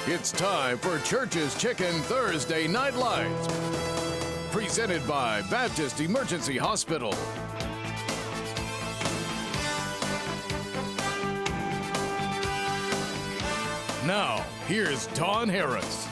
It's time for Church's Chicken Thursday Night Lights. Presented by Baptist Emergency Hospital. Now, here's Don Harris.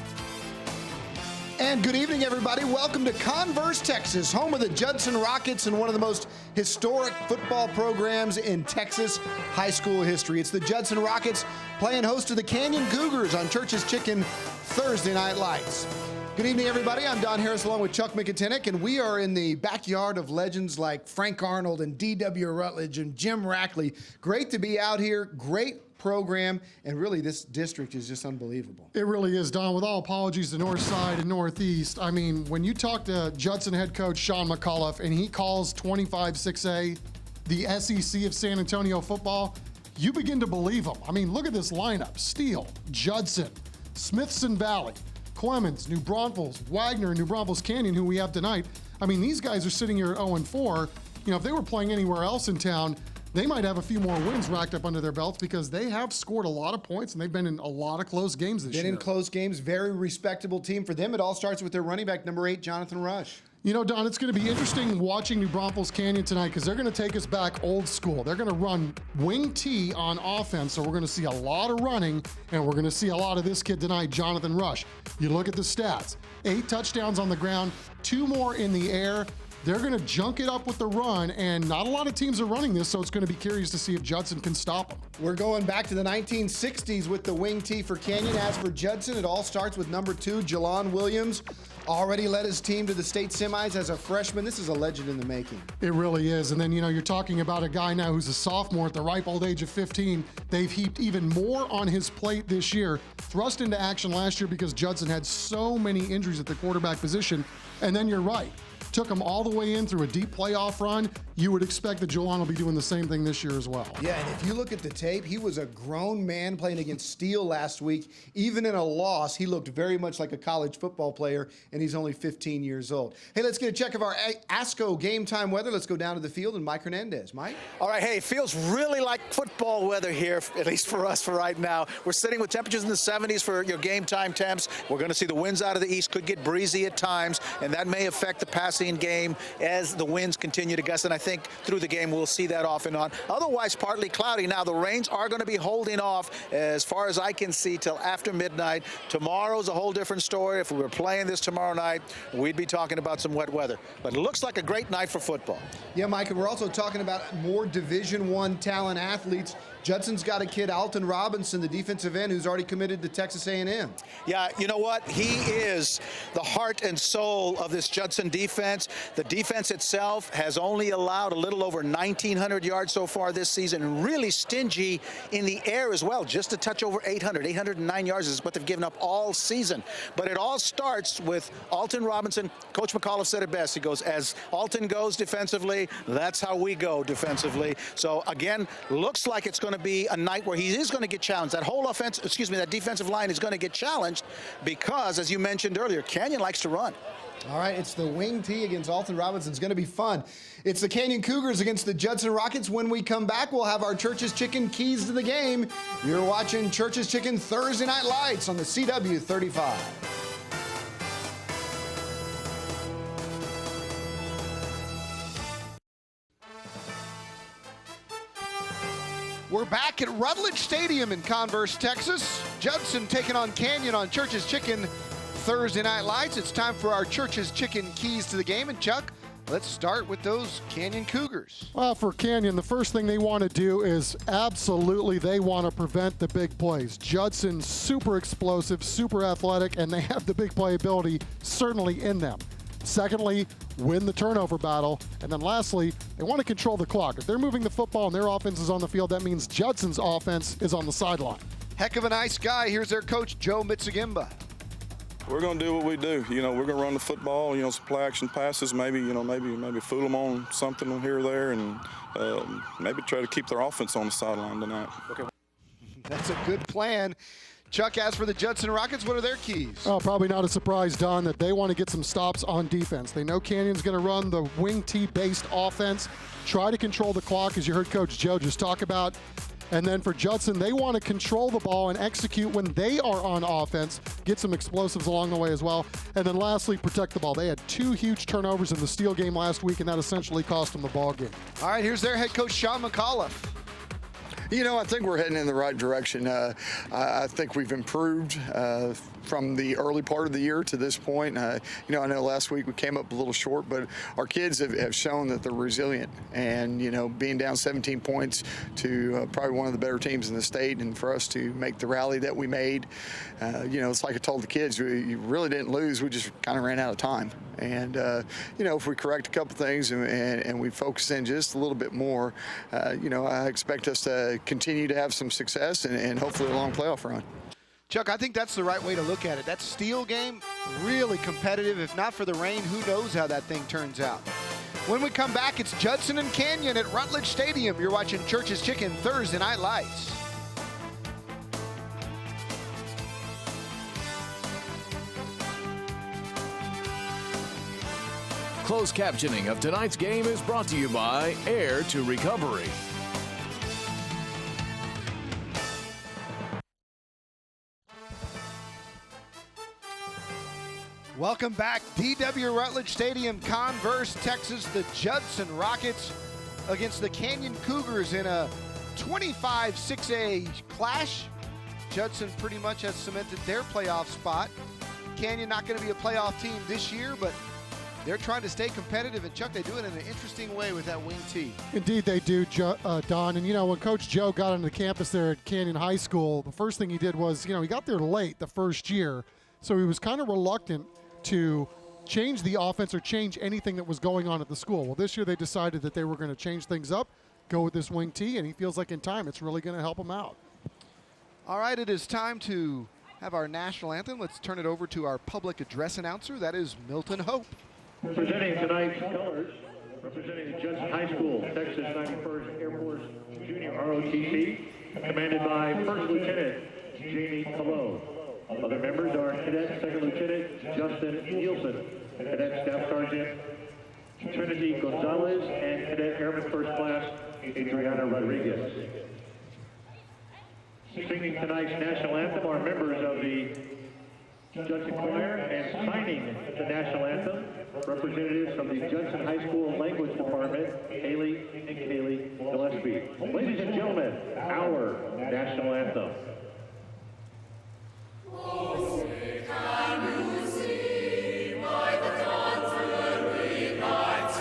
And good evening, everybody. Welcome to Converse, Texas, home of the Judson Rockets and one of the most historic football programs in Texas high school history. It's the Judson Rockets playing host to the Canyon Cougars on Church's Chicken Thursday Night Lights. Good evening, everybody. I'm Don Harris along with Chuck McIntyre, and we are in the backyard of legends like Frank Arnold and D.W. Rutledge and Jim Rackley. Great to be out here. Great program, and really this district is just unbelievable. It really is, Don. With all apologies to North Side and Northeast, I mean, when you talk to Judson head coach Sean McCullough and he calls 25-6A the SEC of San Antonio football, you begin to believe him. I mean, look at this lineup. Steele, Judson, Smithson Valley, Clemens, New Braunfels, Wagner, New Braunfels Canyon, who we have tonight. I mean, these guys are sitting here at 0-4. You know, if they were playing anywhere else in town, they might have a few more wins racked up under their belts because they have scored a lot of points and they've been in a lot of close games this year. Been in close games, very respectable team for them. It all starts with their running back, number 8, Jonathan Rush. You know, Don, it's going to be interesting watching New Braunfels Canyon tonight because they're going to take us back old school. They're going to run wing T on offense, so we're going to see a lot of running, and we're going to see a lot of this kid tonight, Jonathan Rush. You look at the stats, 8 touchdowns on the ground, 2 more in the air. They're going to junk it up with the run, and not a lot of teams are running this, so it's going to be curious to see if Judson can stop them. We're going back to the 1960s with the wing T for Canyon. As for Judson, it all starts with number 2, Jelon Williams. Already led his team to the state semis as a freshman. This is a legend in the making. It really is. And then, you know, you're talking about a guy now who's a sophomore at the ripe old age of 15. They've heaped even more on his plate this year. Thrust into action last year because Judson had so many injuries at the quarterback position. And then you're right. Took him all the way in through a deep playoff run. You would expect that Jelon will be doing the same thing this year as well. Yeah, and if you look at the tape, he was a grown man playing against Steele last week. Even in a loss, he looked very much like a college football player, and he's only 15 years old. Hey, let's get a check of our ASCO game time weather. Let's go down to the field and Mike Hernandez. Mike? All right, hey, it feels really like football weather here, at least for us for right now. We're sitting with temperatures in the 70s for your game time temps. We're going to see the winds out of the east, could get breezy at times, and that may affect the passing game as the winds continue to gust, and I think through the game we'll see that off and on. Otherwise, partly cloudy. Now, the rains are going to be holding off as far as I can see till after midnight. Tomorrow's a whole different story. If we were playing this tomorrow night, we'd be talking about some wet weather. But it looks like a great night for football. Yeah, Mike, and we're also talking about more Division I talent athletes. Judson's got a kid, Alton Robinson, the defensive end, who's already committed to Texas A&M. Yeah, you know what? He is the heart and soul of this Judson defense. The defense itself has only allowed a little over 1,900 yards so far this season. Really stingy in the air as well. Just a touch over 809 yards is what they've given up all season. But it all starts with Alton Robinson. Coach McCullough said it best. He goes, as Alton goes defensively, that's how we go defensively. So, again, looks like it's going to be a night where he is going to get challenged. That whole that defensive line is going to get challenged because, as you mentioned earlier, Canyon likes to run. All right, it's the wing T against Alton Robinson. It's going to be fun. It's the Canyon Cougars against the Judson Rockets. When we come back, we'll have our Church's Chicken keys to the game. You're watching Church's Chicken Thursday Night Lights on the CW 35. We're back at Rutledge Stadium in Converse, Texas. Judson taking on Canyon on Church's Chicken Thursday Night Lights. It's time for our Church's Chicken keys to the game. And Chuck, let's start with those Canyon Cougars. Well, for Canyon, the first thing they want to do is absolutely they want to prevent the big plays. Judson, super explosive, super athletic, and they have the big play ability certainly in them. Secondly, win the turnover battle. And then lastly, they want to control the clock. If they're moving the football and their offense is on the field, that means Judson's offense is on the sideline. Heck of a nice guy. Here's their coach, Joe Mitsugimba. We're going to do what we do. You know, we're going to run the football, some play action passes, maybe fool them on something here or there, and maybe try to keep their offense on the sideline tonight. Okay. That's a good plan. Chuck, as for the Judson Rockets, what are their keys? Oh, probably not a surprise, Don, that they want to get some stops on defense. They know Canyon's going to run the wing T-based offense, try to control the clock, as you heard Coach Joe just talk about. And then for Judson, they want to control the ball and execute when they are on offense, get some explosives along the way as well. And then lastly, protect the ball. They had 2 huge turnovers in the Steel game last week, and that essentially cost them the ball game. All right, here's their head coach, Sean McAuliffe. You know, I think we're heading in the right direction. I think we've improved from the early part of the year to this point. I know last week we came up a little short, but our kids have shown that they're resilient. And, being down 17 points to probably one of the better teams in the state, and for us to make the rally that we made, it's like I told the kids, you really didn't lose. We just kind of ran out of time. And, if we correct a couple things and we focus in just a little bit more, I expect us to continue to have some success and hopefully a long playoff run. Chuck, I think that's the right way to look at it. That Steel game, really competitive. If not for the rain, who knows how that thing turns out. When we come back, it's Judson and Canyon at Rutledge Stadium. You're watching Church's Chicken Thursday Night Lights. Closed captioning of tonight's game is brought to you by Air to Recovery. Welcome back. DW Rutledge Stadium, Converse, Texas. The Judson Rockets against the Canyon Cougars in a 25-6A clash. Judson pretty much has cemented their playoff spot. Canyon not going to be a playoff team this year, but they're trying to stay competitive. And, Chuck, they do it in an interesting way with that wing tee. Indeed they do, Don. And, when Coach Joe got onto the campus there at Canyon High School, the first thing he did was, he got there late the first year. So he was kind of reluctant to change the offense or change anything that was going on at the school. Well, this year they decided that they were going to change things up, go with this wing tee, and he feels like in time it's really going to help him out. All right, it is time to have our national anthem. Let's turn it over to our public address announcer. That is Milton Hope. Presenting tonight's colors, representing the Judson High School, Texas 91st Air Force Junior ROTC, commanded by First Lieutenant Jamie Calo. Other members are Cadet Second Lieutenant Justin Nielsen, Cadet Staff Sergeant Trinity Gonzalez, and Cadet Airman First Class Adriana Rodriguez. Singing tonight's national anthem are members of the Judson Choir, and signing the national anthem, representatives from the Judson High School Language Department, Haley and Kaylee Gillespie. Ladies and gentlemen, our national anthem. Oh, can you see by the dawn's early light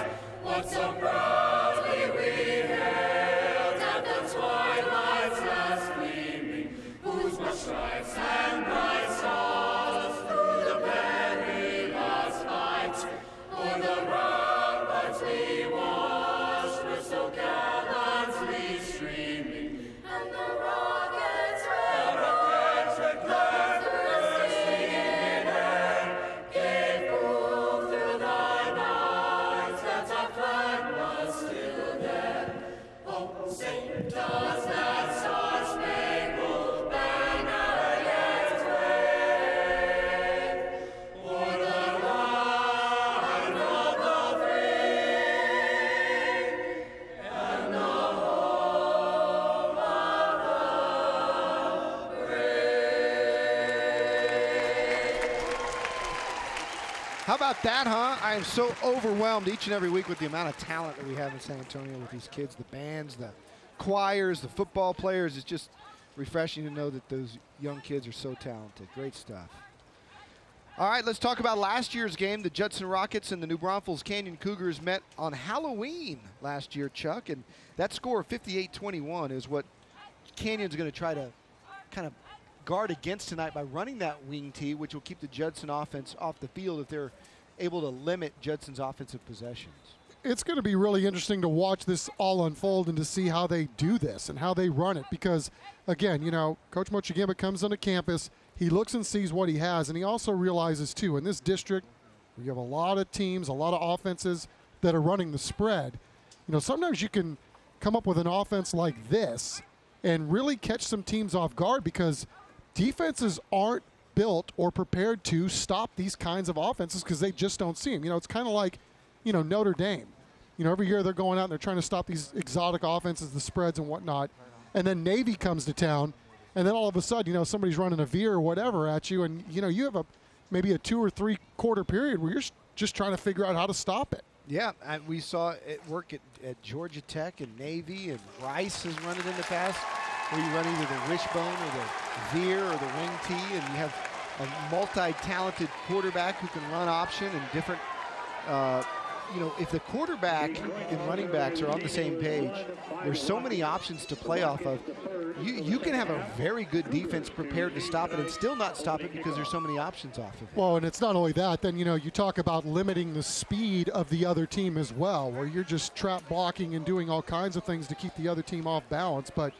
what so proudly we hailed at the twilight's last gleaming, whose broad stripes and bright stars through the very last fight o'er the ramparts we watched were so gallantly streaming, and the rockets red gave proof through the night that our flag was still there. Oh, say, does that star-spangled banner yet wave o'er the land of the free and the home of the brave? How about that, huh? I am so overwhelmed each and every week with the amount of talent that we have in San Antonio with these kids, the bands, the choirs, the football players. It's just refreshing to know that those young kids are so talented. Great stuff. All right, let's talk about last year's game. The Judson Rockets and the New Braunfels Canyon Cougars met on Halloween last year, Chuck, and that score of 58-21 is what Canyon's going to try to kind of guard against tonight by running that wing tee, which will keep the Judson offense off the field if they're able to limit Judson's offensive possessions. It's going to be really interesting to watch this all unfold and to see how they do this and how they run it because, again, Coach Mochigamba comes onto campus, he looks and sees what he has, and he also realizes, too, in this district, we have a lot of teams, a lot of offenses that are running the spread. Sometimes you can come up with an offense like this and really catch some teams off guard because defenses aren't built or prepared to stop these kinds of offenses because they just don't see them. It's kind of like, Notre Dame. Every year they're going out and they're trying to stop these exotic offenses, the spreads and whatnot. and then Navy comes to town, and then all of a sudden, somebody's running a veer or whatever at you, and, you have maybe a 2 or 3 quarter period where you're just trying to figure out how to stop it. Yeah, and we saw it work at Georgia Tech and Navy, and Rice has run it in the past, where you run either the wishbone or the veer or the wing tee, and you have a multi-talented quarterback who can run option and different, if the quarterback and running backs are on the same page, there's so many options to play off of. You can have a very good defense prepared to stop it and still not stop it because there's so many options off of it. Well, and it's not only that. Then, you talk about limiting the speed of the other team as well, where you're just trap blocking and doing all kinds of things to keep the other team off balance. But,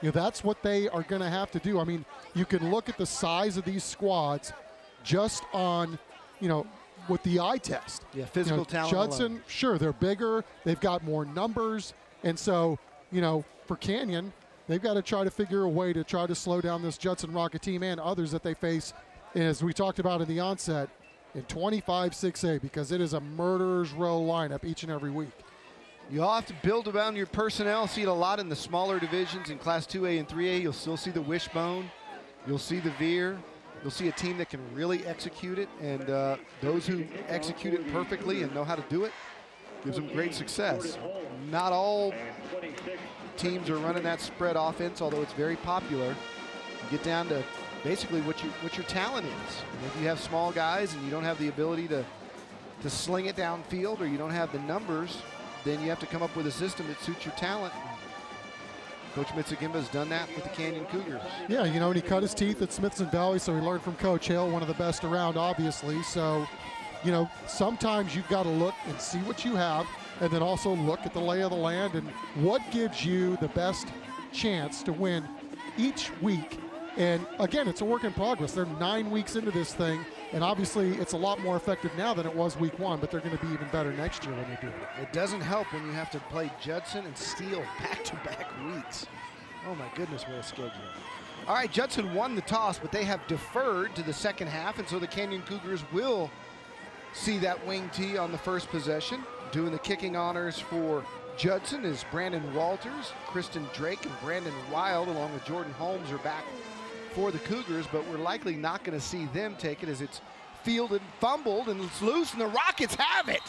that's what they are going to have to do. I mean, you can look at the size of these squads just on, with the eye test. Yeah, physical talent Judson, alone. Sure, they're bigger. They've got more numbers. And so, for Canyon, they've got to try to figure a way to try to slow down this Judson Rocket team and others that they face, as we talked about in the onset, in 25-6A, because it is a murderer's row lineup each and every week. You all have to build around your personnel. See it a lot in the smaller divisions in Class 2A and 3A. You'll still see the wishbone. You'll see the veer. You'll see a team that can really execute it, and those who execute it perfectly and know how to do it gives them great success. Not all teams are running that spread offense, although it's very popular. You get down to basically what your talent is. And if you have small guys and you don't have the ability to sling it downfield, or you don't have the numbers, then you have to come up with a system that suits your talent. Coach Mitsugimba has done that with the Canyon Cougars. Yeah, and he cut his teeth at Smithson Valley, so he learned from Coach Hill, one of the best around, obviously. So, sometimes you've got to look and see what you have, and then also look at the lay of the land and what gives you the best chance to win each week. And again, it's a work in progress. They're 9 weeks into this thing, and obviously it's a lot more effective now than it was week 1, but they're going to be even better next year when they do it. It doesn't help when you have to play Judson and Steele back-to-back weeks. Oh my goodness, what a schedule. All right, Judson won the toss, but they have deferred to the second half, and so the Canyon Cougars will see that wing tee on the first possession. Doing the kicking honors for Judson is Brandon Walters, Kristen Drake, and Brandon Wild, along with Jordan Holmes, are back for the Cougars, but we're likely not going to see them take it, as it's fielded, fumbled, and it's loose, and the Rockets have it.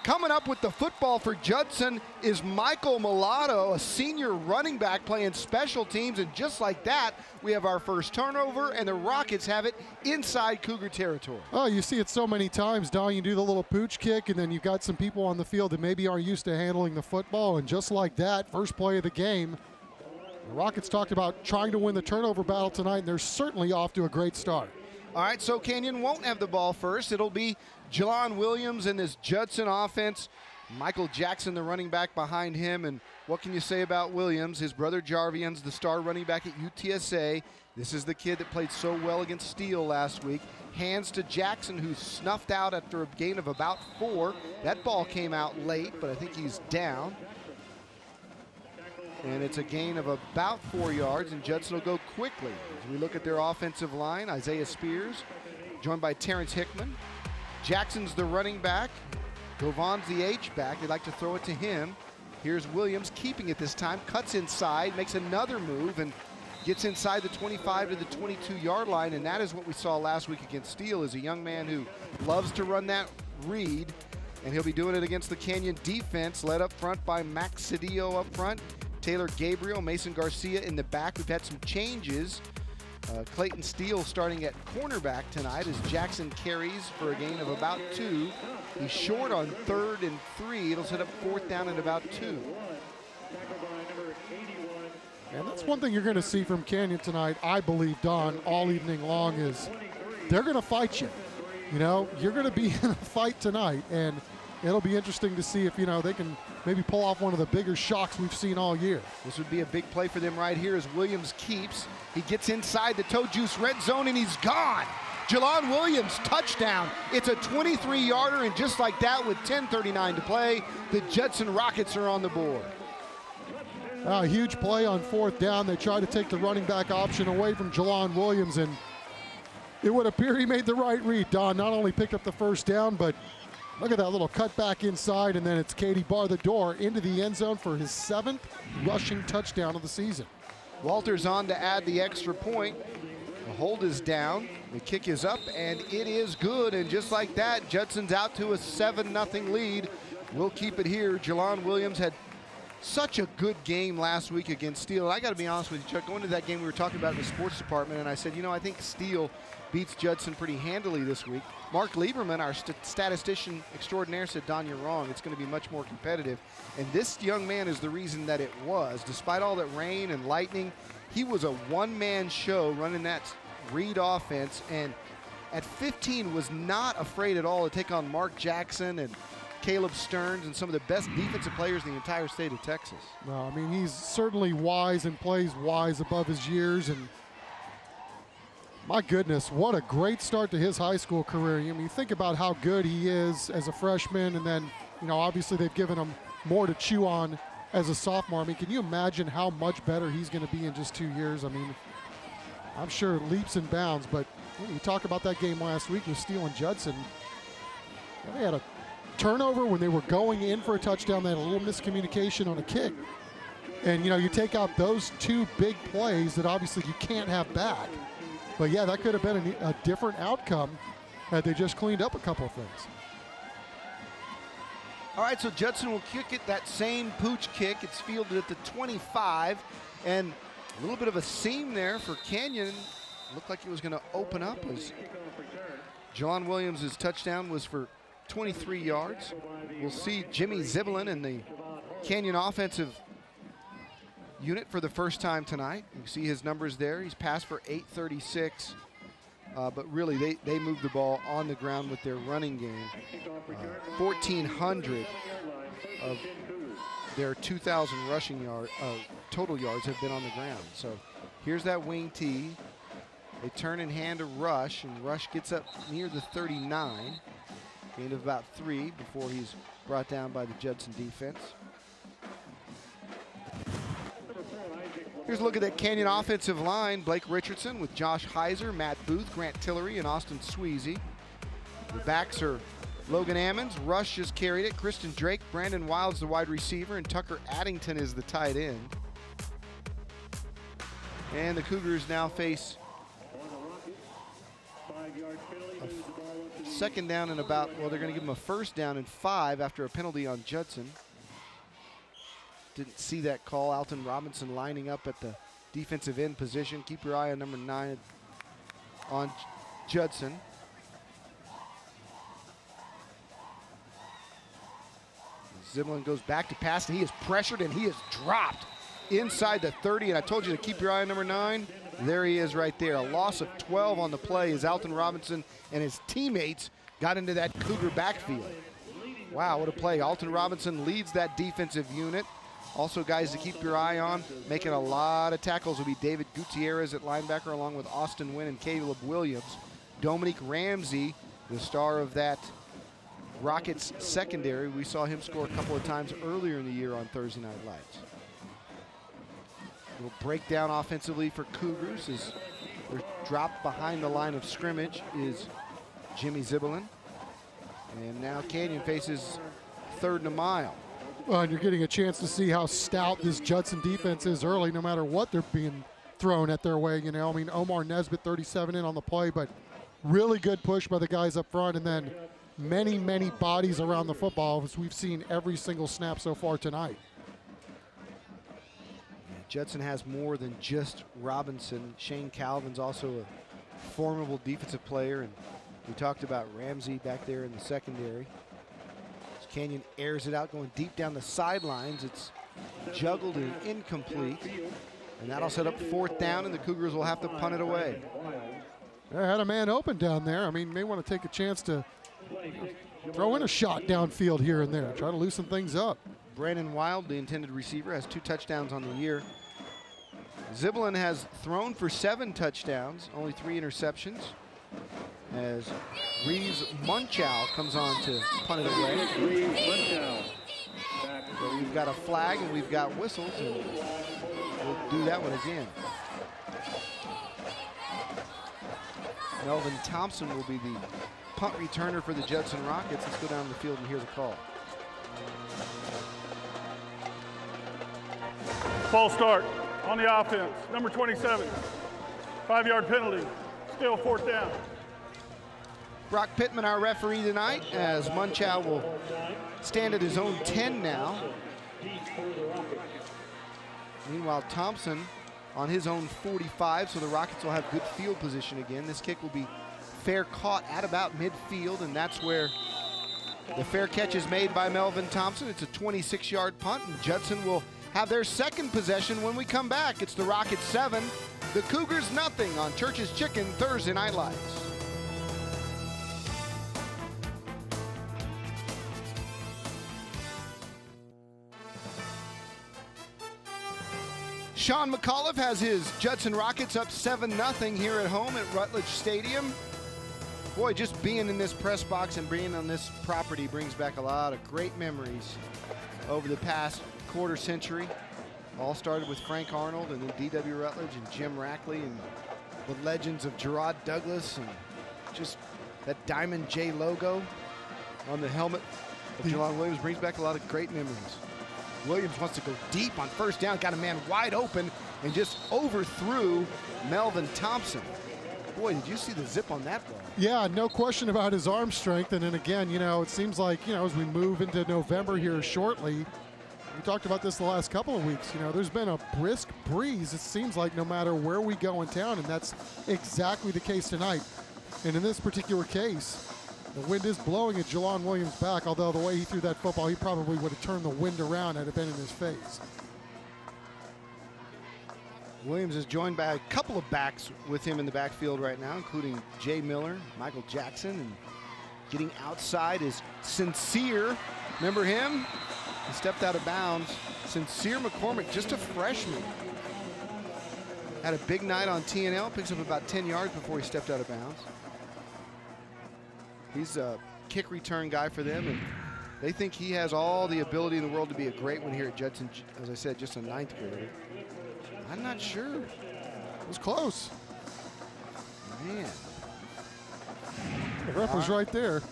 Coming up with the football for Judson is Michael Mulatto, a senior running back playing special teams, and just like that, we have our first turnover, and the Rockets have it inside Cougar territory. Oh, you see it so many times, Don. You do the little pooch kick, and then you've got some people on the field that maybe aren't used to handling the football, and just like that, first play of the game, the Rockets talked about trying to win the turnover battle tonight, and they're certainly off to a great start. All right, so Canyon won't have the ball first. It'll be Jelon Williams in this Judson offense. Michael Jackson, the running back behind him. And what can you say about Williams? His brother Jarvian's the star running back at UTSA. This is the kid that played so well against Steele last week. Hands to Jackson, who snuffed out after a gain of about 4. That ball came out late, but I think he's down. And it's a gain of about 4 yards, and Judson will go quickly. As we look at their offensive line, Isaiah Spears, joined by Terrence Hickman. Jackson's the running back. Govan's the H-back. They like to throw it to him. Here's Williams keeping it this time, cuts inside, makes another move, and gets inside the 25 to the 22-yard line, and that is what we saw last week against Steele, is a young man who loves to run that read, and he'll be doing it against the Canyon defense, led up front by Max Cedillo up front, Taylor Gabriel, Mason Garcia in the back. We've had some changes. Clayton Steele starting at cornerback tonight as Jackson carries for a gain of about 2. He's short on 3rd and 3. It'll set up 4th down and about 2. And that's one thing you're going to see from Canyon tonight, I believe, Don, all evening long, is they're going to fight you. You're going to be in a fight tonight, and it'll be interesting to see if, they can maybe pull off one of the bigger shocks we've seen all year. This would be a big play for them right here as Williams keeps. He gets inside the toe juice red zone, and he's gone. Jelon Williams, touchdown. It's a 23-yarder, and just like that, with 10:39 to play, the Judson Rockets are on the board. A huge play on 4th down. They try to take the running back option away from Jelon Williams, and it would appear he made the right read. Don not only picked up the first down, but look at that little cut back inside, and then it's Katie Bar the door into the end zone for his 7th rushing touchdown of the season. Walters on to add the extra point. The hold is down, the kick is up, and it is good. And just like that, Judson's out to a 7-0 lead. We'll keep it here. Jelon Williams had such a good game last week against Steele. And I got to be honest with you, Chuck, going to that game we were talking about in the sports department, and I said, you know, I think Steele beats Judson pretty handily this week. Mark Lieberman, our statistician extraordinaire, said, Don, you're wrong. It's going to be much more competitive. And this young man is the reason that it was. Despite all that rain and lightning, he was a one-man show running that read offense, and at 15 was not afraid at all to take on Mark Jackson and Caleb Stearns and some of the best defensive players in the entire state of Texas. No, I mean, he's certainly wise and plays wise above his years, and my goodness, what a great start to his high school career. I mean, think about how good he is as a freshman, and then, you know, obviously they've given him more to chew on as a sophomore. I mean, can you imagine how much better he's going to be in just 2 years? I mean, I'm sure leaps and bounds, but you talk about that game last week with Steele and Judson. They had a turnover when they were going in for a touchdown. They had a little miscommunication on a kick. And, you know, you take out those two big plays that obviously you can't have back. But, yeah, that could have been a different outcome had they just cleaned up a couple of things. All right, so Judson will kick it, that same pooch kick. It's fielded at the 25, and a little bit of a seam there for Canyon. Looked like it was going to open up as John Williams' touchdown was for 23 yards. We'll see Jimmy Zibelin in the Canyon offensive unit for the first time tonight. You see his numbers there. He's passed for 836. But really, they moved the ball on the ground with their running game. 1,400 of their 2,000 rushing total yards have been on the ground. So here's that wing tee. They turn and hand a Rush, and Rush gets up near the 39. Gain of about 3 before he's brought down by the Judson defense. Here's a look at that Canyon offensive line. Blake Richardson with Josh Heiser, Matt Booth, Grant Tillery, and Austin Sweezy. The backs are Logan Ammons. Rush just carried it. Kristen Drake, Brandon Wilds, the wide receiver, and Tucker Addington is the tight end. And the Cougars now face a second down and about, well, they're going to give them a first down and 5 after a penalty on Judson. Didn't see that call. Alton Robinson lining up at the defensive end position. Keep your eye on number 9 on Judson. Zibelin goes back to pass, and he is pressured, and he is dropped inside the 30. And I told you to keep your eye on number 9. There he is right there. A loss of 12 on the play as Alton Robinson and his teammates got into that Cougar backfield. Wow, what a play. Alton Robinson leads that defensive unit. Also, guys to keep your eye on, making a lot of tackles will be David Gutierrez at linebacker, along with Austin Wynn and Caleb Williams. Dominique Ramsey, the star of that Rockets secondary. We saw him score a couple of times earlier in the year on Thursday Night Lights. A little breakdown offensively for Cougars as they're dropped behind the line of scrimmage is Jimmy Zibelin. And now Canyon faces 3rd and a mile. Well, and you're getting a chance to see how stout this Judson defense is early, no matter what they're being thrown at their way. You know, I mean, Omar Nesbitt, 37 in on the play, but really good push by the guys up front, and then many, many bodies around the football, as we've seen every single snap so far tonight. Yeah, Judson has more than just Robinson. Shane Calvin's also a formidable defensive player, and we talked about Ramsey back there in the secondary. Canyon airs it out, going deep down the sidelines. It's juggled and incomplete. And that'll set up 4th down, and the Cougars will have to punt it away. They had a man open down there. I mean, may want to take a chance to throw in a shot downfield here and there, try to loosen things up. Brandon Wild, the intended receiver, has 2 touchdowns on the year. Zibelin has thrown for 7 touchdowns, only 3 interceptions, as Reeves Munchow comes on to punt it away. So we've got a flag and we've got whistles, and we'll do that one again. Melvin Thompson will be the punt returner for the Judson Rockets. Let's go down the field and hear the call. False start on the offense. Number 27, 5-yard penalty, still 4th down. Brock Pittman, our referee tonight, as Munchow will stand at his own 10 now. Meanwhile, Thompson on his own 45, so the Rockets will have good field position again. This kick will be fair caught at about midfield, and that's where the fair catch is made by Melvin Thompson. It's a 26-yard punt, and Judson will have their second possession when we come back. It's the Rockets 7, the Cougars nothing on Church's Chicken Thursday Night Lights. Sean McAuliffe has his Judson Rockets up 7-0 here at home at Rutledge Stadium. Boy, just being in this press box and being on this property brings back a lot of great memories over the past quarter century. All started with Frank Arnold and then D.W. Rutledge and Jim Rackley and the legends of Gerard Douglas and just that Diamond J logo on the helmet of Jelon Williams brings back a lot of great memories. Williams wants to go deep on 1st down, got a man wide open and just overthrew Melvin Thompson. Boy, did you see the zip on that ball? Yeah, no question about his arm strength. And then again, it seems like, as we move into November here shortly, we talked about this the last couple of weeks, there's been a brisk breeze, it seems like, no matter where we go in town, and that's exactly the case tonight. And in this particular case, the wind is blowing at Jelon Williams' back, although the way he threw that football, he probably would have turned the wind around had it been in his face. Williams is joined by a couple of backs with him in the backfield right now, including Jay Miller, Michael Jackson, and getting outside is Sincere. Remember him? He stepped out of bounds. Sincere McCormick, just a freshman. Had a big night on TNL, picks up about 10 yards before he stepped out of bounds. He's a kick return guy for them, and they think he has all the ability in the world to be a great one here at Judson. As I said, just a 9th grader. I'm not sure. It was close. Man. The ref was right there.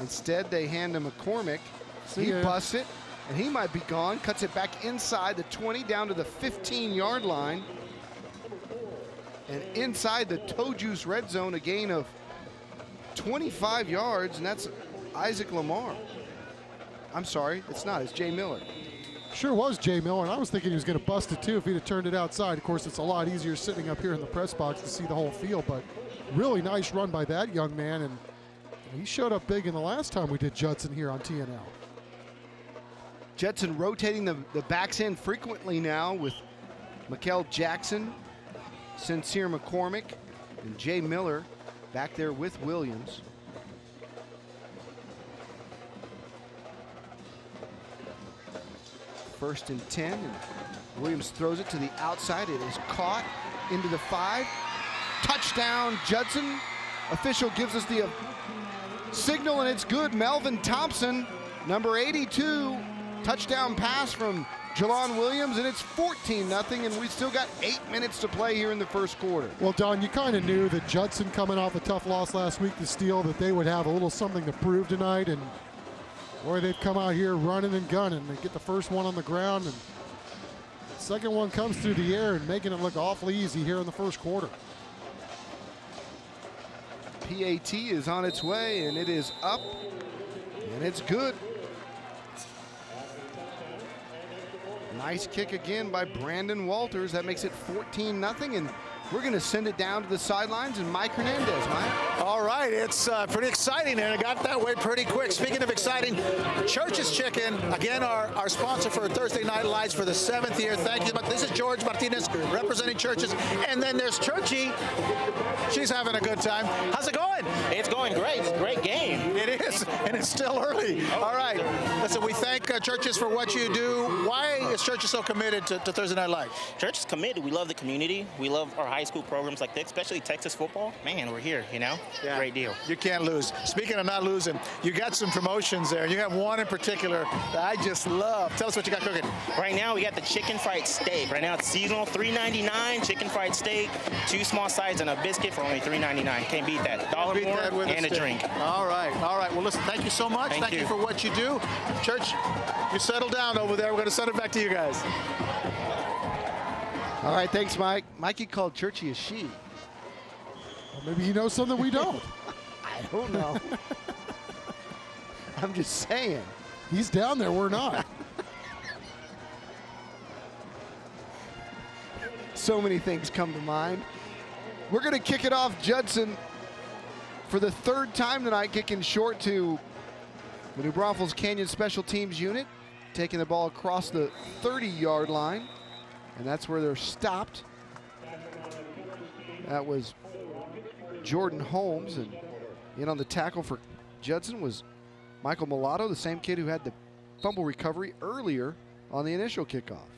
Instead, they hand him McCormick. He busts it, and he might be gone. Cuts it back inside the 20 down to the 15-yard line. And inside the Toe Juice red zone, a gain of 25 yards, and that's Isaac Lamar. I'm sorry, it's not. It's Jay Miller. Sure was Jay Miller, and I was thinking he was going to bust it too if he'd have turned it outside. Of course, it's a lot easier sitting up here in the press box to see the whole field, but really nice run by that young man, and he showed up big in the last time we did Judson here on TNL. Judson rotating the backs in frequently now with Mikel Jackson, Sincere McCormick, and Jay Miller back there with Williams. First and 10, and Williams throws it to the outside. It is caught into the 5. Touchdown, Judson. Official gives us the signal, and it's good. Melvin Thompson, number 82, touchdown pass from Jelon Williams, and it's 14-0, and we've still got 8 minutes to play here in the first quarter. Well, Don, you kind of knew that Judson, coming off a tough loss last week to Steele, that they would have a little something to prove tonight, and boy, they've come out here running and gunning. They get the first one on the ground, and the second one comes through the air and making it look awfully easy here in the first quarter. PAT is on its way, and it is up, and it's good. Nice kick again by Brandon Walters. That makes it 14-0, and we're going to send it down to the sidelines, and Mike Hernandez. Mike? All right, it's pretty exciting, and it got that way pretty quick. Speaking of exciting, Church's Chicken, again, our sponsor for Thursday Night Lights for the 7th year. Thank you. This is George Martinez representing Church's, and then there's Churchy. She's having a good time. How's it going? It's going great. It's a great game. It is, and it's still early. All right. Listen, we thank Church's for what you do. Why is Church's so committed to Thursday Night Lights? Church is committed. We love the community. We love our high school programs like this, especially Texas football. Man, we're here, Yeah. Great deal. You can't lose. Speaking of not losing, you got some promotions there. You have one in particular that I just love. Tell us what you got cooking. Right now, we got the chicken fried steak. Right now, it's seasonal, $3.99, chicken fried steak, 2 small sides, and a biscuit for only $3.99. Can't beat that. $1 more and a drink. All right. Well, listen, thank you so much. Thank you for what you do. Church, you settle down over there. We're going to send it back to you guys. All right, thanks, Mike. Mikey called Churchy a she. Well, maybe he knows something we don't. I don't know. I'm just saying. He's down there, we're not. So many things come to mind. We're going to kick it off. Judson, for the third time tonight, kicking short to the New Braunfels Canyon Special Teams unit, taking the ball across the 30-yard line, and that's where they're stopped. That was Jordan Holmes, and in on the tackle for Judson was Michael Mulatto, the same kid who had the fumble recovery earlier on the initial kickoff.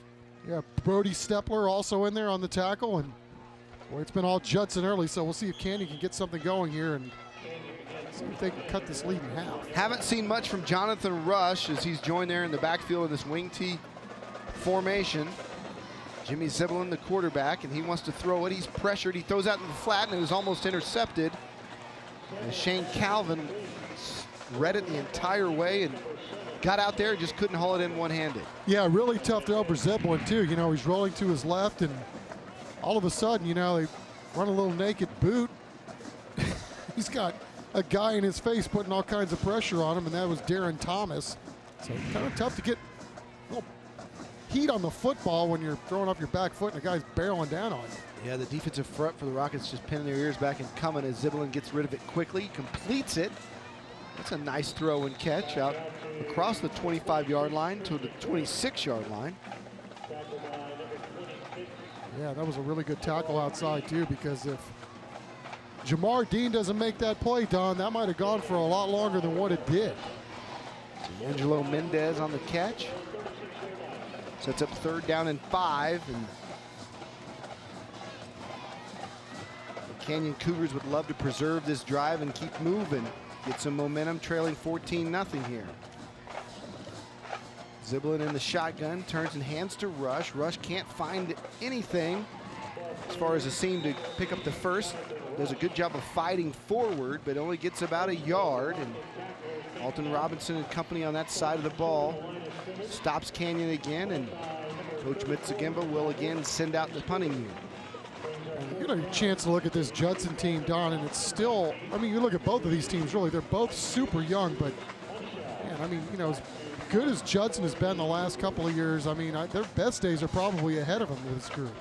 Yeah, Brody Stepler also in there on the tackle, and boy, it's been all Judson early, so we'll see if Canyon can get something going here and see if they can cut this lead in half. Haven't seen much from Jonathan Rush as he's joined there in the backfield of this wing T formation. Jimmy Ziblin, the quarterback, and he wants to throw it. He's pressured. He throws out in the flat, and it was almost intercepted. And Shane Calvin read it the entire way and got out there, just couldn't haul it in one-handed. Yeah, really tough throw for Ziblin, too. You know, he's rolling to his left, and all of a sudden, you know, they run a little naked boot. He's got a guy in his face putting all kinds of pressure on him, and that was Darren Thomas. So kind of tough to get a little heat on the football when you're throwing off your back foot and the guy's barreling down on you. Yeah, the defensive front for the Rockets just pinning their ears back and coming as Ziblin gets rid of it quickly, completes it. That's a nice throw and catch out across the 25-yard line to the 26-yard line. Yeah, that was a really good tackle outside, too, because if Jamar Dean doesn't make that play, Don, that might have gone for a lot longer than what it did. Angelo Mendez on the catch. Sets up 3rd down and 5. And the Canyon Cougars would love to preserve this drive and keep moving. Get some momentum, trailing 14-0 here. Ziblin in the shotgun, turns and hands to Rush. Rush can't find anything as far as a seam to pick up the first. Does a good job of fighting forward, but only gets about a yard. And Alton Robinson and company on that side of the ball stops Canyon again, and Coach Mitsugimba will again send out the punting unit. You get a chance to look at this Judson team, Don, and it's still, I mean, you look at both of these teams, really, they're both super young, but, man, I mean, you know, as good as Judson has been the last couple of years, I mean, their best days are probably ahead of them with this group.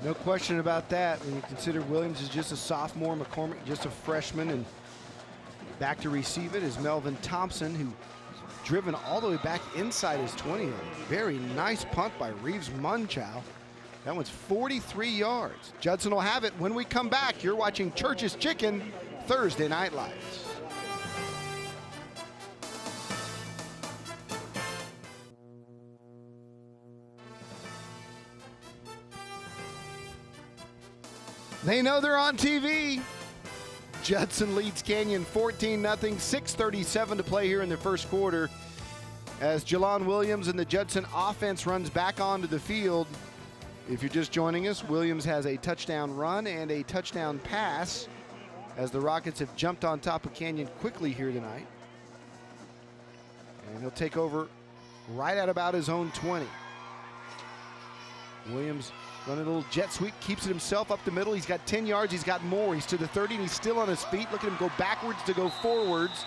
No question about that when you consider Williams is just a sophomore, McCormick just a freshman, and back to receive it is Melvin Thompson, who driven all the way back inside his 20. A very nice punt by Reeves Munchow. That one's 43 yards. Judson will have it when we come back. You're watching Church's Chicken Thursday Night Lights. They know they're on TV. Judson leads Canyon 14-0, 6:37 to play here in the first quarter as Jalon Williams and the Judson offense runs back onto the field. If you're just joining us, Williams has a touchdown run and a touchdown pass as the Rockets have jumped on top of Canyon quickly here tonight. And he'll take over right at about his own 20. Williams running a little jet sweep, keeps it himself up the middle. He's got 10 yards, he's got more. He's to the 30 and he's still on his feet. Look at him go backwards to go forwards.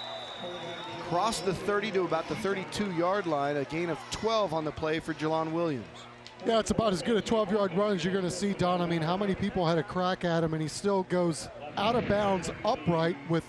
Cross the 30 to about the 32-yard line. A gain of 12 on the play for Jalon Williams. Yeah, it's about as good a 12-yard run as you're going to see, Don. I mean, how many people had a crack at him, and he still goes out of bounds upright with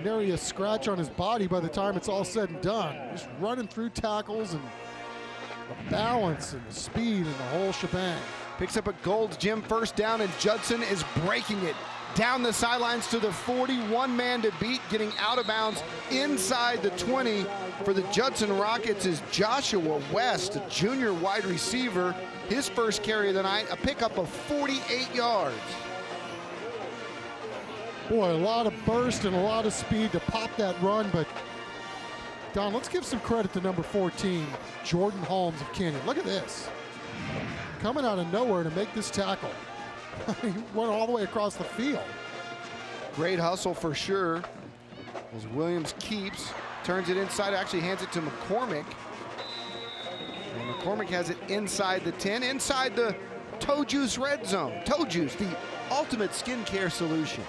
nary a scratch on his body by the time it's all said and done. Just running through tackles and the balance and the speed and the whole shebang. Picks up a Gold's Gym first down, and Judson is breaking it down the sidelines to the 41 man to beat, getting out of bounds inside the 20 for the Judson Rockets is Joshua West, a junior wide receiver. His first carry of the night, a pickup of 48 yards. Boy, a lot of burst and a lot of speed to pop that run, but Don, let's give some credit to number 14, Jordan Holmes of Canyon. Look at this. Coming out of nowhere to make this tackle. He went all the way across the field. Great hustle for sure. As Williams keeps, turns it inside, actually hands it to McCormick. And McCormick has it inside the 10, inside the Toe Juice Red Zone. Toe Juice, the ultimate skincare solution.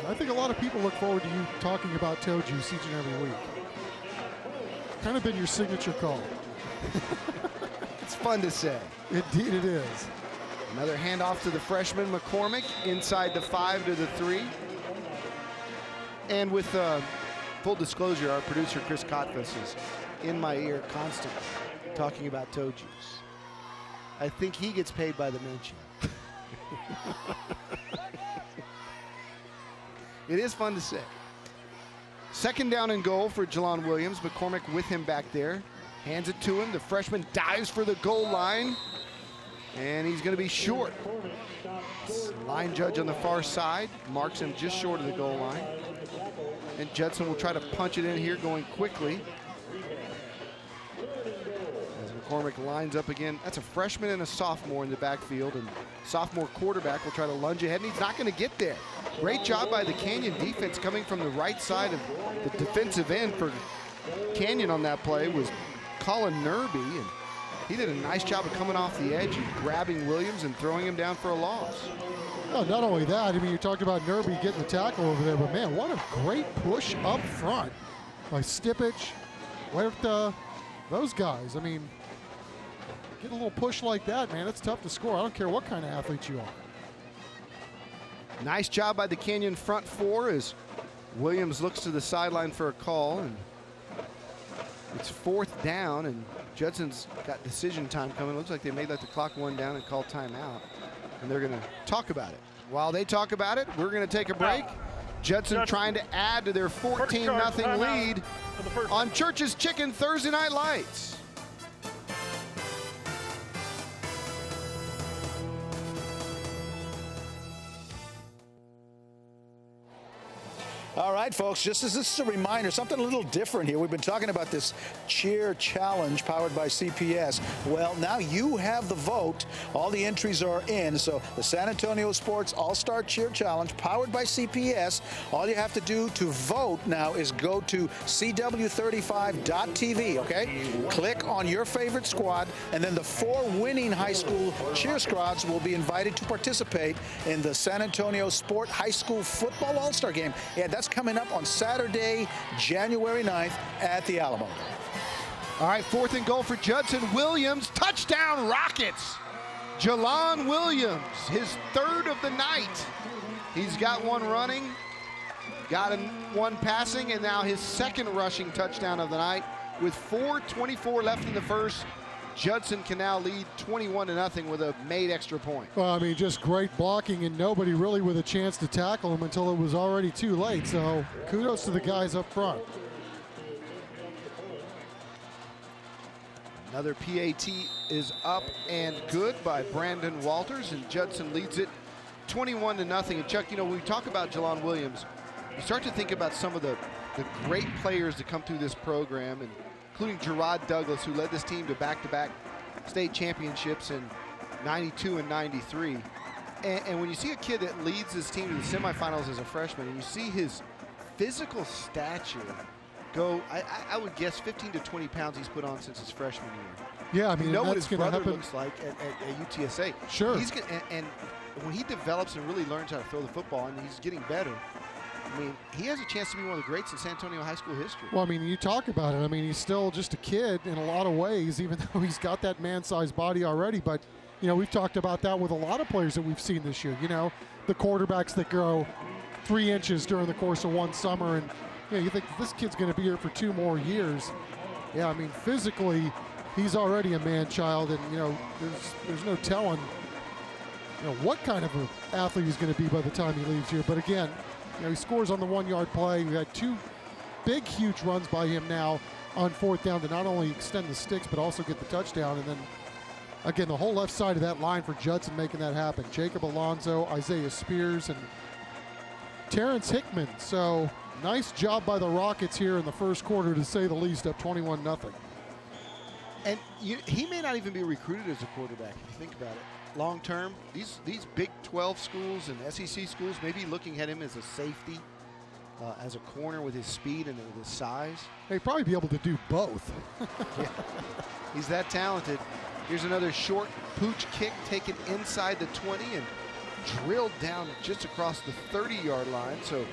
I think a lot of people look forward to you talking about Toe Juice each and every week. Kind of been your signature call. It's fun to say. Indeed it is. Another handoff to the freshman, McCormick, inside the 5 to the 3. And with full disclosure, our producer, Chris Kotfus, is in my ear constantly talking about Toe Juice. I think he gets paid by the mention. It is fun to say. Second down and goal for Jelon Williams. McCormick with him back there. Hands it to him. The freshman dives for the goal line. And he's going to be short. Line judge on the far side marks him just short of the goal line. And Judson will try to punch it in here, going quickly. As McCormick lines up again. That's a freshman and a sophomore in the backfield. And sophomore quarterback will try to lunge ahead, and he's not going to get there. Great job by the Canyon defense coming from the right side of the defensive end for Canyon on that play was Colin Nerby, and he did a nice job of coming off the edge and grabbing Williams and throwing him down for a loss. Oh, not only that, I mean, you talked about Nerby getting the tackle over there, but man, what a great push up front by Stipich, Huerta, those guys. I mean, get a little push like that, man, it's tough to score. I don't care what kind of athlete you are. Nice job by the Canyon front four as Williams looks to the sideline for a call, and it's 4th down, and Judson's got decision time coming. Looks like they may let the clock run down and call timeout, and they're going to talk about it. While they talk about it, we're going to take a break. Judson trying to add to their 14-0 lead on Church's Chicken Thursday Night Lights. All right, folks, just as this is a reminder, something a little different here. We've been talking about this cheer challenge powered by CPS. Well, now you have the vote. All the entries are in. So the San Antonio Sports All-Star Cheer Challenge powered by CPS. All you have to do to vote now is go to CW35.tv, okay? Click on your favorite squad, and then the 4 winning high school cheer squads will be invited to participate in the San Antonio Sport High School Football All-Star Game. Yeah, that's coming up on Saturday, January 9th at the Alamo. All right, 4th and goal for Judson. Williams, touchdown Rockets. Jelon Williams, his 3rd of the night. He's got one running, got one passing, and now his 2nd rushing touchdown of the night. With 4:24 left in the first, Judson can now lead 21-0 with a made extra point. Well, I mean, just great blocking and nobody really with a chance to tackle him until it was already too late. So kudos to the guys up front. Another PAT is up and good by Brandon Walters, and Judson leads it 21-0. And Chuck, you know, when we talk about Jelon Williams, you start to think about some of the great players that come through this program, and including Gerard Douglas, who led this team to back-to-back state championships in '92 and '93. And when you see a kid that leads this team to the semifinals as a freshman, and you see his physical stature go, I would guess 15 to 20 pounds he's put on since his freshman year. Yeah, I mean, you know what his brother happen. looks like at UTSA. Sure. He's and when he develops and really learns how to throw the football, and he's getting better, I mean, he has a chance to be one of the greats in San Antonio high school history. Well, I mean, you talk about it. I mean, he's still just a kid in a lot of ways, even though he's got that man-sized body already. But, you know, we've talked about that with a lot of players that we've seen this year. You know, the quarterbacks that grow 3 inches during the course of one summer. And, you know, you think this kid's going to be here for 2 more years. Yeah, I mean, physically, he's already a man-child. And, you know, there's no telling, you know, what kind of an athlete he's going to be by the time he leaves here. But, again, you know, he scores on the 1-yard play. We had 2 big, huge runs by him now on 4th down to not only extend the sticks, but also get the touchdown. And then, again, the whole left side of that line for Judson making that happen. Jacob Alonzo, Isaiah Spears, and Terrence Hickman. So nice job by the Rockets here in the first quarter, to say the least, up 21-0. And he may not even be recruited as a quarterback, if you think about it. Long term, these Big 12 schools and SEC schools may be looking at him as a safety, as a corner with his speed and with his size. He'd probably be able to do both. Yeah. He's that talented. Here's another short pooch kick taken inside the 20 and drilled down just across the 30-yard line. So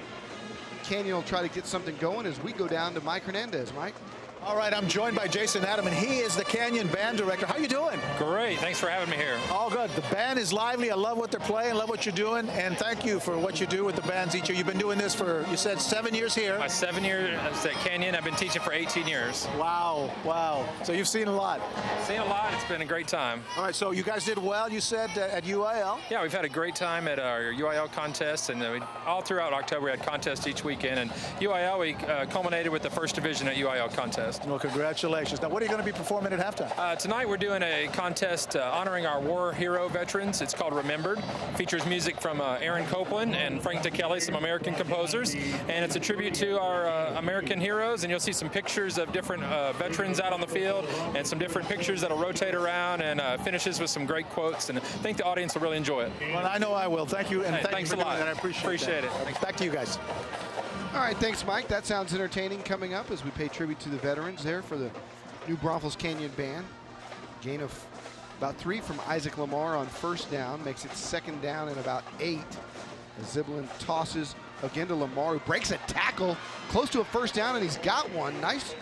Canyon will try to get something going as we go down to Mike Hernandez. Mike? All right, I'm joined by Jason Adam, and he is the Canyon band director. How you doing? Great. Thanks for having me here. All good. The band is lively. I love what they're playing, love what you're doing, and thank you for what you do with the bands each year. You've been doing this for, you said, 7 years here. My 7 years at Canyon. I've been teaching for 18 years. Wow, wow. So you've seen a lot. Seen a lot. It's been a great time. All right, so you guys did well, you said, at UIL? Yeah, we've had a great time at our UIL contest, and all throughout October we had contests each weekend, and UIL, we culminated with the first division at UIL contest. Well, congratulations. Now, what are you going to be performing at halftime? Tonight we're doing a contest honoring our war hero veterans. It's called Remembered. Features music from Aaron Copland and Frank DeKelly, some American composers. And it's a tribute to our American heroes. And you'll see some pictures of different veterans out on the field and some different pictures that'll rotate around, and finishes with some great quotes. And I think the audience will really enjoy it. Well, I know I will. Thank you. And thanks you for a lot. doing that. I appreciate it. Back to you guys. All right, thanks, Mike. That sounds entertaining coming up as we pay tribute to the veterans there for the new Braunfels Canyon band. Gain of about 3 from Isaac Lamar on first down. Makes it second down and about 8. As Ziblin tosses again to Lamar, who breaks a tackle close to a first down, and he's got one. Nice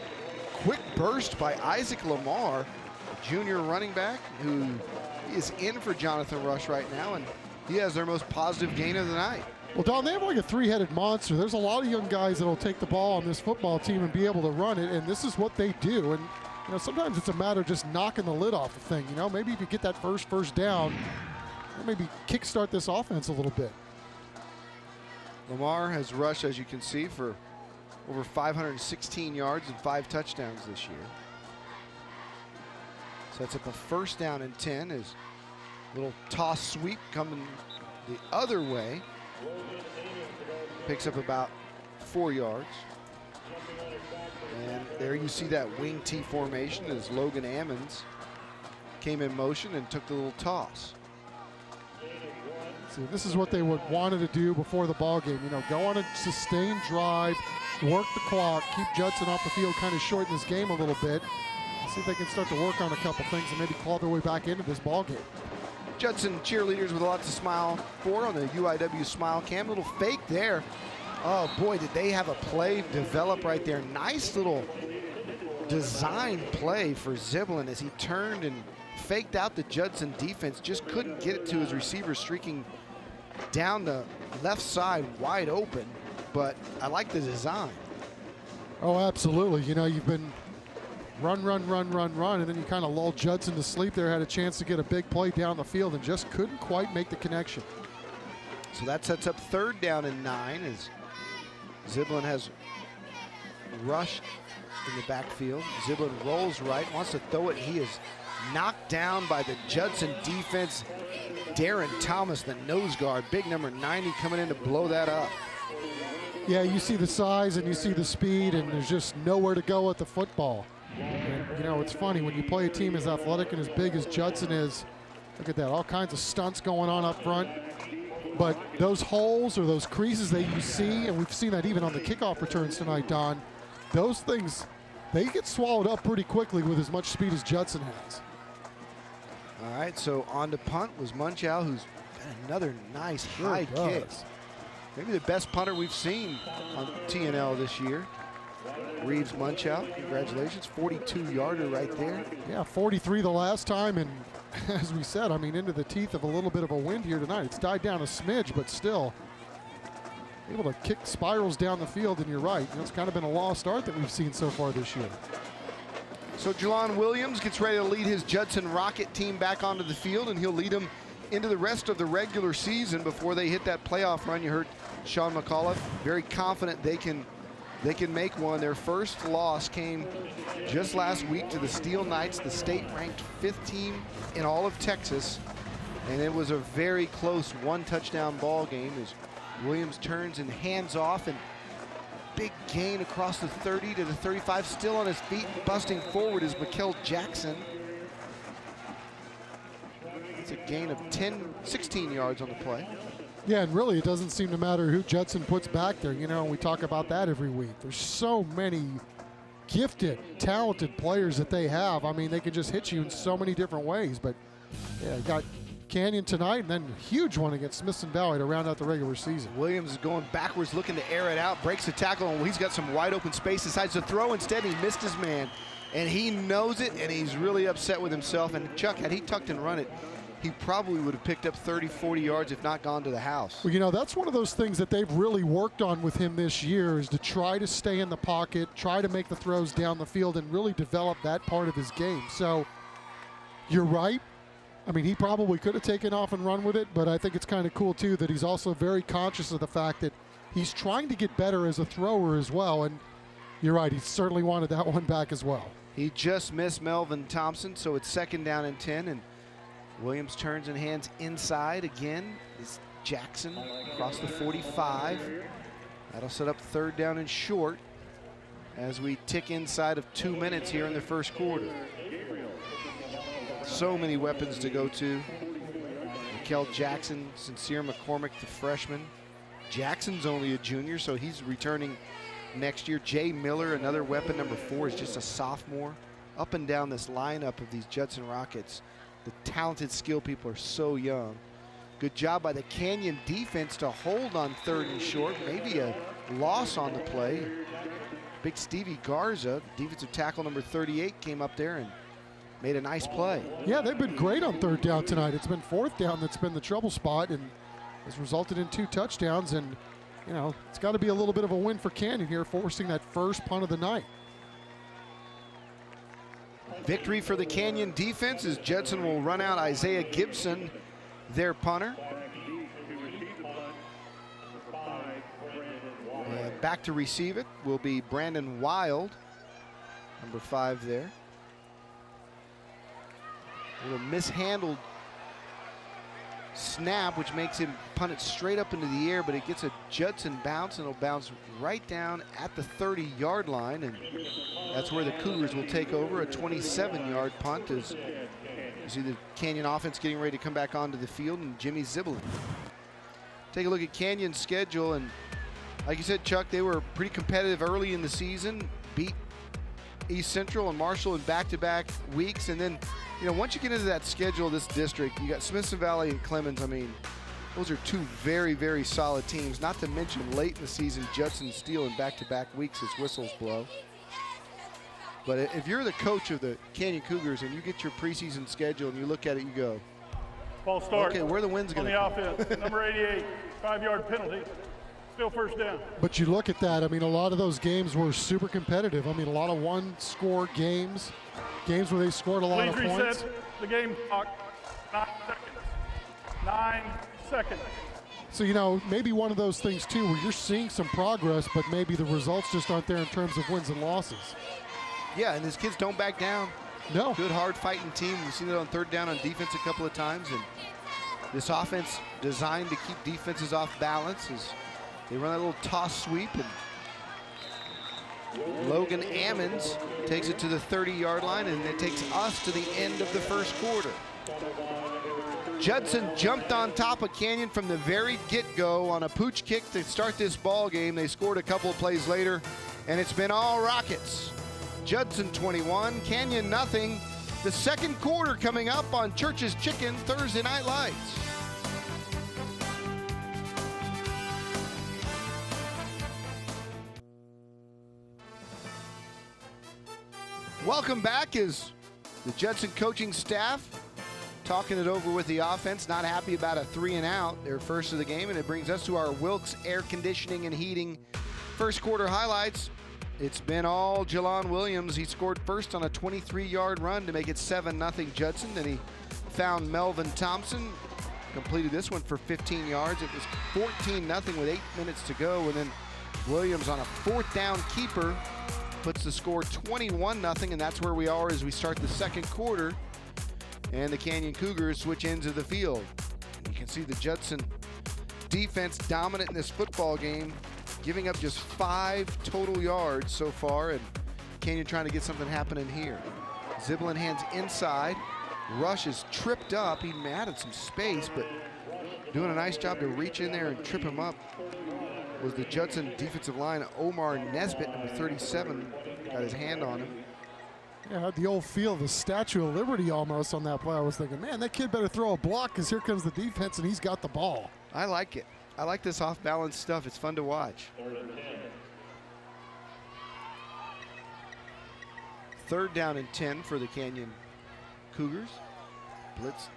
quick burst by Isaac Lamar, a junior running back who is in for Jonathan Rush right now, and he has their most positive gain of the night. Well, Don, they have like a 3-headed monster. There's a lot of young guys that'll take the ball on this football team and be able to run it, and this is what they do. And you know, sometimes it's a matter of just knocking the lid off the thing. You know, maybe if you get that first down, maybe kickstart this offense a little bit. Lamar has rushed, as you can see, for over 516 yards and 5 touchdowns this year. Sets up a first down and 10. His little toss sweep coming the other way. Picks up about 4 yards. And there you see that wing T formation as Logan Ammons came in motion and took the little toss. See, this is what they wanted to do before the ball game. You know, go on a sustained drive, work the clock, keep Judson off the field, kind of shorten this game a little bit. See if they can start to work on a couple things and maybe claw their way back into this ball game. Judson cheerleaders with a lot to smile for on the UIW smile cam. Little fake there. Oh boy, did they have a play develop right there. Nice little design play for Ziblin as he turned and faked out the Judson defense. Just couldn't get it to his receiver, streaking down the left side wide open. But I like the design. Oh, absolutely. You know, you've been run, and then you kind of lulled Judson to sleep there, had a chance to get a big play down the field and just couldn't quite make the connection. So that sets up third down and 9 as Ziblin has rushed in the backfield. Ziblin rolls right, wants to throw it. He is knocked down by the Judson defense. Darren Thomas, the nose guard, big number 90, coming in to blow that up. Yeah, you see the size and you see the speed, and there's just nowhere to go with the football. And, you know, it's funny, when you play a team as athletic and as big as Judson is, look at that, all kinds of stunts going on up front. But those holes or those creases that you see, and we've seen that even on the kickoff returns tonight, Don, those things, they get swallowed up pretty quickly with as much speed as Judson has. All right, so on to punt was Munchow, who's got another nice high kick. Maybe the best punter we've seen on TNL this year. Reeves Munchow, congratulations, 42-yarder right there. Yeah, 43 the last time, and as we said, I mean, into the teeth of a little bit of a wind here tonight. It's died down a smidge, but still able to kick spirals down the field, and you're right. You know, it's kind of been a lost art that we've seen so far this year. So Jelon Williams gets ready to lead his Judson Rocket team back onto the field, and he'll lead them into the rest of the regular season before they hit that playoff run. You heard Sean McAuliffe, very confident they can make one. Their first loss came just last week to the Steel Knights, the state-ranked 5th team in all of Texas. And it was a very close one-touchdown ball game as Williams turns and hands off, and big gain across the 30 to the 35. Still on his feet, busting forward is Mikkel Jackson. It's a gain of 16 yards on the play. Yeah, and really it doesn't seem to matter who Judson puts back there. You know, we talk about that every week. There's so many gifted, talented players that they have. I mean, they can just hit you in so many different ways. But yeah, got Canyon tonight, and then a huge one against Smithson Valley to round out the regular season. Williams is going backwards, looking to air it out, breaks the tackle, and he's got some wide open space, decides to throw instead. He missed his man, and he knows it, and he's really upset with himself. And Chuck, had he tucked and run it, he probably would have picked up 30, 40 yards, if not gone to the house. Well, you know, that's one of those things that they've really worked on with him this year, is to try to stay in the pocket, try to make the throws down the field, and really develop that part of his game. So you're right. I mean, he probably could have taken off and run with it, but I think it's kind of cool, too, that he's also very conscious of the fact that he's trying to get better as a thrower as well. And you're right, he certainly wanted that one back as well. He just missed Melvin Thompson, so it's 2nd down and 10, and Williams turns and hands inside again. It's Jackson across the 45. That'll set up 3rd down and short as we tick inside of 2 minutes here in the first quarter. So many weapons to go to. Mikel Jackson, Sincere McCormick, the freshman. Jackson's only a junior, so he's returning next year. Jay Miller, another weapon, number 4, is just a sophomore. Up and down this lineup of these Judson Rockets, the talented skill people are so young. Good job by the Canyon defense to hold on 3rd and short. Maybe a loss on the play. Big Stevie Garza, defensive tackle number 38, came up there and made a nice play. Yeah, they've been great on 3rd down tonight. It's been 4th down that's been the trouble spot, and has resulted in 2 touchdowns. And, you know, it's got to be a little bit of a win for Canyon here, forcing that first punt of the night. Victory for the Canyon defense as Judson will run out Isaiah Gibson, their punter. And back to receive it will be Brandon Wild, number 5 there. A little mishandled snap, which makes him punt it straight up into the air, but it gets a Judson bounce, and it'll bounce right down at the 30-yard line, and that's where the Cougars will take over. A 27-yard punt as you see the Canyon offense getting ready to come back onto the field, and Jimmy Ziblin. Take a look at Canyon's schedule, and like you said, Chuck, they were pretty competitive early in the season, beat East Central and Marshall in back-to-back weeks, and then, you know, once you get into that schedule of this district, you got Smithson Valley and Clemens. I mean, those are 2 very, very solid teams, not to mention late in the season, Judson Steel in back-to-back weeks as whistles blow. But if you're the coach of the Canyon Cougars and you get your preseason schedule and you look at it, you go, False start. okay, where the wind's going to come? On the offense, number 88, 5-yard penalty. Still 1st down. But you look at that, I mean, a lot of those games were super competitive. I mean, a lot of one-score games where they scored a lot of points. Please reset the game clock. 9 seconds. 9 seconds. So, you know, maybe one of those things, too, where you're seeing some progress, but maybe the results just aren't there in terms of wins and losses. Yeah, and these kids don't back down. No. Good, hard-fighting team. We've seen it on 3rd down on defense a couple of times, and this offense designed to keep defenses off balance as they run a little toss sweep, and Logan Ammons takes it to the 30-yard line, and it takes us to the end of the first quarter. Judson jumped on top of Canyon from the very get-go on a pooch kick to start this ball game. They scored a couple of plays later, and it's been all Rockets. Judson 21, Canyon nothing. The second quarter coming up on Church's Chicken Thursday Night Lights. Welcome back as the Judson coaching staff talking it over with the offense. Not happy about a 3-and-out, their first of the game, and it brings us to our Wilkes Air Conditioning and Heating first quarter highlights. It's been all Jelon Williams. He scored first on a 23-yard run to make it 7-0 Judson. Then he found Melvin Thompson, completed this one for 15 yards. It was 14-0 with 8 minutes to go, and then Williams on a 4th down keeper puts the score 21-0, and that's where we are as we start the second quarter. And the Canyon Cougars switch ends of the field. And you can see the Judson defense dominant in this football game, giving up just 5 total yards so far, and Canyon trying to get something happening here. Ziblin hands inside. Rush is tripped up. He added some space, but doing a nice job to reach in there and trip him up was the Judson defensive line. Omar Nesbitt, number 37, got his hand on him. Yeah, had the old feel of the Statue of Liberty almost on that play. I was thinking, man, that kid better throw a block because here comes the defense and he's got the ball. I like it. I like this off-balance stuff. It's fun to watch. 3rd down and 10 for the Canyon Cougars. Blitz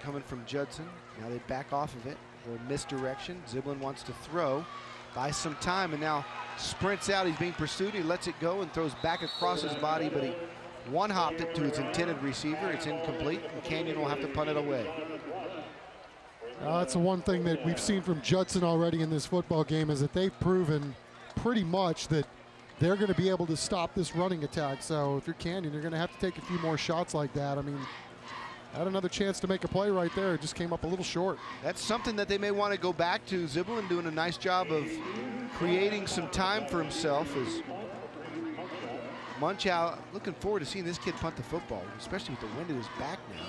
coming from Judson. Now they back off of it. A little misdirection. Ziblin wants to throw. Buys some time and now sprints out. He's being pursued. He lets it go and throws back across his body, but he one-hopped it to its intended receiver. It's incomplete, and Canyon will have to punt it away. That's the one thing that we've seen from Judson already in this football game is that they've proven pretty much that they're going to be able to stop this running attack. So if you're Canyon, you're going to have to take a few more shots like that. I mean, had another chance to make a play right there. It just came up a little short. That's something that they may want to go back to. Ziblin doing a nice job of creating some time for himself as Munchow, looking forward to seeing this kid punt the football, especially with the wind at his back now.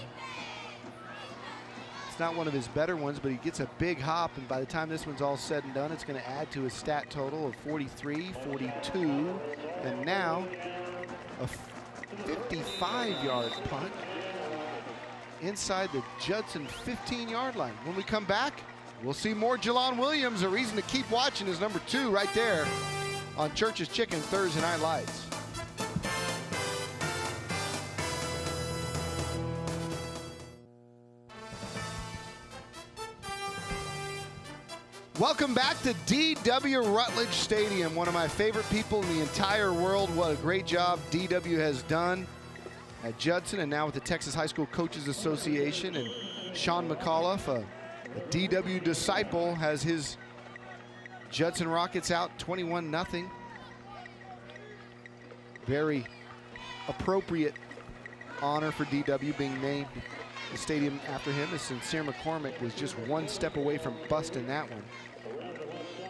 It's not one of his better ones, but he gets a big hop, and by the time this one's all said and done, it's going to add to his stat total of 43, 42, and now a 55-yard punt inside the Judson 15-yard line. When we come back, we'll see more Jalon Williams. A reason to keep watching is number 2 right there on Church's Chicken Thursday Night Lights. Welcome back to D.W. Rutledge Stadium, one of my favorite people in the entire world. What a great job D.W. has done at Judson and now with the Texas High School Coaches Association. And Sean McAuliffe, a D.W. disciple, has his Judson Rockets out 21-0. Very appropriate honor for D.W. being named the stadium after him, as Sincere McCormick was just one step away from busting that one.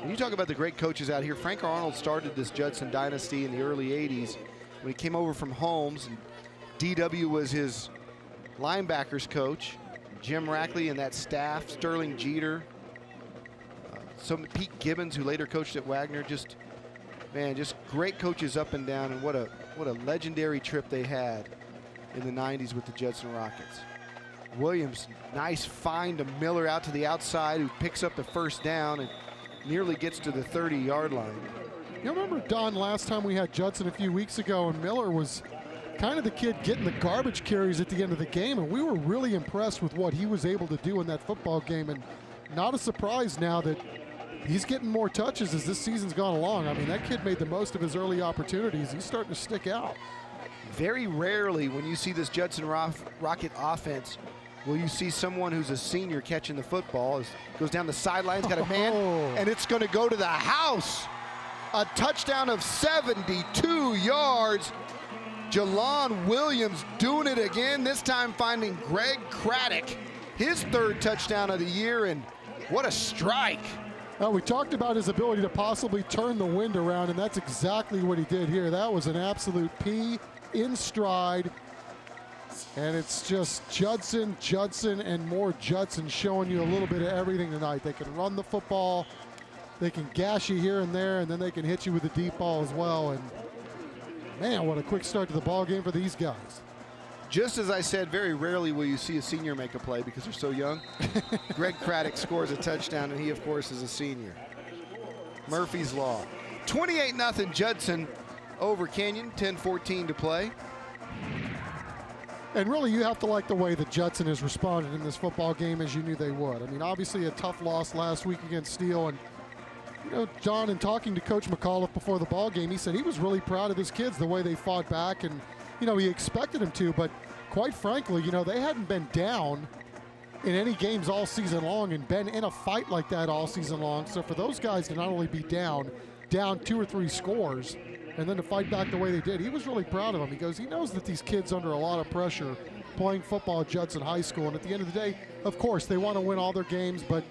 When you talk about the great coaches out here, Frank Arnold started this Judson dynasty in the early 80s when he came over from Holmes, and D.W. was his linebackers coach. Jim Rackley and that staff, Sterling Jeter, Pete Gibbons, who later coached at Wagner. Just great coaches up and down, and what a legendary trip they had in the 90s with the Judson Rockets. Williams, nice find to Miller out to the outside, who picks up the first down and nearly gets to the 30-yard line. You remember, Don, last time we had Judson a few weeks ago, and Miller was kind of the kid getting the garbage carries at the end of the game, and we were really impressed with what he was able to do in that football game, and not a surprise now that he's getting more touches as this season's gone along. I mean, that kid made the most of his early opportunities. He's starting to stick out. Very rarely when you see this Judson Rocket offense will you see someone who's a senior catching the football. Goes down the sidelines, got a man, and it's going to go to the house. A touchdown of 72 yards. Jalon Williams doing it again, this time finding Greg Craddock, his 3rd touchdown of the year, and what a strike. Well, we talked about his ability to possibly turn the wind around, and that's exactly what he did here. That was an absolute P in stride. And it's just Judson, and more Judson showing you a little bit of everything tonight. They can run the football, they can gash you here and there, and then they can hit you with the deep ball as well. And man, what a quick start to the ball game for these guys. Just as I said, very rarely will you see a senior make a play because they're so young. Greg Craddock scores a touchdown, and he, of course, is a senior. Murphy's Law. 28-0 Judson over Canyon, 10-14 to play. And really, you have to like the way that Judson has responded in this football game, as you knew they would. I mean, obviously a tough loss last week against Steele. And, you know, John, in talking to Coach McAuliffe before the ball game, he said he was really proud of his kids, the way they fought back. And, you know, he expected them to. But quite frankly, you know, they hadn't been down in any games all season long and been in a fight like that all season long. So for those guys to not only be down 2 or 3 scores, and then to fight back the way they did, he was really proud of them. He goes, he knows that these kids under a lot of pressure playing football at Judson High School. And at the end of the day, of course, they want to win all their games. But,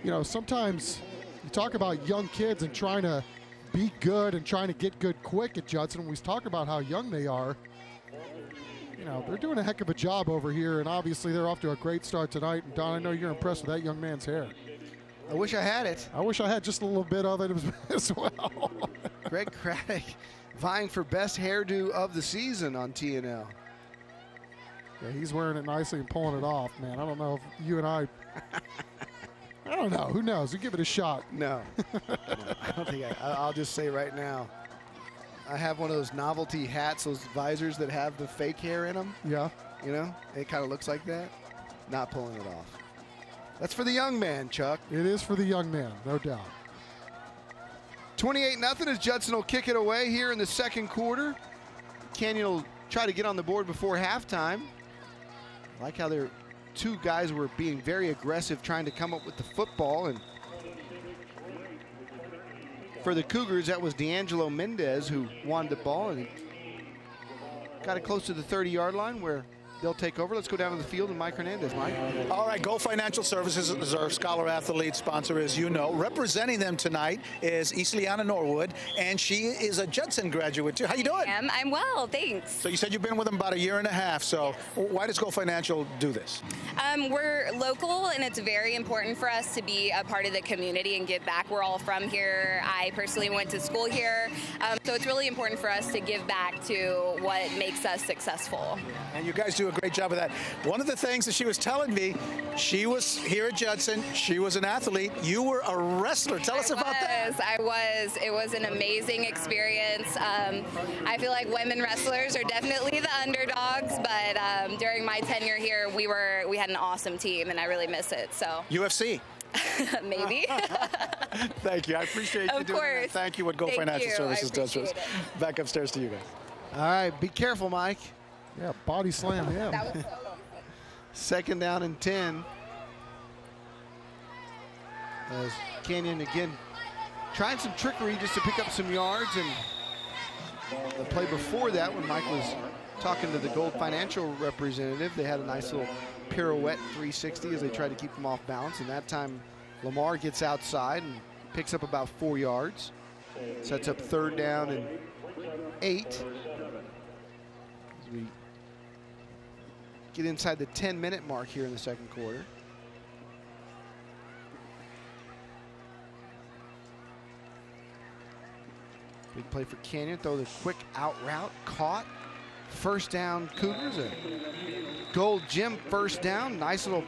you know, sometimes you talk about young kids and trying to be good and trying to get good quick at Judson. When we talk about how young they are, you know, they're doing a heck of a job over here. And obviously they're off to a great start tonight. And Don, I know you're impressed with that young man's hair. I wish I had it. I wish I had just a little bit of it as well. Greg Craddock, vying for best hairdo of the season on TNL. Yeah, he's wearing it nicely and pulling it off, man. I don't know if you and I don't know. Who knows? We give it a shot. No. I don't think I'll just say right now, I have one of those novelty hats, those visors that have the fake hair in them. Yeah. You know, it kind of looks like that. Not pulling it off. That's for the young man, Chuck. It is for the young man, no doubt. 28-0 as Judson will kick it away here in the second quarter. Canyon will try to get on the board before halftime. I like how their two guys were being very aggressive trying to come up with the football. And for the Cougars, that was D'Angelo Mendez who wanted the ball, and he got it close to the 30-yard line where they'll take over. Let's go down to the field and Mike Hernandez. Mike. All right, Go Financial Services is our Scholar Athlete sponsor, as you know. Representing them tonight is Isliana Norwood, and she is a Judson graduate too. How you doing? I'm well, thanks. So you said you've been with them about a year and a half. So why does Go Financial do this? We're local, and it's very important for us to be a part of the community and give back. We're all from here. I personally went to school here, so it's really important for us to give back to what makes us successful. And you guys do a great job of that. One of the things that she was telling me, she was here at Judson. She was an athlete. You were a wrestler. Tell us about that. I was. It was an amazing experience. I feel like women wrestlers are definitely the underdogs, but during my tenure here, we had an awesome team, and I really miss it. So UFC. Maybe. Thank you. I appreciate you doing that. Thank you. What Go Financial Services does for us. Back upstairs to you guys. All right, be careful, Mike. Yeah, body slam him. Second down and 10. As Canyon again trying some trickery just to pick up some yards. And the play before that, when Mike was talking to the Gold Financial representative, they had a nice little pirouette 360 as they tried to keep them off balance. And that time, Lamar gets outside and picks up about 4 yards. Sets up third down and 8. As we get inside the 10-minute mark here in the second quarter. Big play for Canyon. Throw the quick out route. Caught. First down, Cougars. A Gold Gym first down. Nice little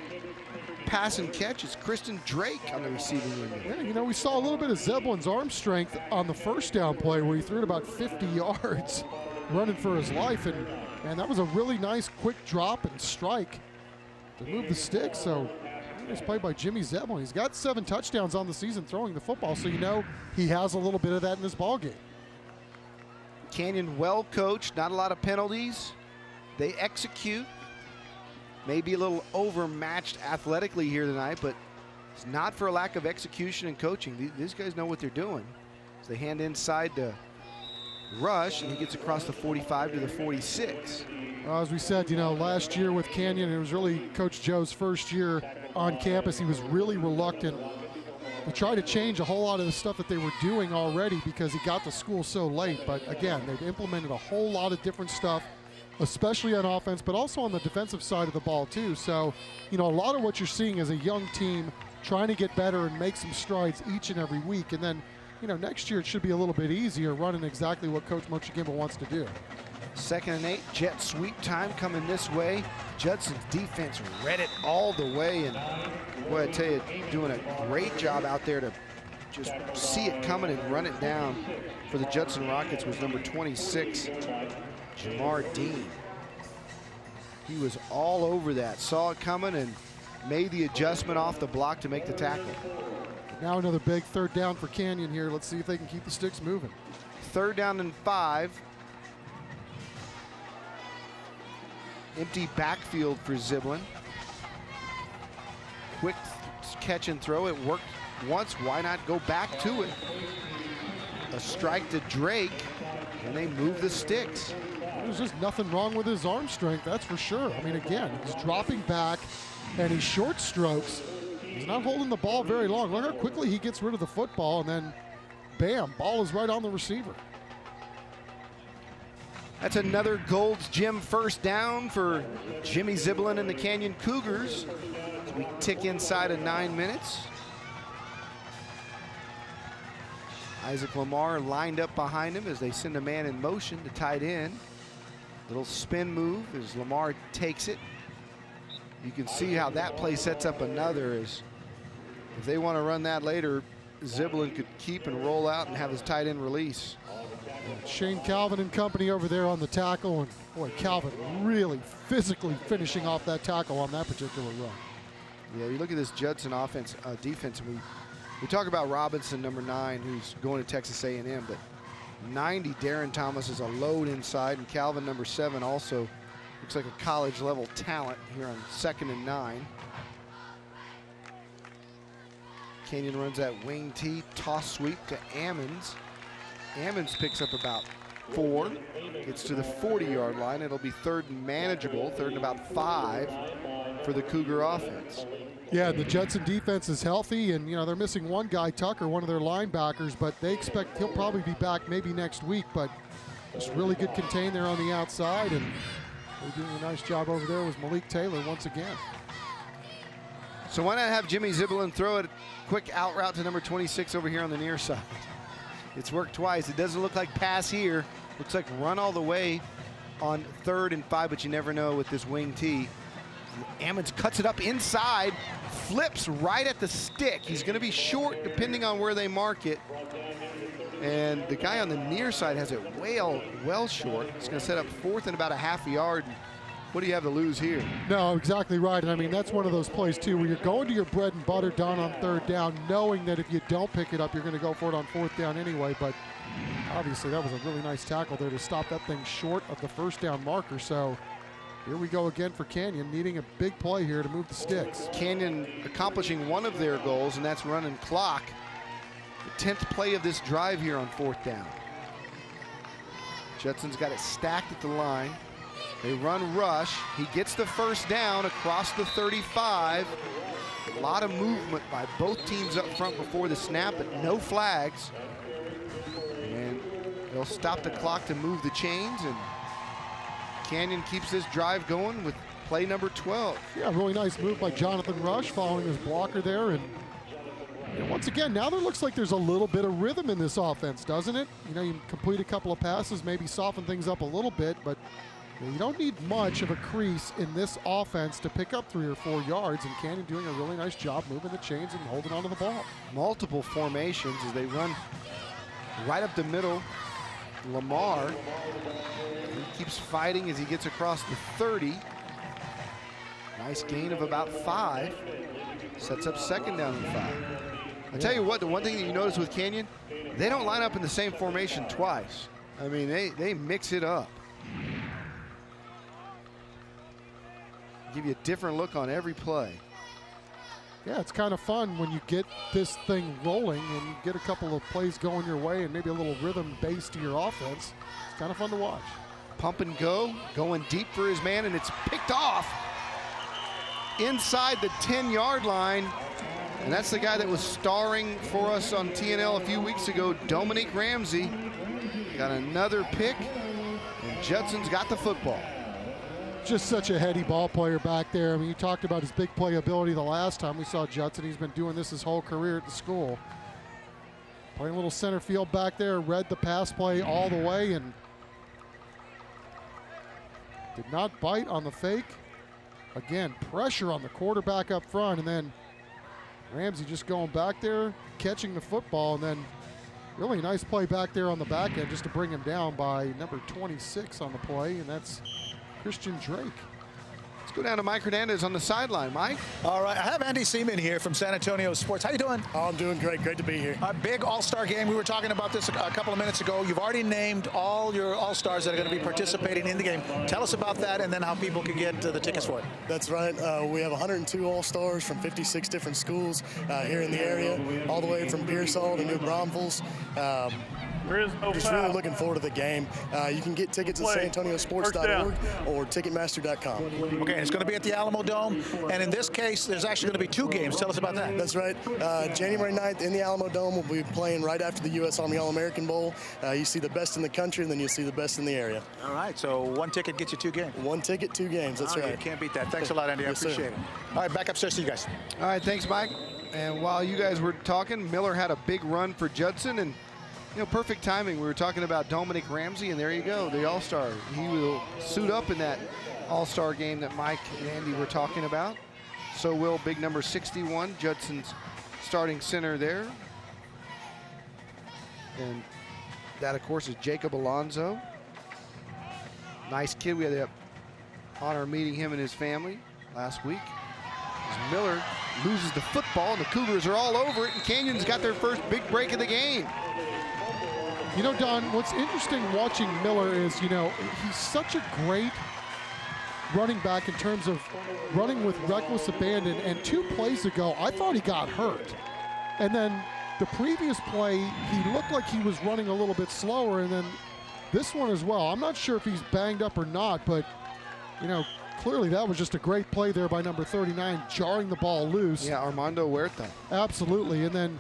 pass and catch. It's Kristen Drake on the receiving end. Yeah, you know, we saw a little bit of Zebulon's arm strength on the first down play where he threw it about 50 yards running for his life. And that was a really nice quick drop and strike to move the stick. So nice play by Jimmy Zebulon. He's got 7 touchdowns on the season throwing the football, so you know he has a little bit of that in this ball game. Canyon well coached, not a lot of penalties. They execute. Maybe a little overmatched athletically here tonight, but it's not for a lack of execution and coaching. These guys know what they're doing. So they hand inside to Rush, and he gets across the 45 to the 46. As we said, you know, last year with Canyon, it was really Coach Joe's first year on campus. He was really reluctant to try to change a whole lot of the stuff that they were doing already because he got to school so late. But again, they've implemented a whole lot of different stuff, especially on offense, but also on the defensive side of the ball too. So, you know, a lot of what you're seeing is a young team trying to get better and make some strides each and every week. And then, you know, next year it should be a little bit easier running exactly what Coach Moshe Gimble wants to do. 2nd and 8, jet sweep time coming this way. Judson's defense read it all the way, and boy, I tell you, doing a great job out there to just see it coming and run it down for the Judson Rockets was number 26, Jamar Dean. He was all over that, saw it coming and made the adjustment off the block to make the tackle. Now another big 3rd down for Canyon here. Let's see if they can keep the sticks moving. 3rd down and 5. Empty backfield for Zebulon. Quick catch and throw. It worked once. Why not go back to it? A strike to Drake, and they move the sticks. There's just nothing wrong with his arm strength, that's for sure. I mean, again, he's dropping back, and he's short strokes. He's not holding the ball very long. Look how quickly he gets rid of the football, and then, bam, ball is right on the receiver. That's another Gold's Gym first down for Jimmy Zebulon and the Canyon Cougars. As we tick inside of 9 minutes. Isaac Lamar lined up behind him as they send a man in motion to tight end. Little spin move as Lamar takes it. You can see how that play sets up another. As if they want to run that later, Ziblin could keep and roll out and have his tight end release. Shane Calvin and company over there on the tackle, and boy, Calvin really physically finishing off that tackle on that particular run. Yeah, you look at this Judson defense, and we talk about Robinson, number 9, who's going to Texas A&M, but 90, Darren Thomas is a load inside, and Calvin, number 7, also looks like a college-level talent here on 2nd and 9. Kenyon runs that wing T, toss sweep to Ammons. Ammons picks up about 4, gets to the 40-yard line. It'll be 3rd and manageable, 3rd and about 5 for the Cougar offense. Yeah, the Judson defense is healthy, and they're missing one guy, Tucker, one of their linebackers, but they expect he'll probably be back maybe next week. But just really good contain there on the outside, and they're doing a nice job over there with Malik Taylor once again. So why not have Jimmy Ziblin throw it quick out route to number 26 over here on the near side? It's worked twice. It doesn't look like pass here. Looks like run all the way on 3rd and 5, but you never know with this wing T. Ammons cuts it up inside, flips right at the stick. He's going to be short depending on where they mark it. And the guy on the near side has it well short. It's going to set up 4th and about a half a yard. What do you have to lose here? No, exactly right. And I mean, that's one of those plays, too, where you're going to your bread and butter down on 3rd down, knowing that if you don't pick it up, you're going to go for it on 4th down anyway. But obviously, that was a really nice tackle there to stop that thing short of the 1st down marker. So here we go again for Canyon, needing a big play here to move the sticks. Canyon accomplishing one of their goals, and that's running clock. The 10th play of this drive here on 4th down. Judson's got it stacked at the line. They run rush. He gets the 1st down across the 35. A lot of movement by both teams up front before the snap, but no flags. And they'll stop the clock to move the chains, and Canyon keeps this drive going with play number 12. Yeah, really nice move by Jonathan Rush following his blocker there. And once again, now there looks like there's a little bit of rhythm in this offense, doesn't it? You complete a couple of passes, maybe soften things up a little bit, but you don't need much of a crease in this offense to pick up 3 or 4 yards, and Canyon doing a really nice job moving the chains and holding onto the ball. Multiple formations as they run right up the middle. Lamar, he keeps fighting as he gets across the 30. Nice gain of about 5. Sets up 2nd down and 5. I tell you what, the one thing that you notice with Canyon, they don't line up in the same formation twice. I mean, they mix it up. Give you a different look on every play. Yeah, it's kind of fun when you get this thing rolling and you get a couple of plays going your way and maybe a little rhythm base to your offense. It's kind of fun to watch. Pump and go, going deep for his man, and it's picked off inside the 10-yard line. And that's the guy that was starring for us on TNL a few weeks ago, Dominique Ramsey. Got another pick, and Judson's got the football. Just such a heady ball player back there. I mean, you talked about his big play ability the last time we saw Judson. He's been doing this his whole career at the school. Playing a little center field back there, read the pass play all the way and did not bite on the fake. Again, pressure on the quarterback up front, and then Ramsey just going back there, catching the football, and then really nice play back there on the back end just to bring him down by number 26 on the play, and that's Christian Drake. Let's go down to Mike Hernandez on the sideline. Mike? All right, I have Andy Seaman here from San Antonio Sports. How you doing? Oh, I'm doing great. Great to be here. A big all-star game. We were talking about this a couple of minutes ago. You've already named all your all-stars that are going to be participating in the game. Tell us about that and then how people can get the tickets for it. That's right. We have 102 all-stars from 56 different schools here in the area, all the way from Pearsall to New Braunfels. Just really looking forward to the game. You can get tickets at sanantoniosports.org or ticketmaster.com. Okay, and it's going to be at the Alamo Dome, and in this case, there's actually going to be 2 games. Tell us about that. That's right. January 9th in the Alamo Dome, we'll be playing right after the U.S. Army All-American Bowl. You see the best in the country, and then you'll see the best in the area. All right, so 1 ticket gets you 2 games. 1 ticket, 2 games. That's right. You can't beat that. Thanks a lot, Andy. I appreciate it. All right, back upstairs to you guys. All right, thanks, Mike. And while you guys were talking, Miller had a big run for Judson, and You know, perfect timing. We were talking about Dominic Ramsey, and there you go, the All-Star. He will suit up in that All-Star game that Mike and Andy were talking about. So will big number 61, Judson's starting center there. And that, of course, is Jacob Alonso. Nice kid. We had the honor of meeting him and his family last week. As Miller loses the football, and the Cougars are all over it, and Canyon's got their first big break of the game. You know, Don, what's interesting watching Miller is, you know, he's such a great running back in terms of running with reckless abandon. And 2 plays ago, I thought he got hurt. And then the previous play, he looked like he was running a little bit slower. And then this one as well. I'm not sure if he's banged up or not, but, you know, clearly that was just a great play there by number 39, jarring the ball loose. Yeah, Armando Huerta. Absolutely. And then,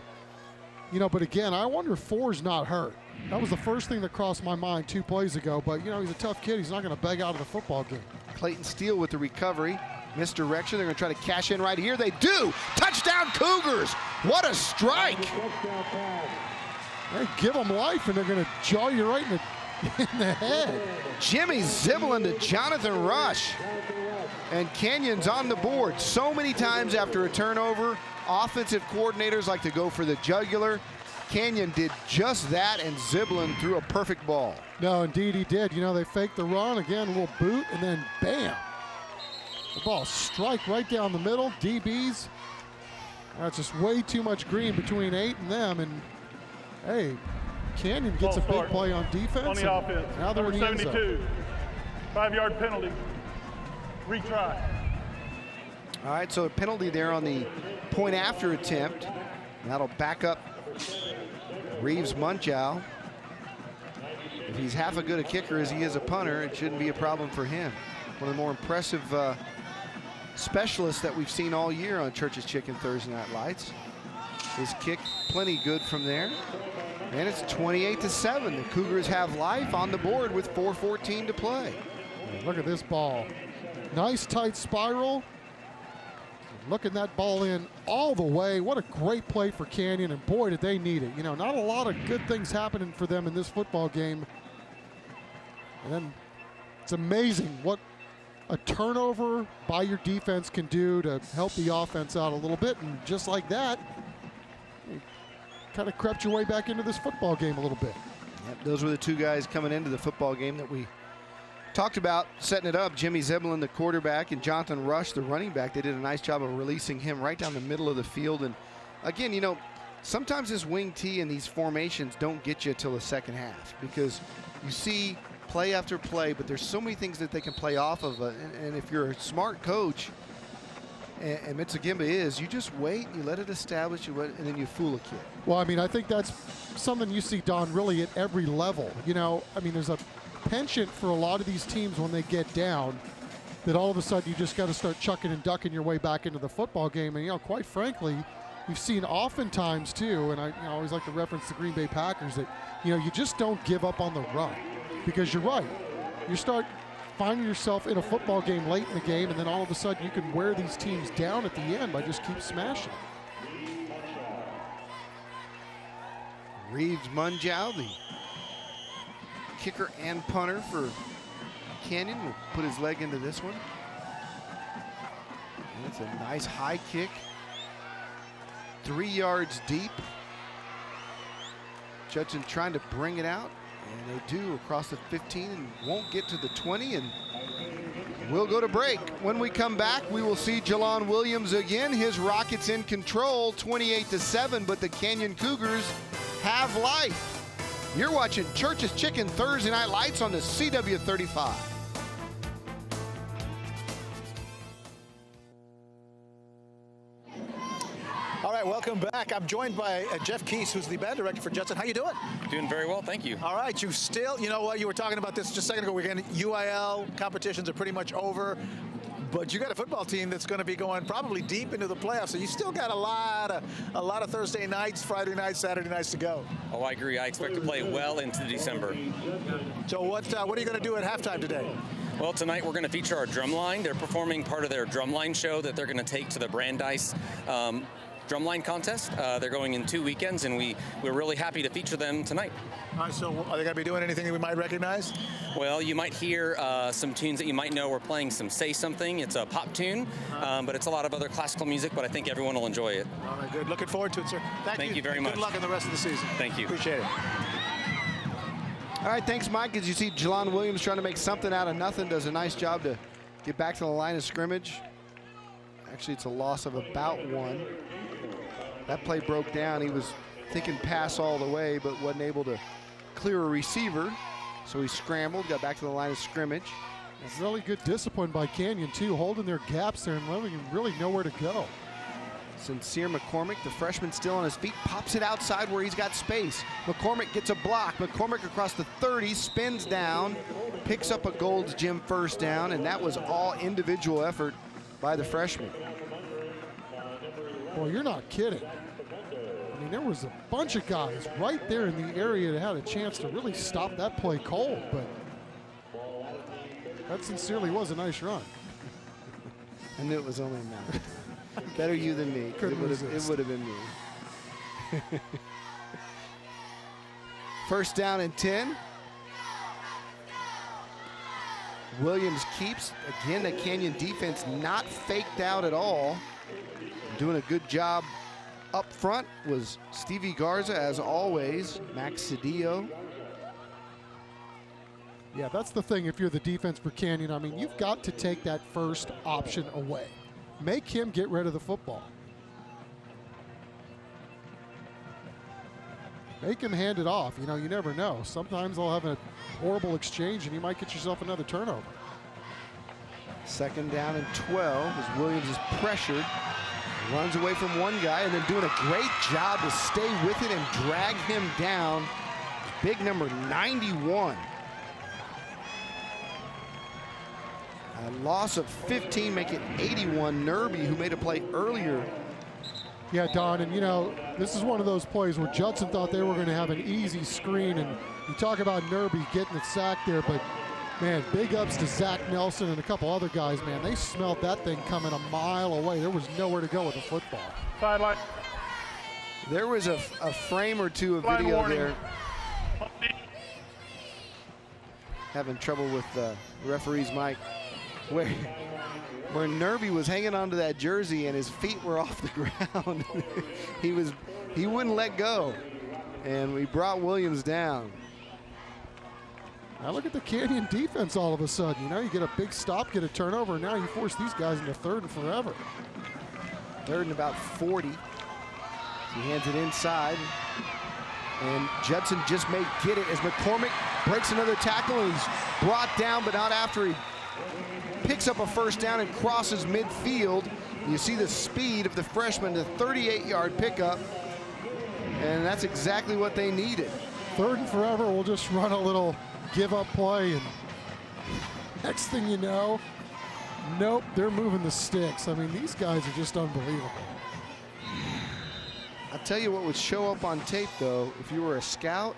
you know, but again, I wonder if Four's not hurt. That was the first thing that crossed my mind 2 plays ago. But, you know, he's a tough kid. He's not going to beg out of the football game. Clayton Steele with the recovery. Misdirection. They're going to try to cash in right here. They do. Touchdown Cougars. What a strike. They give them life, and they're going to jar you right in the head. Jimmy Ziblin to Jonathan Rush. And Canyon's on the board. So many times after a turnover, offensive coordinators like to go for the jugular. Canyon did just that, and Ziblin threw a perfect ball. No, indeed he did. You know, they faked the run. Again, a little boot, and then bam. The ball strike right down the middle. DBs. That's just way too much green between 8 and them. And, hey, Canyon gets a big play on defense. On the offense. Now they're in the end zone. 72. 5-yard penalty. Retry. All right, so a penalty there on the point after attempt. That'll back up Reeves Munchow. If he's half as good a kicker as he is a punter, it shouldn't be a problem for him. One of the more impressive specialists that we've seen all year on Church's Chicken Thursday Night Lights. His kick plenty good from there. And it's 28-7. The Cougars have life on the board with 4:14 to play. Look at this ball. Nice tight spiral. Looking that ball in all the way. What a great play for Canyon, and boy, did they need it. You know, not a lot of good things happening for them in this football game. And then it's amazing what a turnover by your defense can do to help the offense out a little bit. And just like that, you kind of crept your way back into this football game a little bit. Yep, those were the 2 guys coming into the football game that we talked about setting it up. Jimmy Ziblin, the quarterback, and Jonathan Rush, the running back. They did a nice job of releasing him right down the middle of the field. And again, you know, sometimes this wing T and these formations don't get you till the second half because you see play after play, but there's so many things that they can play off of. And if you're a smart coach, and Mitsugimba is, you just wait, you let it establish, and then you fool a kid. Well, I mean, I think that's something you see, Don, really at every level. You know, I mean, there's a penchant for a lot of these teams when they get down that all of a sudden you just got to start chucking and ducking your way back into the football game. And, you know, quite frankly, we've seen oftentimes too, and I always like to reference the Green Bay Packers, that, you know, you just don't give up on the run because you're right. You start finding yourself in a football game late in the game, and then all of a sudden you can wear these teams down at the end by just keep smashing. Reeves Munchow, the kicker and punter for Canyon, will put his leg into this one. And it's a nice high kick, 3 yards deep. Judson trying to bring it out, and they do across the 15 and won't get to the 20, and we'll go to break. When we come back, we will see Jalon Williams again. His Rockets in control, 28-7, but the Canyon Cougars have life. You're watching Church's Chicken Thursday Night Lights on the CW35. All right, welcome back. I'm joined by Jeff Keese, who's the band director for Judson. How you doing? Doing very well, thank you. All right, you still, you know what, you were talking about this just a second ago. We're getting UIL competitions are pretty much over, but you got a football team that's going to be going probably deep into the playoffs. So you still got a lot of Thursday nights, Friday nights, Saturday nights to go. Oh, I agree. I expect to play well into December. So what are you going to do at halftime today? Well, tonight we're going to feature our drumline. They're performing part of their drumline show that they're going to take to the Brandeis drumline contest. They're going in 2 weekends, and we're really happy to feature them tonight. All right, so are they going to be doing anything that we might recognize? Well, you might hear some tunes that you might know. We're playing some Say Something. It's a pop tune, but it's a lot of other classical music, but I think everyone will enjoy it. All right, good. Looking forward to it, sir. Thank you very much. Good luck in the rest of the season. Thank you. Appreciate it. All right, thanks, Mike. As you see, Jelon Williams trying to make something out of nothing, does a nice job to get back to the line of scrimmage. Actually, it's a loss of about 1. That play broke down. He was thinking pass all the way, but wasn't able to clear a receiver. So he scrambled, got back to the line of scrimmage. It's really good discipline by Canyon, too, holding their gaps there and letting him really know where to go. Sincere McCormick, the freshman still on his feet, pops it outside where he's got space. McCormick gets a block. McCormick across the 30, spins down, picks up a Gold's Gym first down, and that was all individual effort by the freshman. Boy, you're not kidding. I mean, there was a bunch of guys right there in the area that had a chance to really stop that play cold, but that sincerely was a nice run. I knew it was only a matter. Better you than me. It would have been me. First down and 10. Williams keeps. Again, the Canyon defense not faked out at all. Doing a good job up front was Stevie Garza, as always. Max Cedillo. Yeah, that's the thing if you're the defense for Canyon. I mean, you've got to take that first option away. Make him get rid of the football. Make him hand it off. You know, you never know. Sometimes they'll have a horrible exchange and you might get yourself another turnover. Second down and 12 as Williams is pressured. Runs away from one guy and then doing a great job to stay with it and drag him down. Big number 91. A loss of 15, make it 81. Nerby, who made a play earlier. Yeah, Don, and you know, this is one of those plays where Judson thought they were going to have an easy screen, and you talk about Nerby getting the sack there, but man, big ups to Zach Nelson and a couple other guys, man. They smelled that thing coming a mile away. There was nowhere to go with the football. Sideline. There was a frame or two of video there. Having trouble with the referee's mic. Where Nerby was hanging onto that jersey and his feet were off the ground. he wouldn't let go, and we brought Williams down. Now look at the Canyon defense all of a sudden. You know, you get a big stop, get a turnover, and now you force these guys into third and forever. Third and about 40. He hands it inside, and Judson just may get it as McCormick breaks another tackle, and he's brought down, but not after he picks up a first down and crosses midfield. You see the speed of the freshman, the 38-yard pickup, and that's exactly what they needed. Third and forever, we'll just run a little give-up play, and next thing you know, nope, they're moving the sticks. I mean, these guys are just unbelievable. I'll tell you what would show up on tape, though, if you were a scout,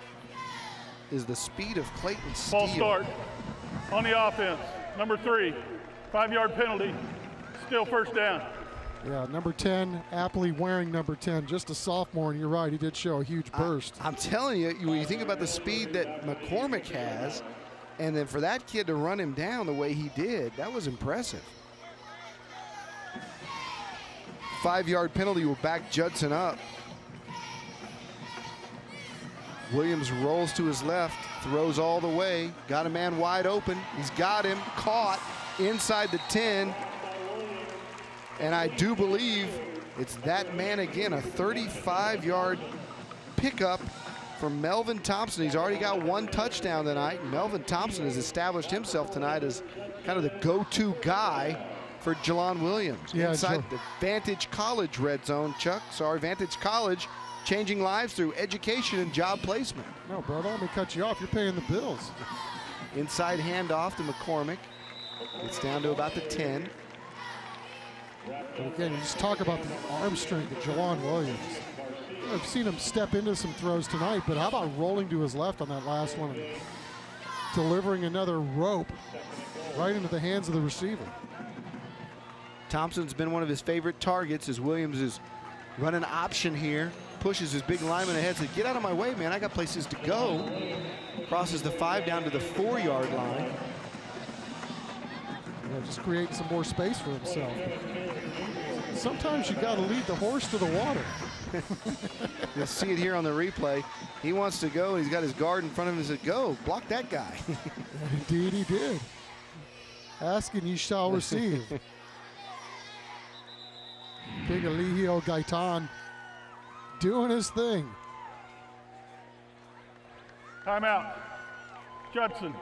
is the speed of Clayton Steele. Ball start on the offense. Number 3, 5-yard penalty, still first down. Yeah, number 10, aptly wearing number 10, just a sophomore, and you're right, he did show a huge burst. I'm telling you, when you think about the speed that McCormick has, and then for that kid to run him down the way he did, that was impressive. 5-yard penalty will back Judson up. Williams rolls to his left, throws all the way, got a man wide open. He's got him, caught inside the 10. And I do believe it's that man again, a 35-yard pickup from Melvin Thompson. He's already got 1 touchdown tonight. Melvin Thompson has established himself tonight as kind of the go-to guy for Jelon Williams. Yeah, inside the Vantage College red zone, Chuck. Sorry, Vantage College, changing lives through education and job placement. No, brother, let me cut you off. You're paying the bills. Inside handoff to McCormick. It's down to about the 10. But again, you just talk about the arm strength of Jelon Williams. I've seen him step into some throws tonight, but how about rolling to his left on that last one and delivering another rope right into the hands of the receiver. Thompson's been one of his favorite targets as Williams is Run an option here. Pushes his big lineman ahead. Said, get out of my way, man. I got places to go. Crosses the 5 down to the 4-yard line. Just creating some more space for himself. Sometimes you got to lead the horse to the water. You'll see it here on the replay. He wants to go, and he's got his guard in front of him and said, go, block that guy. Indeed he did. Ask and ye shall receive. Big Eligio Gaitan doing his thing. Timeout. Judson.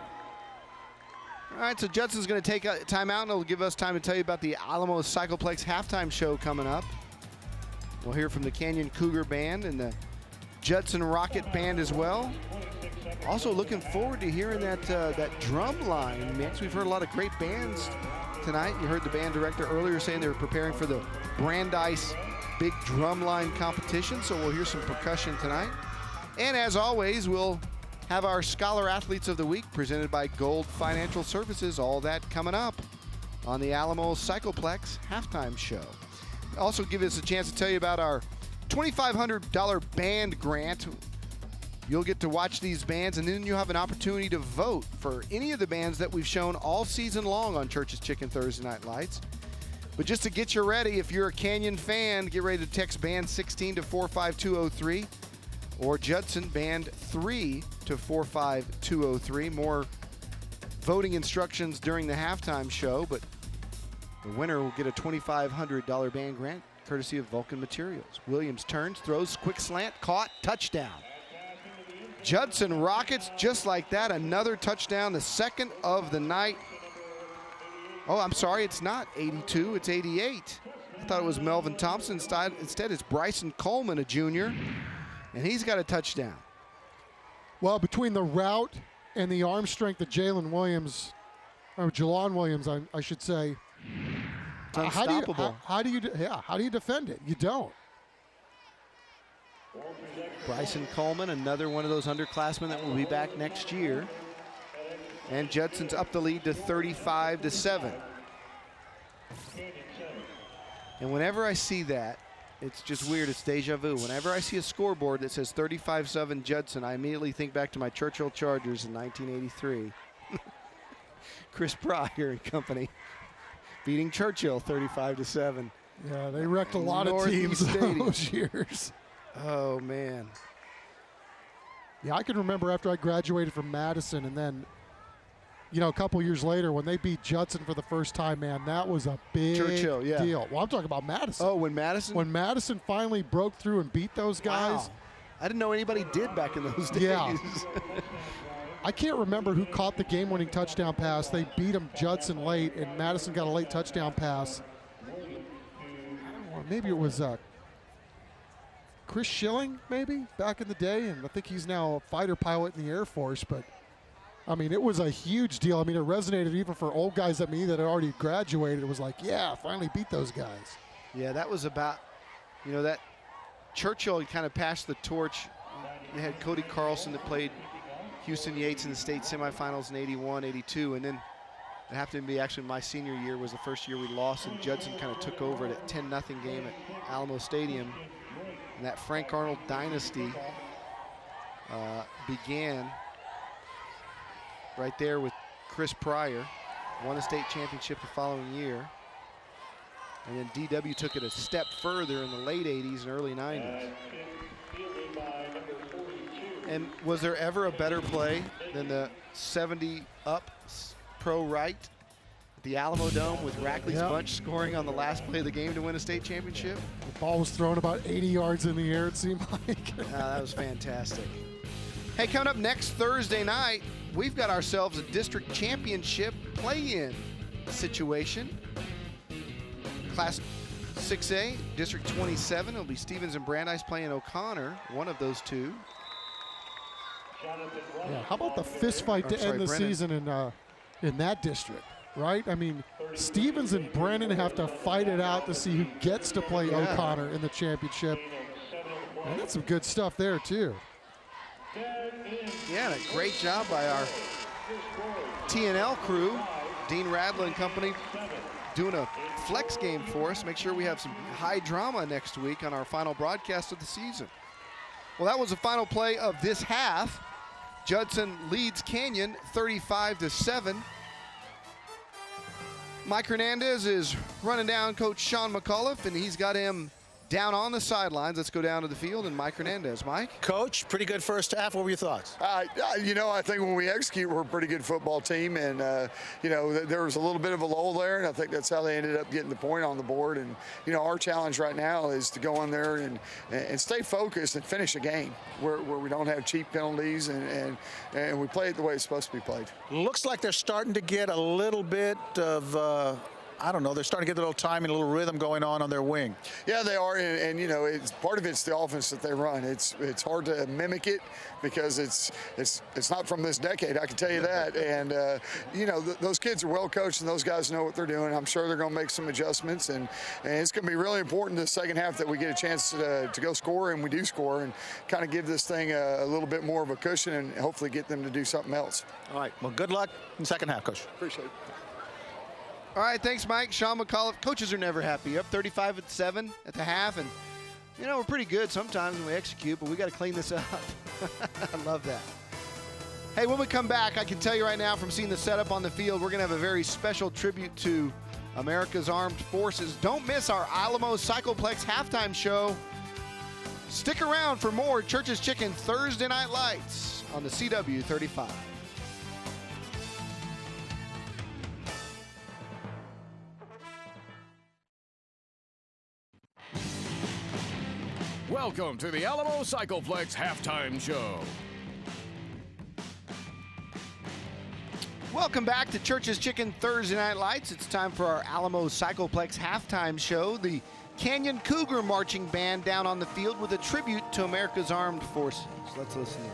All right, so Judson's going to take a timeout, and it'll give us time to tell you about the Alamo Cycleplex halftime show coming up. We'll hear from the Canyon Cougar Band and the Judson Rocket Band as well. Also looking forward to hearing that drum line mix. We've heard a lot of great bands tonight. You heard the band director earlier saying they were preparing for the Brandeis big drum line competition, so we'll hear some percussion tonight. And as always, we'll have our Scholar Athletes of the Week presented by Gold Financial Services. All that coming up on the Alamo Cycleplex halftime show. Also give us a chance to tell you about our $2,500 band grant. You'll get to watch these bands, and then you'll have an opportunity to vote for any of the bands that we've shown all season long on Church's Chicken Thursday Night Lights. But just to get you ready, if you're a Canyon fan, get ready to text band 16 to 45203 or Judson band 3 to 45203. More voting instructions during the halftime show, but the winner will get a $2,500 band grant courtesy of Vulcan Materials. Williams turns, throws, quick slant, caught, touchdown. Judson Rockets, just like that, another touchdown, the second of the night. Oh, I'm sorry, it's not 82, it's 88. I thought it was Melvin Thompson. Instead, it's Bryson Coleman, a junior, and he's got a touchdown. Well, between the route and the arm strength of Jalon Williams, or Jalon Williams, I should say, it's unstoppable. How do you defend it? You don't. Bryson Coleman, another one of those underclassmen that will be back next year. And Judson's up the lead to 35-7. And whenever I see that, it's just weird. It's deja vu. Whenever I see a scoreboard that says 35-7 Judson, I immediately think back to my Churchill Chargers in 1983. Chris Pryor and company beating Churchill 35-7. Yeah, they wrecked a lot of teams those years. Oh, man. Yeah, I can remember after I graduated from Madison, and then, you know, a couple years later when they beat Judson for the first time, man, that was a big deal. Well, I'm talking about Madison. Oh, when Madison finally broke through and beat those guys. Wow. I didn't know anybody did back in those days. Yeah. I can't remember who caught the game-winning touchdown pass. They beat him Judson late, and Madison got a late touchdown pass. I don't know, maybe it was Chris Schilling, maybe, back in the day, and I think he's now a fighter pilot in the Air Force, but I mean, it was a huge deal. I mean, it resonated even for old guys like me that had already graduated. It was like, yeah, finally beat those guys. Yeah, that was about, you know, that Churchill had kind of passed the torch. They had Cody Carlson that played Houston Yates in the state semifinals in 81, 82, and then it happened to be actually my senior year was the first year we lost, and Judson kind of took over at 10-0 game at Alamo Stadium. And that Frank Arnold dynasty began right there with Chris Pryor, won a state championship the following year. And then DW took it a step further in the late 80s and early 90s. And was there ever a better play than the 70-up pro right at the Alamo Dome with Rackley's bunch scoring on the last play of the game to win a state championship? The ball was thrown about 80 yards in the air, it seemed like. That was fantastic. Hey, coming up next Thursday night, we've got ourselves a district championship play-in situation. Class 6A, District 27. It'll be Stevens and Brandeis playing O'Connor, one of those two. Yeah, how about the fist fight to end the season in that district, right? I mean, Stevens and Brennan have to fight it out to see who gets to play O'Connor in the championship. And that's some good stuff there, too. Yeah, and a great job by our TNL crew, Dean Radler and company, doing a flex game for us. Make sure we have some high drama next week on our final broadcast of the season. Well, that was the final play of this half. Judson leads Canyon 35-7. Mike Hernandez is running down Coach Sean McAuliffe, and he's got him down on the sidelines. Let's go down to the field and Mike Hernandez. Mike? Coach, pretty good first half. What were your thoughts? You know, I think when we execute, we're a pretty good football team. And, you know, there was a little bit of a lull there, and I think that's how they ended up getting the point on the board. And, you know, our challenge right now is to go in there and stay focused and finish a game where we don't have cheap penalties and we play it the way it's supposed to be played. Looks like they're starting to get a little bit of I don't know, they're starting to get a little timing, a little rhythm going on their wing. Yeah, they are, and you know, it's part of it's the offense that they run. It's hard to mimic it because it's not from this decade, I can tell you that. And you know, those kids are well coached, and those guys know what they're doing. I'm sure they're going to make some adjustments, and it's going to be really important in the second half that we get a chance to go score, and we do score, and kind of give this thing a little bit more of a cushion, and hopefully get them to do something else. All right. Well, good luck in the second half, Coach. Appreciate it. All right, thanks, Mike. Sean McAuliffe. Coaches are never happy. Up 35-7 at the half, and you know, we're pretty good sometimes when we execute, but we got to clean this up. I love that. Hey, when we come back, I can tell you right now from seeing the setup on the field, we're going to have a very special tribute to America's Armed Forces. Don't miss our Alamo Cycleplex halftime show. Stick around for more Church's Chicken Thursday Night Lights on the CW 35. Welcome to the Alamo Cycleplex halftime show. Welcome back to Church's Chicken Thursday Night Lights. It's time for our Alamo Cycleplex halftime show. The Canyon Cougar Marching Band down on the field with a tribute to America's Armed Forces. Let's listen in.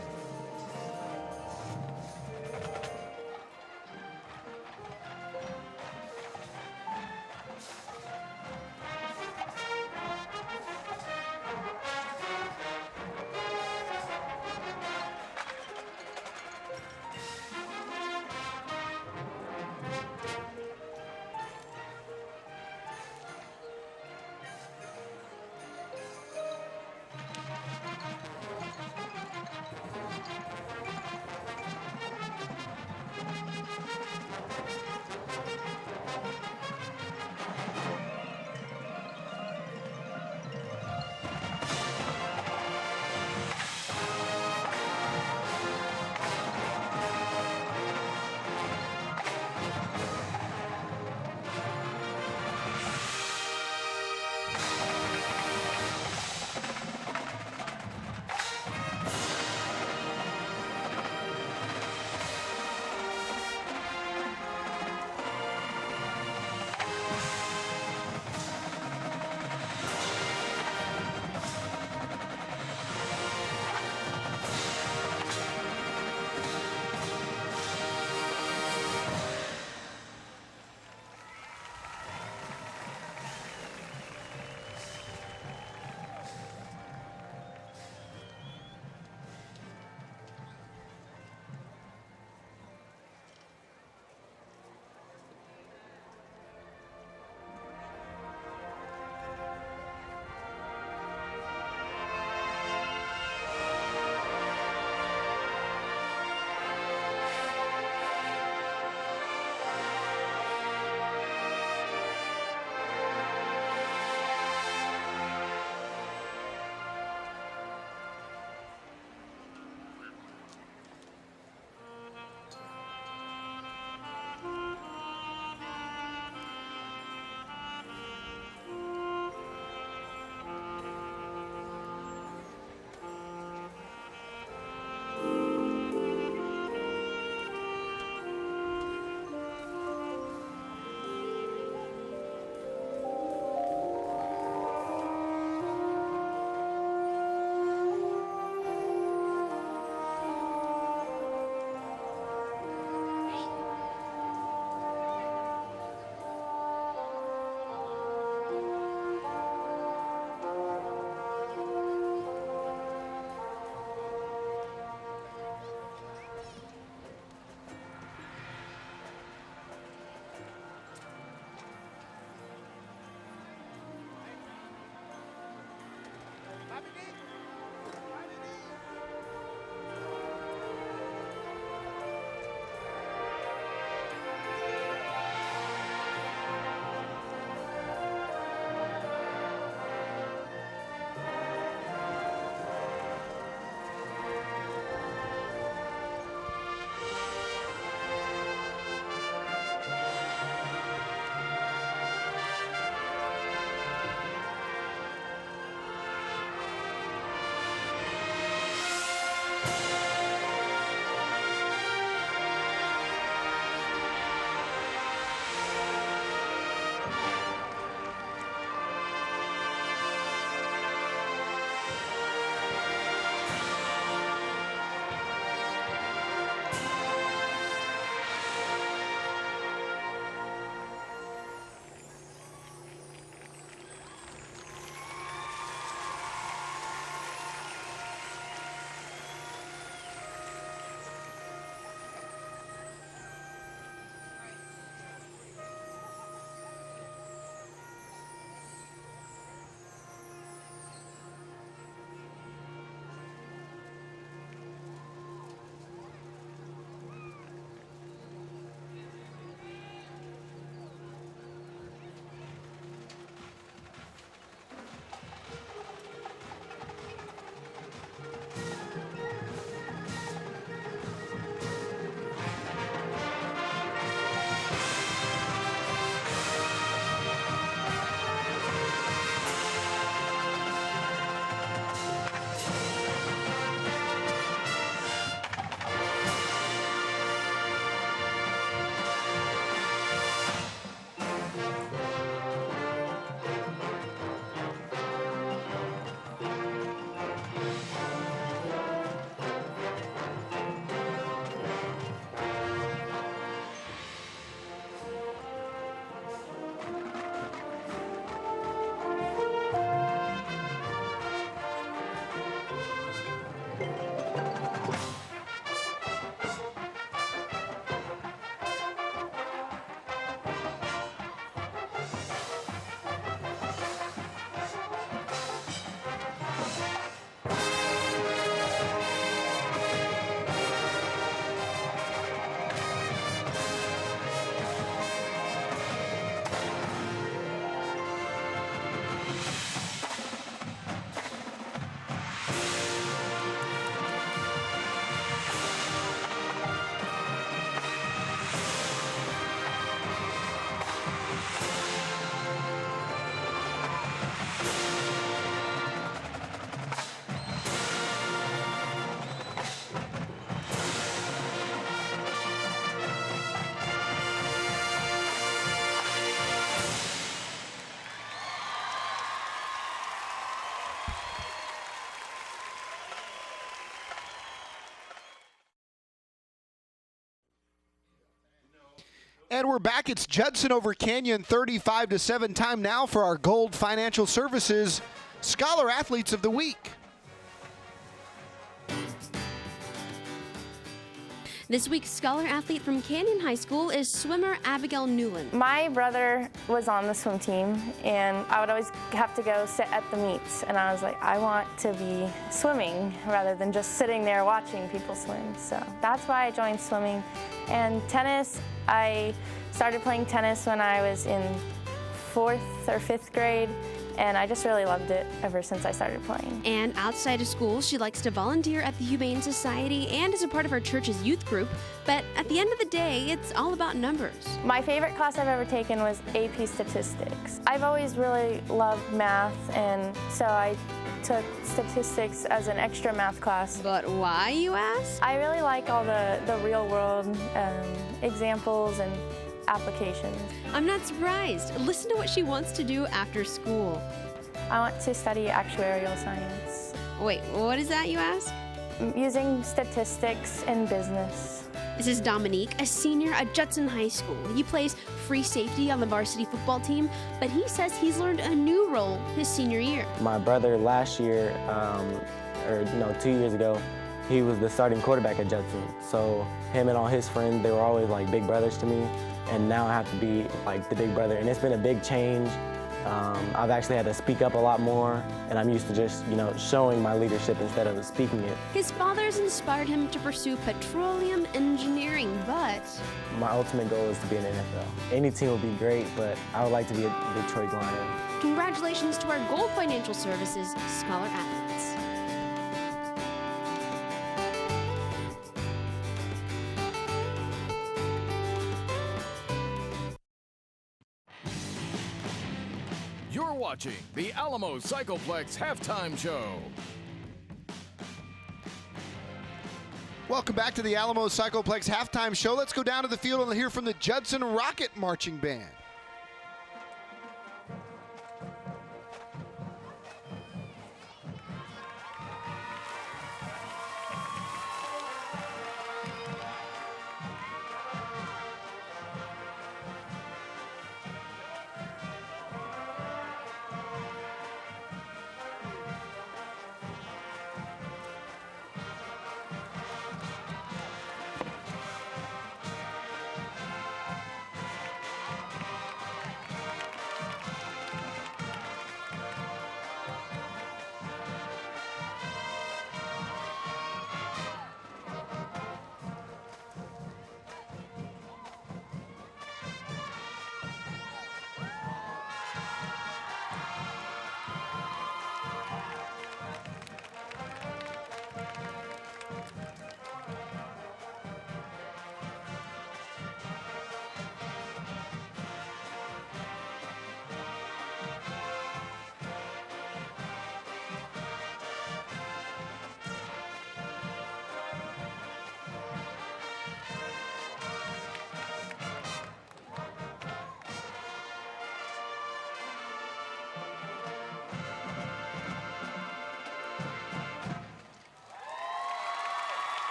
And we're back. It's Judson over Canyon, 35-7. Time now for our Gold Financial Services Scholar Athletes of the Week. This week's Scholar Athlete from Canyon High School is swimmer Abigail Newland. My brother was on the swim team, and I would always have to go sit at the meets, and I was like, I want to be swimming rather than just sitting there watching people swim. So that's why I joined swimming. And tennis, I started playing tennis when I was in 4th or 5th grade, and I just really loved it ever since I started playing. And outside of school, she likes to volunteer at the Humane Society and is a part of our church's youth group. But at the end of the day, it's all about numbers. My favorite class I've ever taken was AP Statistics. I've always really loved math, and so I took statistics as an extra math class. But why, you ask? I really like all the real world examples and applications. I'm not surprised. Listen to what she wants to do after school. I want to study actuarial science. Wait, what is that, you ask? Using statistics in business. This is Dominique, a senior at Judson High School. He plays free safety on the varsity football team, but he says he's learned a new role his senior year. My brother last year, 2 years ago, he was the starting quarterback at Judson. So him and all his friends, they were always like big brothers to me. And now I have to be like the big brother. And it's been a big change. I've actually had to speak up a lot more, and I'm used to just, showing my leadership instead of speaking it. His father's inspired him to pursue petroleum engineering, but my ultimate goal is to be in the NFL. Any team would be great, but I would like to be a Detroit Lion. Congratulations to our Gold Financial Services Scholar Athletes. You're watching the Alamo Cycleplex Halftime Show. Welcome back to the Alamo Cycleplex Halftime Show. Let's go down to the field and hear from the Judson Rocket Marching Band.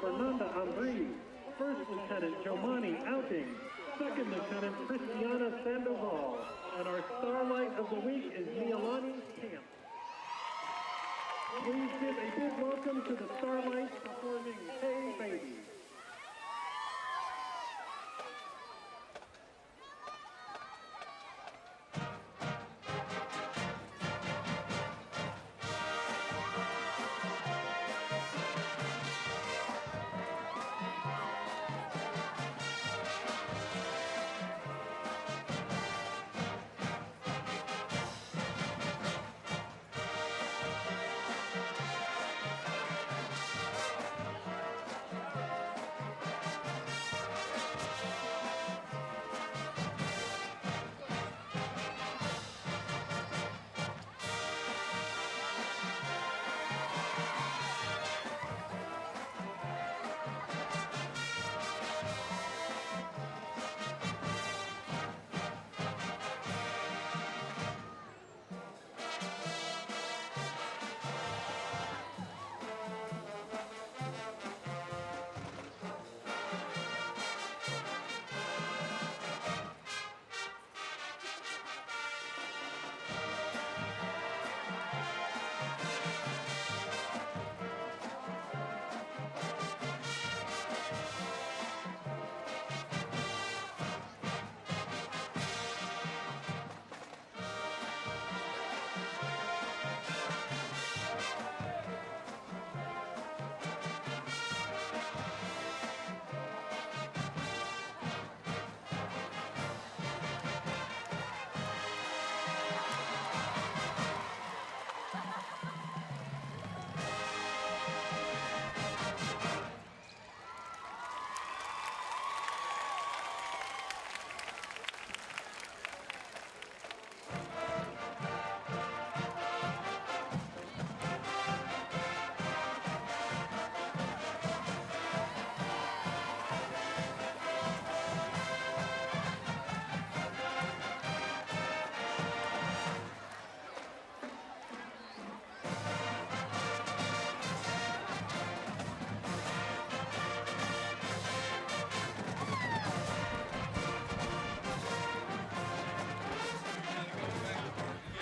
Fernanda Ambri, First Lieutenant Jomani Outing, Second Lieutenant Christiana Sandoval, and our Starlight of the Week is Mialani Camp. Please give a big welcome to the Starlights performing Hey Baby.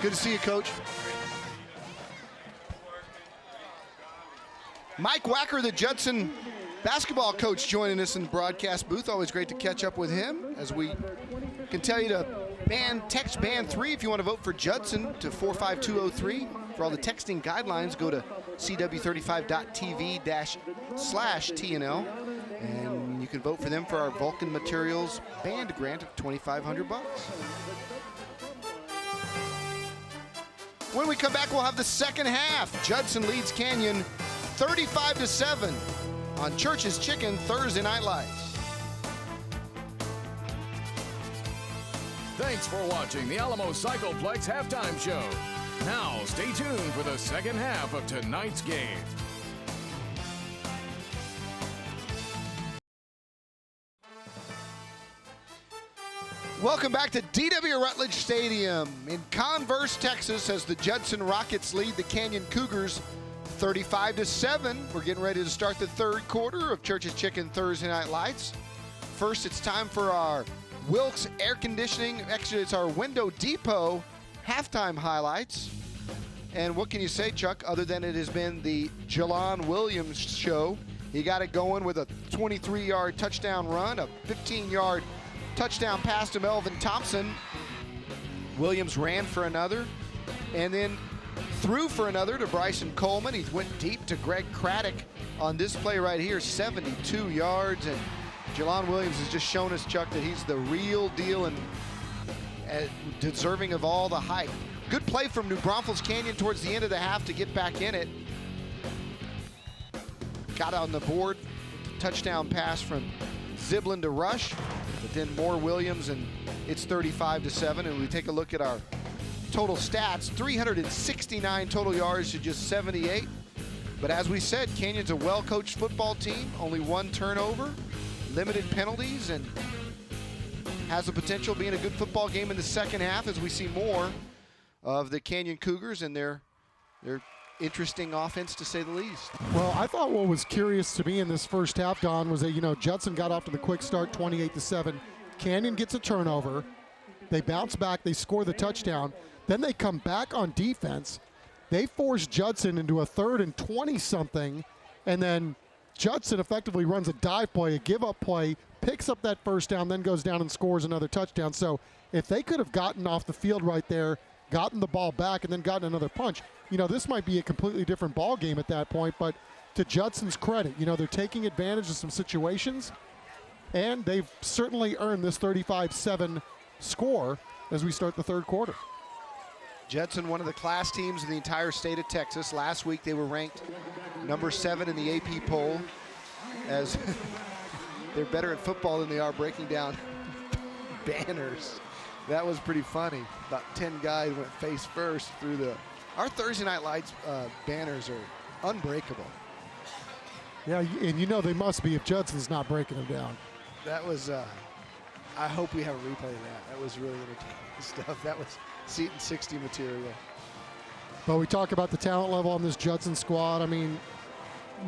Good to see you, Coach. Mike Wacker, the Judson basketball coach, joining us in the broadcast booth. Always great to catch up with him. As we can tell you to text band 3 if you want to vote for Judson to 45203. For all the texting guidelines, go to cw35.tv/TNL. And you can vote for them for our Vulcan Materials band grant of $2,500. When we come back, we'll have the second half. Judson leads Canyon 35-7 on Church's Chicken Thursday Night Lights. Thanks for watching the Alamo Cycleplex halftime show. Now, stay tuned for the second half of tonight's game. Welcome back to D.W. Rutledge Stadium in Converse, Texas, as the Judson Rockets lead the Canyon Cougars 35-7. We're getting ready to start the third quarter of Church's Chicken Thursday Night Lights. First, it's time for our Wilkes Air Conditioning. Actually, it's our Window Depot halftime highlights. And what can you say, Chuck, other than it has been the Jalon Williams show? He got it going with a 23-yard touchdown run, a 15-yard touchdown pass to Melvin Thompson. Williams ran for another and then threw for another to Bryson Coleman. He went deep to Greg Craddock on this play right here, 72 yards. And Jalon Williams has just shown us, Chuck, that he's the real deal and deserving of all the hype. Good play from New Braunfels Canyon towards the end of the half to get back in it. Got on the board, touchdown pass from Ziblin to Rush, but then more Williams, and it's 35-7. And we take a look at our total stats, 369 total yards to just 78. But as we said, Canyon's a well-coached football team, only one turnover, limited penalties, and has the potential of being a good football game in the second half as we see more of the Canyon Cougars and their interesting offense, to say the least. Well, I thought what was curious to me in this first half, Don, was that, Judson got off to the quick start, 28-7. Canyon gets a turnover. They bounce back. They score the touchdown. Then they come back on defense, They forced Judson into a 3rd and 20-something, and then Judson effectively runs a dive play, a give-up play, picks up that first down, then goes down and scores another touchdown. So if they could have gotten off the field right there, gotten the ball back, and then gotten another punch, this might be a completely different ball game at that point. But to Judson's credit, they're taking advantage of some situations, and they've certainly earned this 35-7 score as we start the 3rd quarter. Judson, one of the class teams in the entire state of Texas. Last week they were ranked number 7 in the AP poll, as they're better at football than they are breaking down banners. That was pretty funny. About 10 guys went face first through our Thursday Night Lights banners are unbreakable. Yeah, and they must be if Judson's not breaking them down. That was, I hope we have a replay of that. That was really entertaining stuff. That was Seat and 60 material. But we talk about the talent level on this Judson squad. I mean,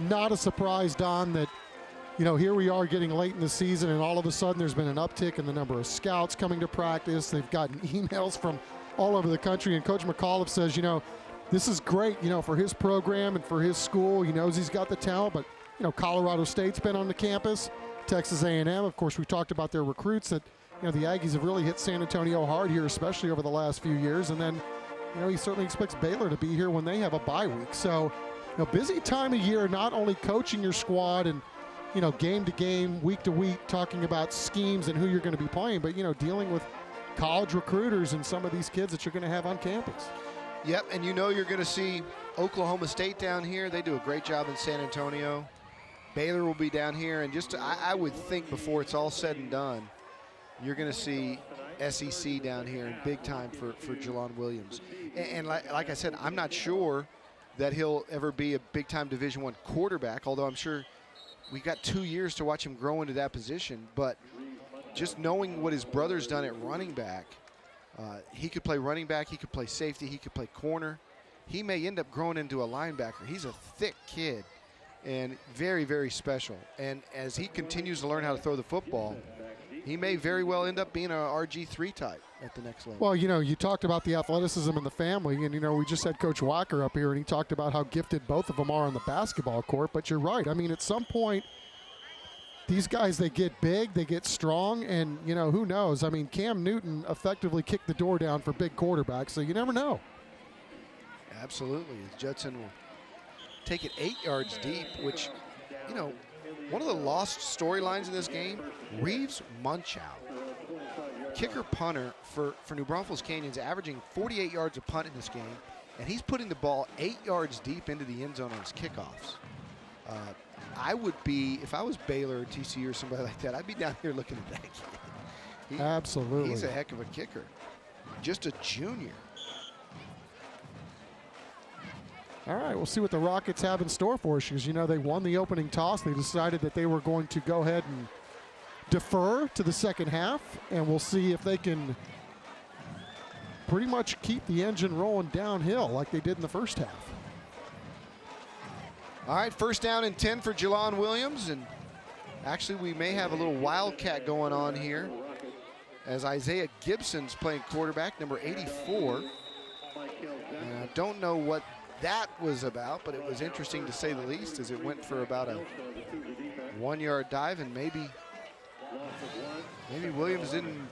not a surprise, Don, that, here we are getting late in the season, and all of a sudden there's been an uptick in the number of scouts coming to practice. They've gotten emails from all over the country, and Coach McAuliffe says, this is great, for his program and for his school. He knows he's got the talent, but, Colorado State's been on the campus. Texas A&M, of course, we talked about their recruits that, the Aggies have really hit San Antonio hard here, especially over the last few years. And then, he certainly expects Baylor to be here when they have a bye week. So, busy time of year, not only coaching your squad and, game to game, week to week, talking about schemes and who you're going to be playing, but, dealing with college recruiters and some of these kids that you're going to have on campus. Yep, and you're going to see Oklahoma State down here. They do a great job in San Antonio. Baylor will be down here, and I would think before it's all said and done, you're going to see SEC down here in big time for Jelon Williams. And like I said, I'm not sure that he'll ever be a big-time Division I quarterback, although I'm sure we got 2 years to watch him grow into that position. But just knowing what his brother's done at running back, he could play running back, he could play safety, he could play corner. He may end up growing into a linebacker. He's a thick kid and very, very special. And as he continues to learn how to throw the football, he may very well end up being a RG3 type at the next level. Well, you talked about the athleticism in the family, and, we just had Coach Wacker up here, and he talked about how gifted both of them are on the basketball court. But you're right. I mean, at some point, these guys, they get big, they get strong, and, who knows? I mean, Cam Newton effectively kicked the door down for big quarterbacks, so you never know. Absolutely. Judson will take it 8 yards deep, which, one of the lost storylines in this game, Reeves Munchow, kicker punter for New Braunfels Canyons, averaging 48 yards a punt in this game, and he's putting the ball 8 yards deep into the end zone on his kickoffs. I would be, if I was Baylor or TCU or somebody like that, I'd be down here looking at that kid. Absolutely. He's a heck of a kicker. Just a junior. All right, we'll see what the Rockets have in store for us, because, they won the opening toss. They decided that they were going to go ahead and defer to the second half, and we'll see if they can pretty much keep the engine rolling downhill like they did in the first half. All right, 1st down and 10 for Jelon Williams, and actually we may have a little wildcat going on here as Isaiah Gibson's playing quarterback, number 84. And I don't know what that was about, but it was interesting to say the least, as it went for about a 1 yard dive, and maybe Williams didn't.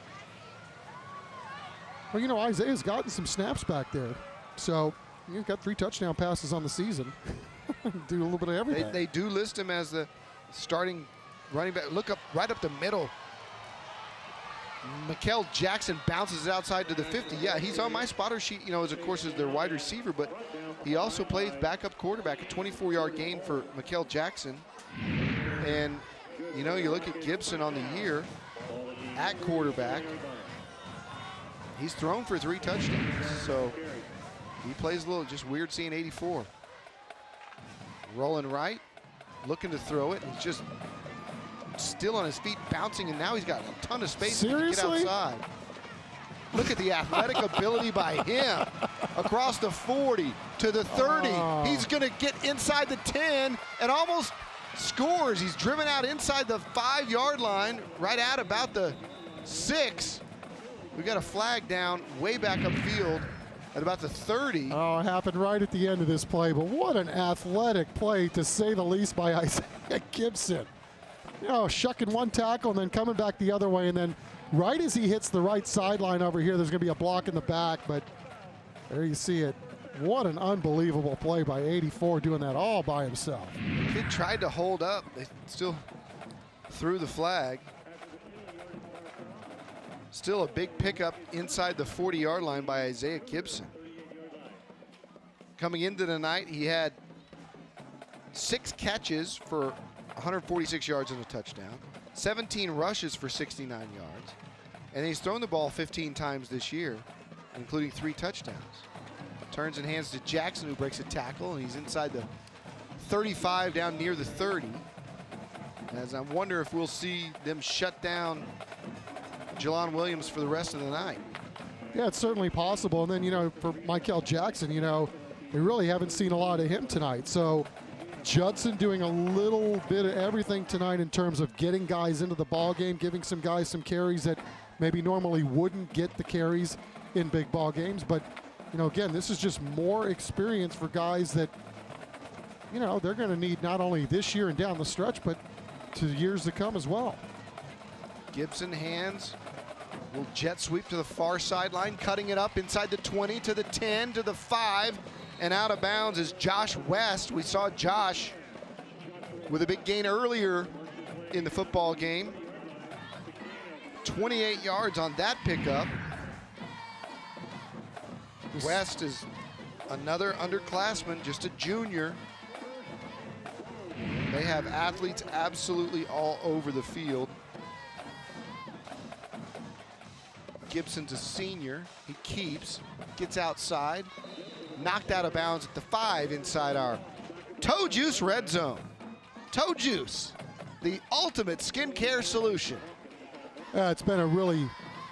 Well, Isaiah's gotten some snaps back there, so you've got 3 touchdown passes on the season. Do a little bit of everything. They do list him as the starting running back. Look up, right up the middle. Mikel Jackson bounces it outside to the 50. Yeah, he's on my spotter sheet, as of course is their wide receiver, but he also plays backup quarterback, a 24-yard gain for Mikel Jackson. And, you look at Gibson on the year at quarterback. He's thrown for 3 touchdowns, so he plays a little, just weird seeing 84. Rolling right, looking to throw it. He's just still on his feet, bouncing, and now he's got a ton of space to get outside. Look at the athletic ability by him. Across the 40 to the 30. He's going to get inside the 10 and almost scores. He's driven out inside the 5-yard line, right at about the 6. We got a flag down way back upfield. at about the 30. Oh, it happened right at the end of this play, but what an athletic play, to say the least, by Isaiah Gibson. You know, shucking one tackle and then coming back the other way, and then right as he hits the right sideline over here, there's going to be a block in the back, but there you see it. What an unbelievable play by 84, doing that all by himself. The kid tried to hold up. They still threw the flag. Still a big pickup inside the 40-yard line by Isaiah Gibson. Coming into the night, he had 6 catches for 146 yards and a touchdown, 17 rushes for 69 yards, and he's thrown the ball 15 times this year, including 3 touchdowns. Turns and hands to Jackson, who breaks a tackle, and he's inside the 35 down near the 30. As I wonder if we'll see them shut down Jelon Williams for the rest of the night. Yeah, it's certainly possible. And then, you know, for Michael Jackson, you know, we really haven't seen a lot of him tonight. So Judson doing a little bit of everything tonight in terms of getting guys into the ball game, giving some guys some carries that maybe normally wouldn't get the carries in big ball games. But, you know, again, this is just more experience for guys that, you know, they're going to need not only this year and down the stretch, but to years to come as well. Gibson hands, little jet sweep to the far sideline, cutting it up inside the 20 to the 10 to the 5, and out of bounds is Josh West. We saw Josh with a big gain earlier in the football game. 28 yards on that pickup. West is another underclassman, just a junior. They have athletes absolutely all over the field. Gibson's a senior. He keeps, gets outside, knocked out of bounds at the 5 inside our Toe Juice red zone. Toe Juice, the ultimate skincare solution. It's been a really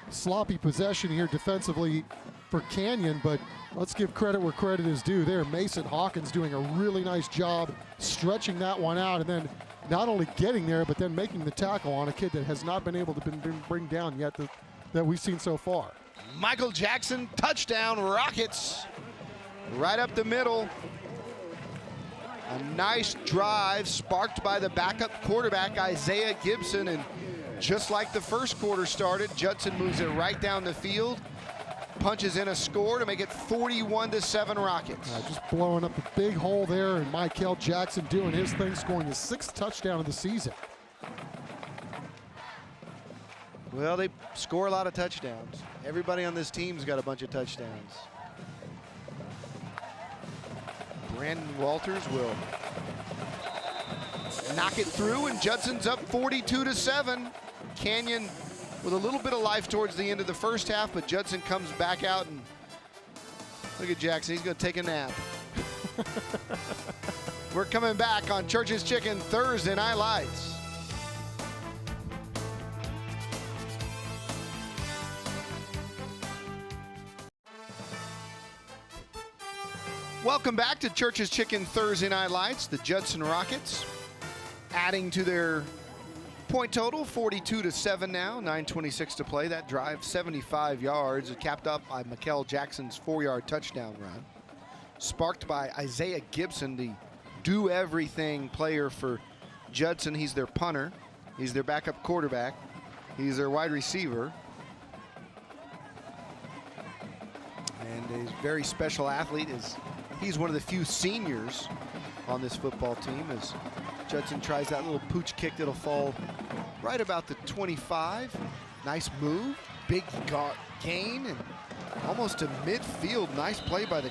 sloppy possession here defensively for Canyon, but let's give credit where credit is due there. Mason Hawkins doing a really nice job stretching that one out, and then not only getting there, but then making the tackle on a kid that has not been able to bring down yet that we've seen so far. Michael Jackson, touchdown, Rockets. Right up the middle. A nice drive sparked by the backup quarterback, Isaiah Gibson, and just like the first quarter started, Judson moves it right down the field, punches in a score to make it 41-7 Rockets. Just blowing up a big hole there, and Michael Jackson doing his thing, scoring his 6th touchdown of the season. Well, they score a lot of touchdowns. Everybody on this team's got a bunch of touchdowns. Brandon Walters will knock it through, and Judson's up 42-7. Canyon with a little bit of life towards the end of the first half, but Judson comes back out, and look at Jackson. He's going to take a nap. We're coming back on Church's Chicken Thursday Night Lights. Welcome back to Church's Chicken Thursday Night Lights. The Judson Rockets adding to their point total, 42-7 now, 9:26 to play. That drive, 75 yards, capped up by Mikel Jackson's 4-yard touchdown run. Sparked by Isaiah Gibson, the do-everything player for Judson. He's their punter. He's their backup quarterback. He's their wide receiver. And a very special athlete. He's one of the few seniors on this football team as Judson tries that little pooch kick that'll fall right about the 25. Nice move, big gain, and almost to midfield. Nice play by the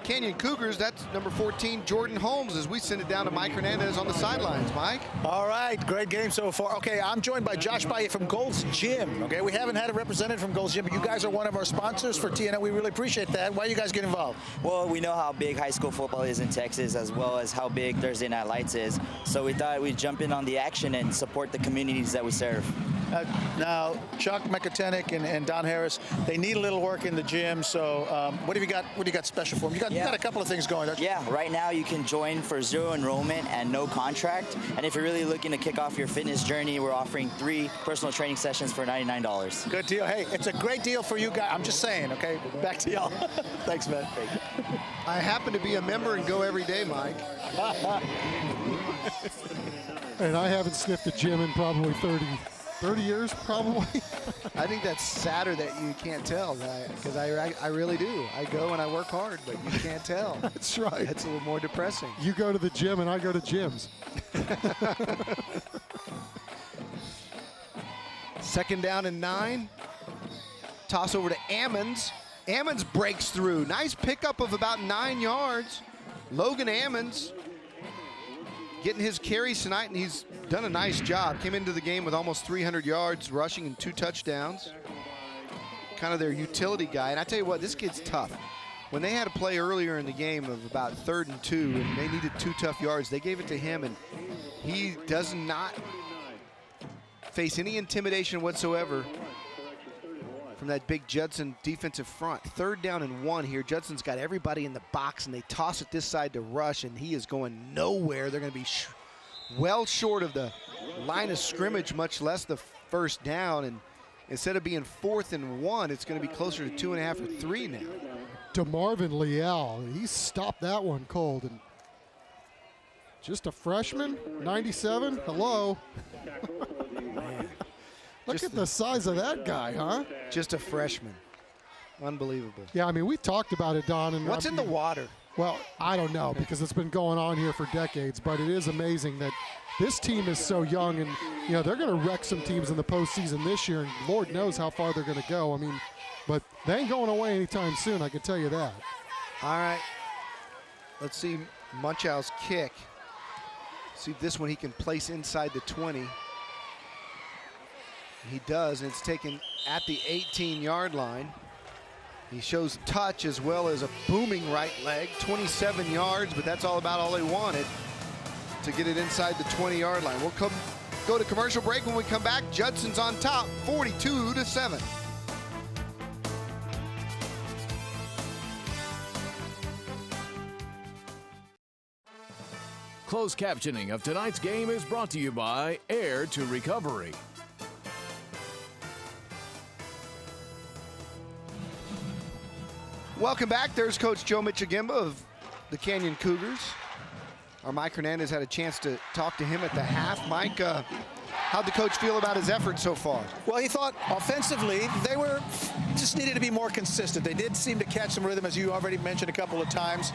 Canyon Cougars. That's number 14, Jordan Holmes, as we send it down to Mike Hernandez on the sidelines. Mike? All right, great game so far. Okay, I'm joined by Josh Baye from Gold's Gym. Okay, we haven't had a representative from Gold's Gym, but you guys are one of our sponsors for TNO. We really appreciate that. Why do you guys get involved? Well, we know how big high school football is in Texas, as well as how big Thursday Night Lights is. So we thought we'd jump in on the action and support the communities that we serve. Now, Chuck McIntyre and Don Harris, they need a little work in the gym. So what have you got? What do you got special for them? You got a couple of things going, don't you? Yeah, right now you can join for 0 enrollment and no contract. And if you're really looking to kick off your fitness journey, we're offering 3 personal training sessions for $99. Good deal. Hey, it's a great deal for you guys. I'm just saying, okay? Back to y'all. Thanks, man. I happen to be a member and go every day, Mike. And I haven't sniffed a gym in probably 30 years, probably. I think that's sadder that you can't tell, because I really do. I go and I work hard, but you can't tell. That's right. That's a little more depressing. You go to the gym and I go to gyms. 2nd down and 9. Toss over to Ammons. Ammons breaks through. Nice pickup of about 9 yards. Logan Ammons getting his carries tonight, and he's done a nice job. Came into the game with almost 300 yards rushing and 2 touchdowns. Kind of their utility guy. And I tell you what, this kid's tough. When they had a play earlier in the game of about 3rd and 2, and they needed 2 tough yards, they gave it to him, and he does not face any intimidation whatsoever from that big Judson defensive front. 3rd down and 1 here. Judson's got everybody in the box, and they toss it this side to rush, and he is going nowhere. They're going to be well short of the line of scrimmage, much less the 1st down. And instead of being 4th and 1, it's going to be closer to 2.5 or 3 now. DeMarvin Leal, he stopped that one cold. And just a freshman, 97. Hello. Look at the size of that guy, huh? Just a freshman. Unbelievable. Yeah, I mean, we talked about it, Don. And what's in the water? Well, I don't know, because it's been going on here for decades, but it is amazing that this team is so young, and, you know, they're going to wreck some teams in the postseason this year, and Lord knows how far they're going to go. I mean, but they ain't going away anytime soon, I can tell you that. All right. Let's see Munchau's kick. See if this one he can place inside the 20. He does, and it's taken at the 18-yard line. He shows touch as well as a booming right leg, 27 yards, but that's all he wanted to get it inside the 20-yard line. We'll go to commercial break. When we come back, Judson's on top, 42-7. Closed captioning of tonight's game is brought to you by Air to Recovery. Welcome back. There's Coach Joe Michigimba of the Canyon Cougars. Our Mike Hernandez had a chance to talk to him at the half. Mike, how'd the coach feel about his effort so far? Well, he thought offensively they just needed to be more consistent. They did seem to catch some rhythm, as you already mentioned a couple of times.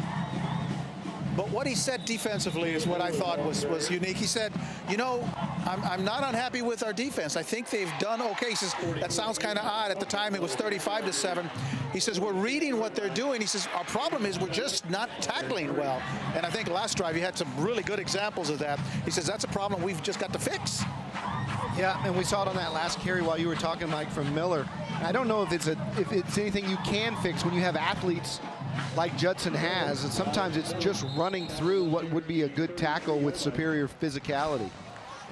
But what he said defensively is what I thought was unique. He said, you know, I'm not unhappy with our defense. I think they've done okay. He says, that sounds kind of odd. At the time, it was 35-7. He says, we're reading what they're doing. He says, our problem is we're just not tackling well. And I think last drive, you had some really good examples of that. He says, that's a problem we've just got to fix. Yeah, and we saw it on that last carry while you were talking, Mike, from Miller. I don't know if it's anything you can fix when you have athletes like Judson has, and sometimes it's just running through what would be a good tackle with superior physicality.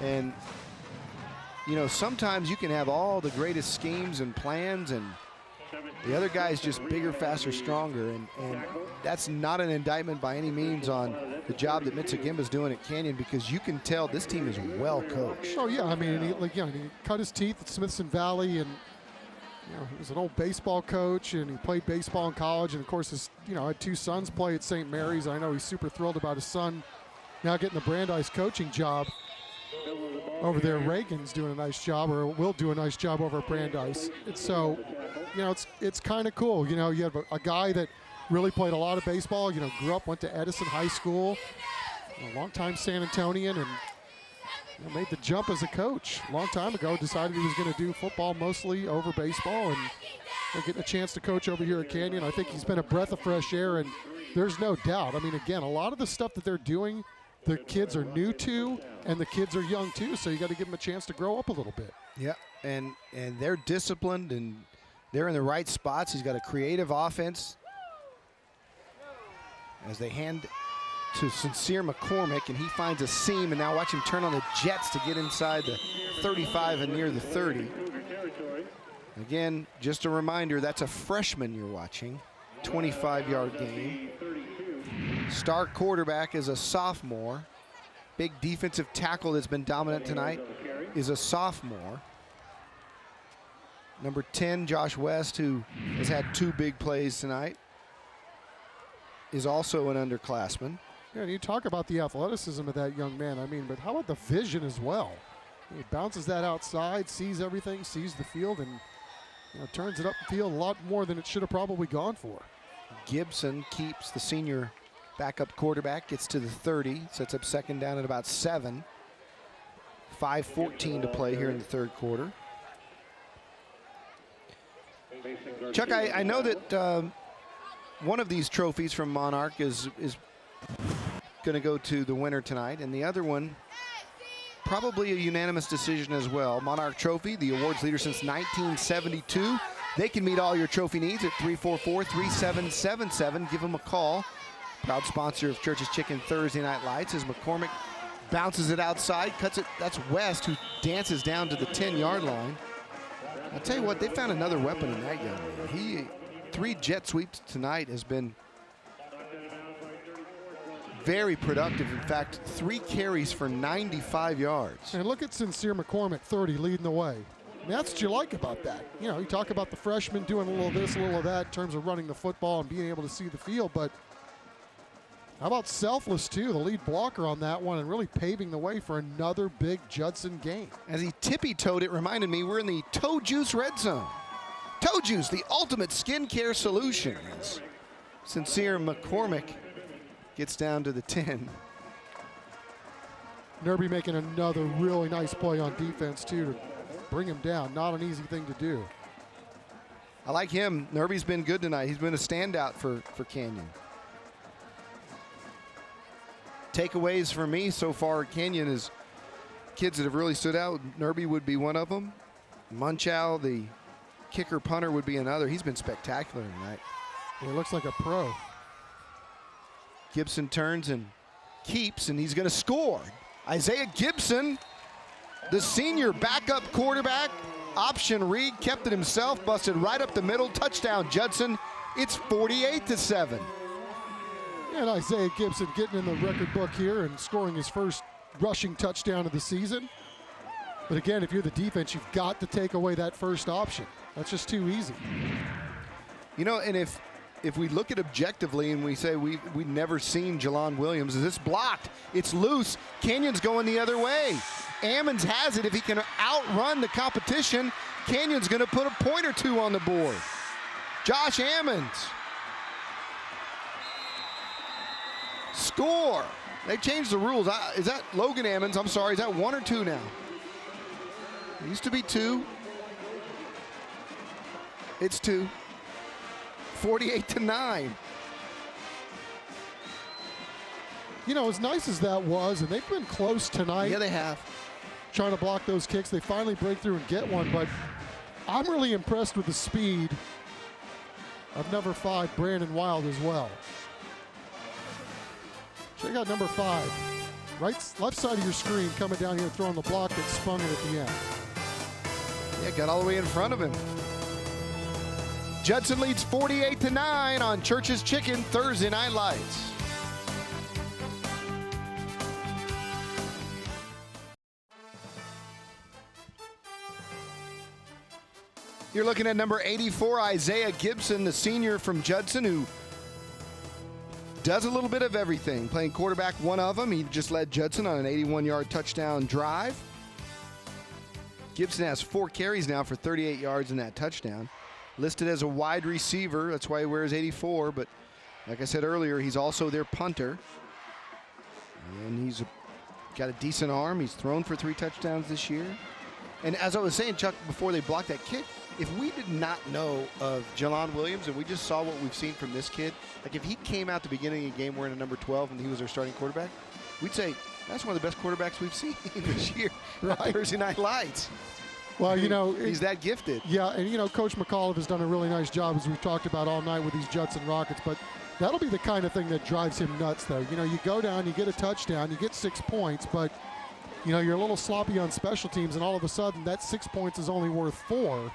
And, you know, sometimes you can have all the greatest schemes and plans, and the other guy's just bigger, faster, stronger, and that's not an indictment by any means on the job that Michigimba's doing at Canyon, because you can tell this team is well coached. Oh, yeah, I mean, he cut his teeth at Smithson Valley, and you know, he was an old baseball coach, and he played baseball in college, and of course, had 2 sons play at St. Mary's. I know he's super thrilled about his son now getting the Brandeis coaching job over there. Reagan's doing a nice job, or will do a nice job over at Brandeis. And so, you know, it's kind of cool. You know, you have a guy that really played a lot of baseball. You know, grew up, went to Edison High School, a long-time San Antonian, and made the jump as a coach a long time ago. Decided he was going to do football mostly over baseball, and getting a chance to coach over here at Canyon. I think he's been a breath of fresh air, and there's no doubt. I mean, again, a lot of the stuff that they're doing, the kids are new to, and the kids are young too, so you got to give them a chance to grow up a little bit. Yeah, and they're disciplined, and they're in the right spots. He's got a creative offense as they hand to Sincere McCormick, and he finds a seam, and now watch him turn on the jets to get inside the 35 and near the 30. Again, just a reminder, that's a freshman you're watching. 25-yard gain. Star quarterback is a sophomore. Big defensive tackle that's been dominant tonight is a sophomore. Number 10, Josh West, who has had 2 big plays tonight, is also an underclassman. Yeah, and you talk about the athleticism of that young man. I mean, but how about the vision as well? He bounces that outside, sees everything, sees the field, and turns it up the field a lot more than it should have probably gone for. Gibson keeps the senior backup quarterback, gets to the 30, sets up second down at about 7. 5:14 to play here in the third quarter. Chuck, I know that one of these trophies from Monarch is going to go to the winner tonight, and the other one probably a unanimous decision as well. Monarch Trophy, the awards leader since 1972. They can meet all your trophy needs at 344-3777. Give them a call. Proud sponsor of Church's Chicken Thursday Night Lights as McCormick bounces it outside, cuts it. That's West, who dances down to the 10-yard line. I'll tell you what, they found another weapon in that young man. 3 jet sweeps tonight has been very productive. In fact, 3 carries for 95 yards. And look at Sincere McCormick, 30, leading the way. And that's what you like about that. You talk about the freshman doing a little of this, a little of that in terms of running the football and being able to see the field, but how about Selfless, too, the lead blocker on that one, and really paving the way for another big Judson game. As he tippy-toed, it reminded me we're in the Toe Juice red zone. Toe Juice, the ultimate skincare solution. As Sincere McCormick gets down to the 10. Nerby making another really nice play on defense, too, to bring him down. Not an easy thing to do. I like him. Nerby's been good tonight. He's been a standout for Canyon. Takeaways for me so far at Canyon is kids that have really stood out. Nerby would be one of them. Munchow, the kicker punter, would be another. He's been spectacular tonight. He looks like a pro. Gibson turns and keeps, and he's going to score. Isaiah Gibson, the senior backup quarterback, option read, kept it himself, busted right up the middle. Touchdown, Judson. It's 48-7. And Isaiah Gibson getting in the record book here and scoring his first rushing touchdown of the season. But again, if you're the defense, you've got to take away that first option. That's just too easy. And if we look at objectively and we say we've never seen Jalon Williams, is this blocked? It's loose. Canyon's going the other way. Ammons has it. If he can outrun the competition, Canyon's going to put a point or 2 on the board. Josh Ammons. Score. They changed the rules. Is that Logan Ammons? I'm sorry. Is that 1 or 2 now? It used to be 2. It's 2. 48-9. As nice as that was, and they've been close tonight. Yeah, they have. Trying to block those kicks. They finally break through and get one, but I'm really impressed with the speed of number 5, Brandon Wild, as well. Check out number 5. Left side of your screen, coming down here, throwing the block that spun it at the end. Yeah, got all the way in front of him. Judson leads 48-9 on Church's Chicken Thursday Night Lights. You're looking at number 84, Isaiah Gibson, the senior from Judson, who does a little bit of everything. Playing quarterback, one of them. He just led Judson on an 81-yard touchdown drive. Gibson has 4 carries now for 38 yards in that touchdown. Listed as a wide receiver. That's why he wears 84. But like I said earlier, he's also their punter. And he's got a decent arm. He's thrown for 3 touchdowns this year. And as I was saying, Chuck, before they blocked that kick, if we did not know of Jalon Williams and we just saw what we've seen from this kid, like if he came out the beginning of the game wearing a number 12 and he was our starting quarterback, we'd say that's one of the best quarterbacks we've seen this year. Right. Thursday Night Lights. Well, he's that gifted. Yeah, and Coach McAuliffe has done a really nice job, as we've talked about all night with these Judson Rockets, but that'll be the kind of thing that drives him nuts, though. You go down, you get a touchdown, you get 6 points, but you know, you're a little sloppy on special teams, and all of a sudden that 6 points is only worth 4.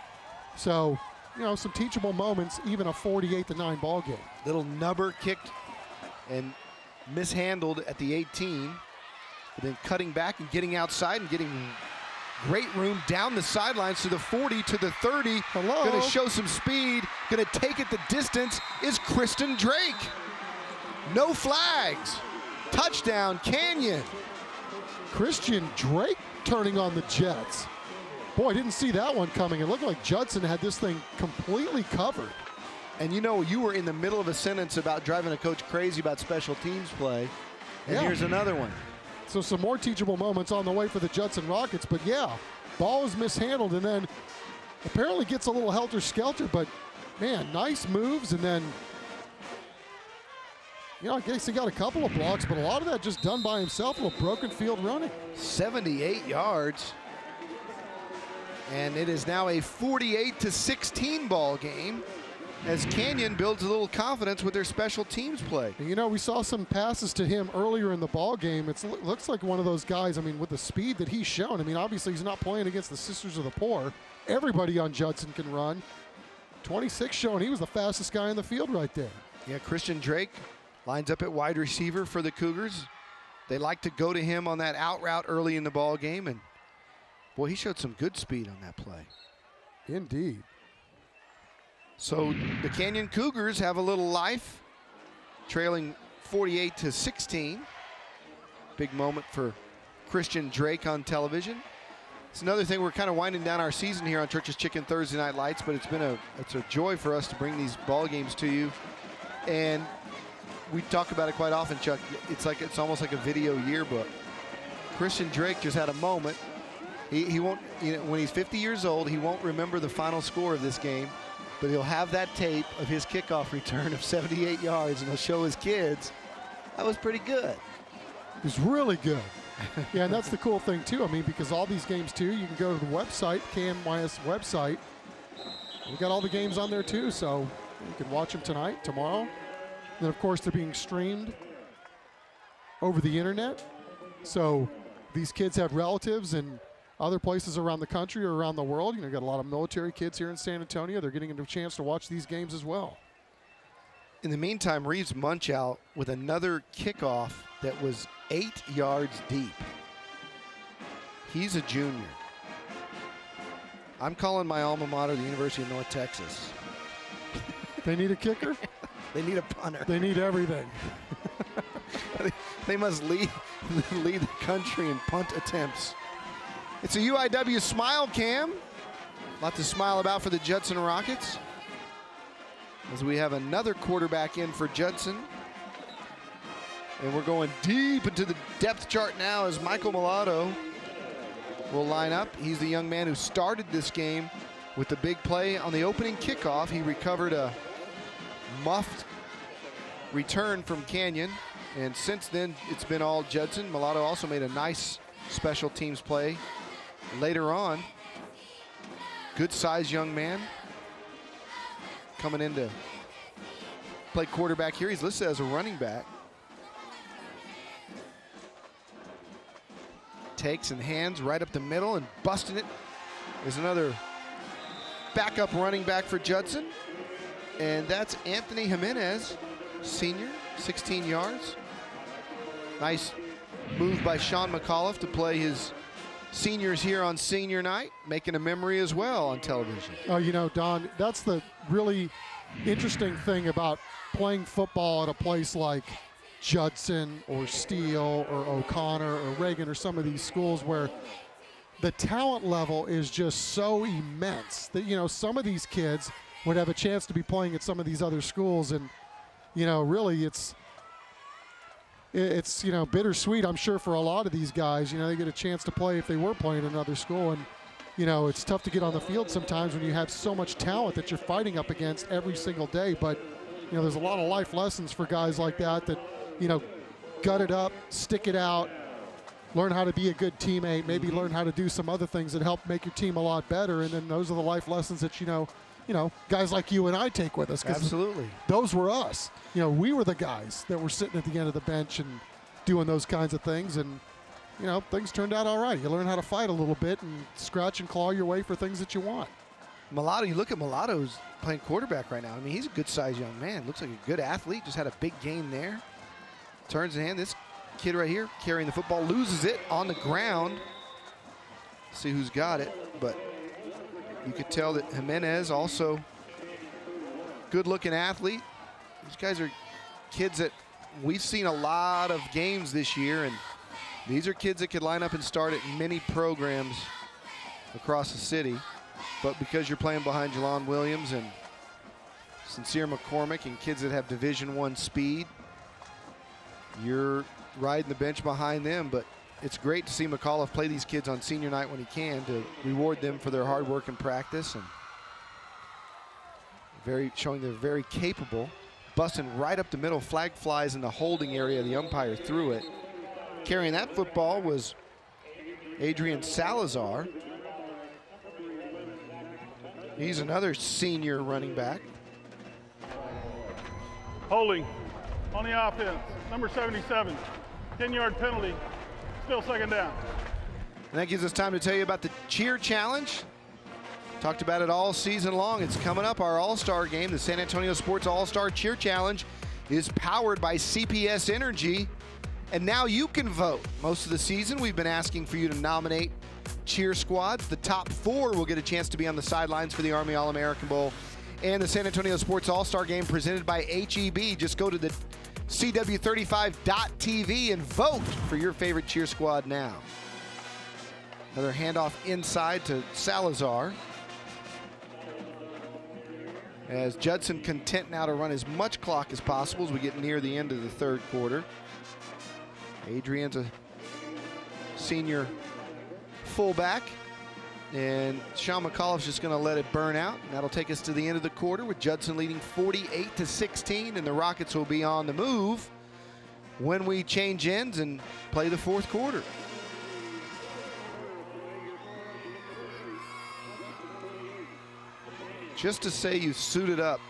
So, you know, some teachable moments, even a 48-9 ball game. Little nubber kicked and mishandled at the 18, but then cutting back and getting outside and getting great room down the sidelines to the 40, to the 30. Hello. Going to show some speed. Going to take it the distance is Kristen Drake. No flags. Touchdown, Canyon. Christian Drake turning on the Jets. Boy, I didn't see that one coming. It looked like Judson had this thing completely covered. And you know, you were in the middle of a sentence about driving a coach crazy about special teams play. And here's another one. So some more teachable moments on the way for the Judson Rockets. But yeah, ball is mishandled and then apparently gets a little helter-skelter. But man, nice moves. And then, you know, I guess he got a couple of blocks, but a lot of that just done by himself, a little broken field running. 78 yards. And it is now a 48-16 ball game as Canyon builds a little confidence with their special teams play. You know, we saw some passes to him earlier in the ball game. It looks like one of those guys, I mean, with the speed that he's shown. I mean, obviously he's not playing against the Sisters of the Poor. Everybody on Judson can run. 26 showing he was the fastest guy in the field right there. Yeah, Christian Drake lines up at wide receiver for the Cougars. They like to go to him on that out route early in the ball game, and boy, he showed some good speed on that play. Indeed. So the Canyon Cougars have a little life, trailing 48-16. Big moment for Christian Drake on television. It's another thing, we're kind of winding down our season here on Church's Chicken Thursday Night Lights, but it's a joy for us to bring these ball games to you. And we talk about it quite often, Chuck. It's almost like a video yearbook. Christian Drake just had a moment. He won't, you know, when he's 50 years old, he won't remember the final score of this game, but he'll have that tape of his kickoff return of 78 yards, and he'll show his kids, that was pretty good. It was really good. Yeah, and that's the cool thing, too. I mean, because all these games, too, you can go to the website, KMYS website. We got all the games on there, too, so you can watch them tonight, tomorrow. And then, of course, they're being streamed over the internet. So these kids have relatives in other places around the country or around the world. You know, got a lot of military kids here in San Antonio. They're getting a chance to watch these games as well. In the meantime, Reeves Munchout with another kickoff that was 8 yards deep. He's a junior. I'm calling my alma mater the University of North Texas. They need a kicker? They need a punter. They need everything. They must lead the country in punt attempts. It's a UIW smile cam. A lot to smile about for the Judson Rockets, as we have another quarterback in for Judson. And we're going deep into the depth chart now as Michael Mulatto will line up. He's the young man who started this game with the big play on the opening kickoff. He recovered a muffed return from Canyon, and since then it's been all Judson. Mulatto also made a nice special teams play later on. Good sized young man coming in to play quarterback here. He's listed as a running back. Takes and hands right up the middle and busting it. There's another backup running back for Judson, and that's Anthony Jimenez, senior, 16 yards. Nice move by Sean McAuliffe to play his seniors here on senior night, making a memory as well on television. Oh, you know, Don, that's the really interesting thing about playing football at a place like Judson or Steele or O'Connor or Reagan or some of these schools where the talent level is just so immense that, you know, some of these kids would have a chance to be playing at some of these other schools, and, you know, really it's you know, bittersweet, I'm sure, for a lot of these guys. You know, they get a chance to play if they were playing in another school, and, you know, it's tough to get on the field sometimes when you have so much talent that you're fighting up against every single day. But, you know, there's a lot of life lessons for guys like that, you know, gut it up, stick it out, learn how to be a good teammate, maybe learn how to do some other things that help make your team a lot better. And then those are the life lessons that, you know, guys like you and I take with us. Absolutely. Those were us. You know, we were the guys that were sitting at the end of the bench and doing those kinds of things. And, you know, things turned out all right. You learn how to fight a little bit and scratch and claw your way for things that you want. Mulatto, you look at Mulatto's playing quarterback right now. I mean, he's a good-sized young man. Looks like a good athlete. Just had a big game there. Turns the hand. This kid right here carrying the football loses it on the ground. See who's got it, but you could tell that Jimenez also good-looking athlete. These guys are kids that we've seen a lot of games this year, and these are kids that could line up and start at many programs across the city. But because you're playing behind Jelon Williams and Sincere McCormick and kids that have Division I speed, you're riding the bench behind them. But it's great to see McAuliffe play these kids on senior night when he can to reward them for their hard work and practice, and showing they're very capable. Busting right up the middle, flag flies in the holding area. The umpire threw it. Carrying that football was Adrian Salazar. He's another senior running back. Holding on the offense, number 77, 10-yard penalty, still second down. And that gives us time to tell you about the cheer challenge. Talked about it all season long. It's coming up, our All-Star game. The San Antonio Sports All-Star Cheer Challenge is powered by CPS Energy, and now you can vote. Most of the season, we've been asking for you to nominate cheer squads. The top 4 will get a chance to be on the sidelines for the Army All-American Bowl and the San Antonio Sports All-Star Game presented by HEB. Just go to the CW35.tv and vote for your favorite cheer squad now. Another handoff inside to Salazar, as Judson content now to run as much clock as possible as we get near the end of the third quarter. Adrian's a senior fullback, and Sean McAuliffe's just going to let it burn out. And that'll take us to the end of the quarter with Judson leading 48-16, and the Rockets will be on the move when we change ends and play the fourth quarter. Just to say you suited up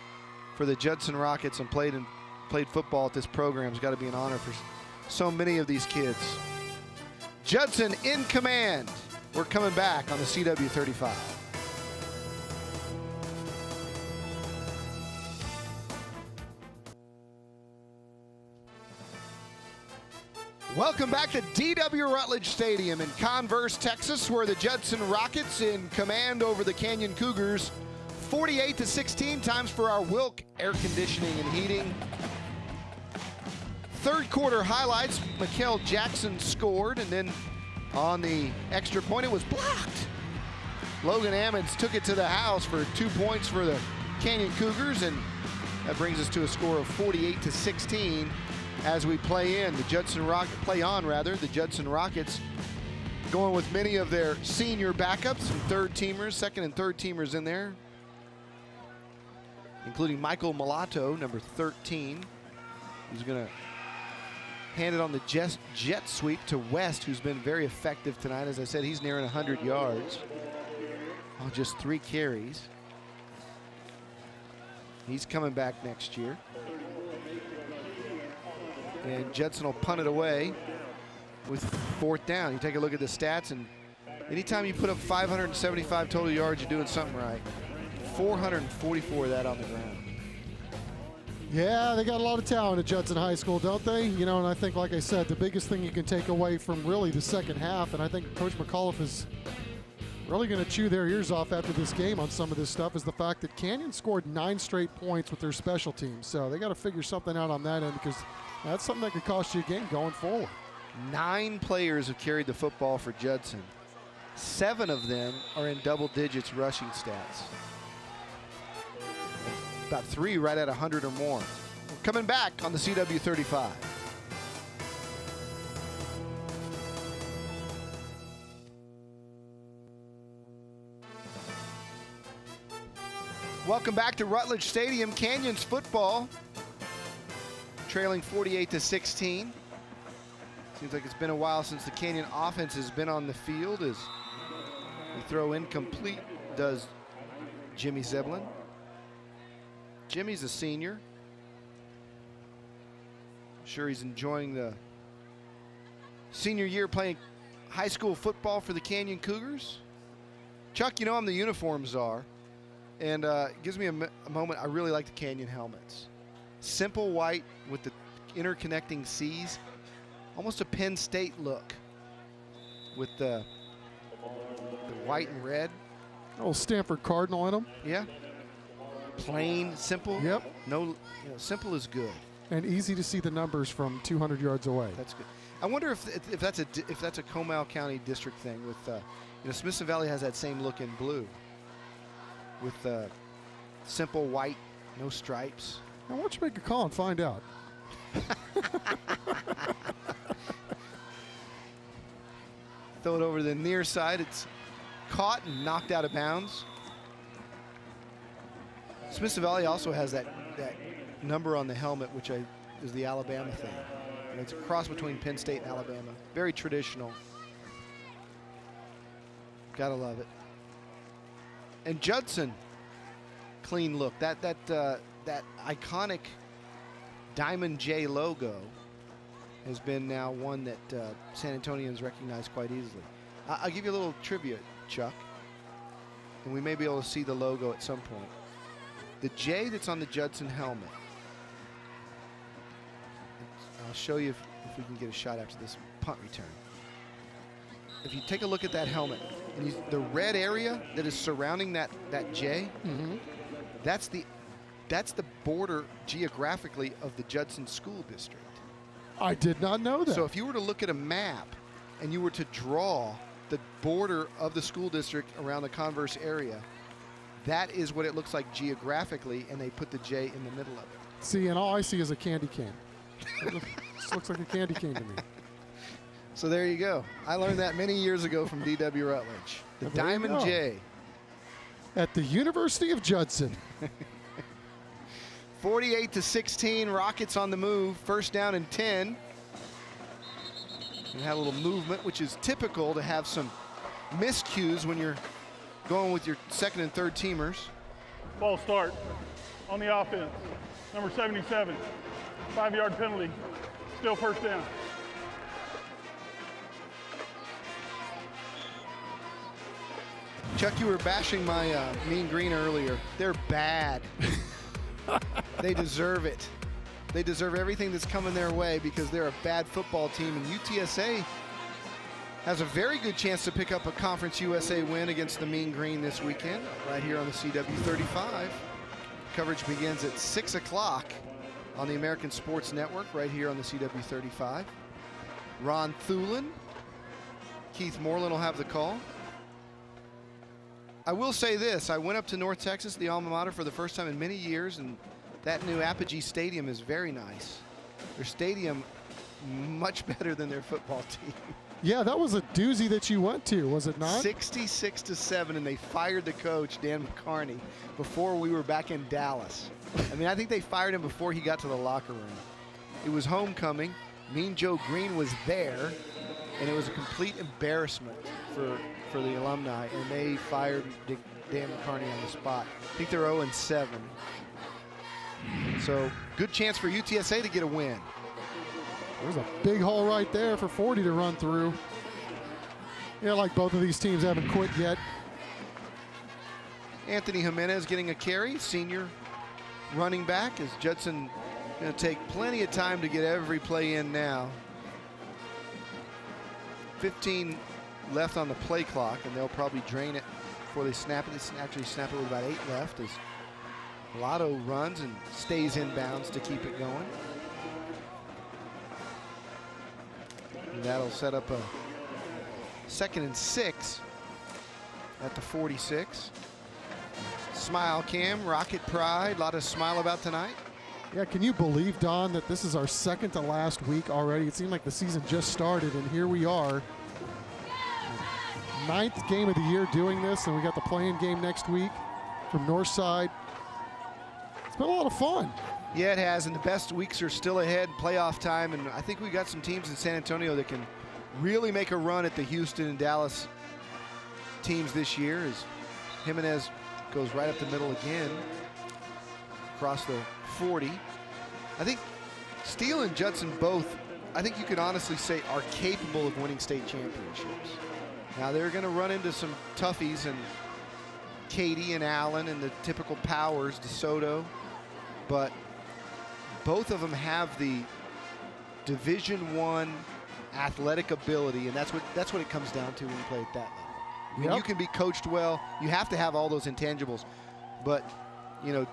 for the Judson Rockets and played football at this program has got to be an honor for so many of these kids. Judson in command. We're coming back on the CW35. Welcome back to DW Rutledge Stadium in Converse, Texas, where the Judson Rockets in command over the Canyon Cougars. 48-16, times for our Wilk air conditioning and heating. Third quarter highlights, Mikael Jackson scored, and then on the extra point, it was blocked. Logan Ammons took it to the house for 2 points for the Canyon Cougars, and that brings us to a score of 48-16 as we play on. The Judson Rockets going with many of their senior backups, some third-teamers, second and third-teamers in there, including Michael Mulatto, number 13, who's going to hand it on the jet sweep to West, who's been very effective tonight. As I said, he's nearing 100 yards on just 3 carries. He's coming back next year. And Judson will punt it away with 4th down. You take a look at the stats, and anytime you put up 575 total yards, you're doing something right. 444 of that on the ground. Yeah, they got a lot of talent at Judson High School, don't they? You know, and I think, like I said, the biggest thing you can take away from really the second half, and I think Coach McAuliffe is really going to chew their ears off after this game on some of this stuff, is the fact that Canyon scored 9 straight points with their special teams. So they got to figure something out on that end, because that's something that could cost you a game going forward. 9 players have carried the football for Judson. 7 of them are in double digits rushing stats. About 3 right at 100 or more. We're coming back on the CW35. Welcome back to Rutledge Stadium. Canyons football trailing 48-16. Seems like it's been a while since the Canyon offense has been on the field, as the throw incomplete does Jimmy Zeblin. Jimmy's a senior. I'm sure he's enjoying the senior year playing high school football for the Canyon Cougars. Chuck, you know I'm the uniform czar, and it gives me a moment. I really like the Canyon helmets. Simple white with the interconnecting C's, almost a Penn State look with the white and red. Old Stanford Cardinal in them. Yeah. Plain, simple. Yep. No, simple is good. And easy to see the numbers from 200 yards away. That's good. I wonder if that's a Comal County district thing with Smithson Valley has that same look in blue with simple white, no stripes. Now, why don't you make a call and find out? Throw it over to the near side. It's caught and knocked out of bounds. Smithson Valley also has that number on the helmet, which is the Alabama thing. And it's a cross between Penn State and Alabama. Very traditional. Gotta love it. And Judson, clean look. That iconic Diamond J logo has been now one that San Antonians recognize quite easily. I'll give you a little trivia, Chuck, and we may be able to see the logo at some point. The J that's on the Judson helmet, I'll show you if we can get a shot after this punt return. If you take a look at that helmet, and the red area that is surrounding that J, that's the border geographically of the Judson School District. I did not know that. So if you were to look at a map and you were to draw the border of the school district around the Converse area, that is what it looks like geographically, and they put the J in the middle of it. See, and all I see is a candy cane. This looks like a candy cane to me. So there you go. I learned that many years ago from D.W. Rutledge. The Diamond J. At the University of Judson. 48-16, Rockets on the move. First down and 10. And had a little movement, which is typical to have some miscues when you're going with your second and third teamers. Ball start on the offense. Number 77, 5-yard penalty. Still first down. Chuck, you were bashing my Mean Green earlier. They're bad. They deserve it. They deserve everything that's coming their way because they're a bad football team. And UTSA has a very good chance to pick up a Conference USA win against the Mean Green this weekend, right here on the CW35. Coverage begins at 6 o'clock on the American Sports Network, right here on the CW35. Ron Thulin, Keith Moreland will have the call. I will say this, I went up to North Texas, the alma mater, for the first time in many years, and that new Apogee Stadium is very nice. Their stadium, much better than their football team. Yeah, that was a doozy that you went to, was it not? 66-7, and they fired the coach, Dan McCarney, before we were back in Dallas. I mean, I think they fired him before he got to the locker room. It was homecoming. Mean Joe Green was there, and it was a complete embarrassment for the alumni, and they fired Dan McCarney on the spot. I think they're 0-7. So, good chance for UTSA to get a win. There's a big hole right there for 40 to run through. Yeah, like both of these teams haven't quit yet. Anthony Jimenez getting a carry, senior running back, as Judson going to take plenty of time to get every play in now. 15 left on the play clock, and they'll probably drain it before they snap it. They actually snap it with about 8 left as Lotto runs and stays in bounds to keep it going. And that'll set up a 2nd and 6 at the 46. Smile Cam, Rocket Pride, a lot of smile about tonight. Yeah, can you believe, Don, that this is our second to last week already? It seemed like the season just started, and here we are. 9th game of the year doing this, and we got the play-in game next week from Northside. It's been a lot of fun. Yeah, it has, and the best weeks are still ahead, playoff time, and I think we got some teams in San Antonio that can really make a run at the Houston and Dallas teams this year, as Jimenez goes right up the middle again, across the 40. I think Steele and Judson both I think you can honestly say are capable of winning state championships. Now they're going to run into some toughies, and Katy and Allen and the typical powers, DeSoto, but both of them have the Division I athletic ability, and that's what it comes down to when you play at that level. I mean, you can be coached well. You have to have all those intangibles, but you know,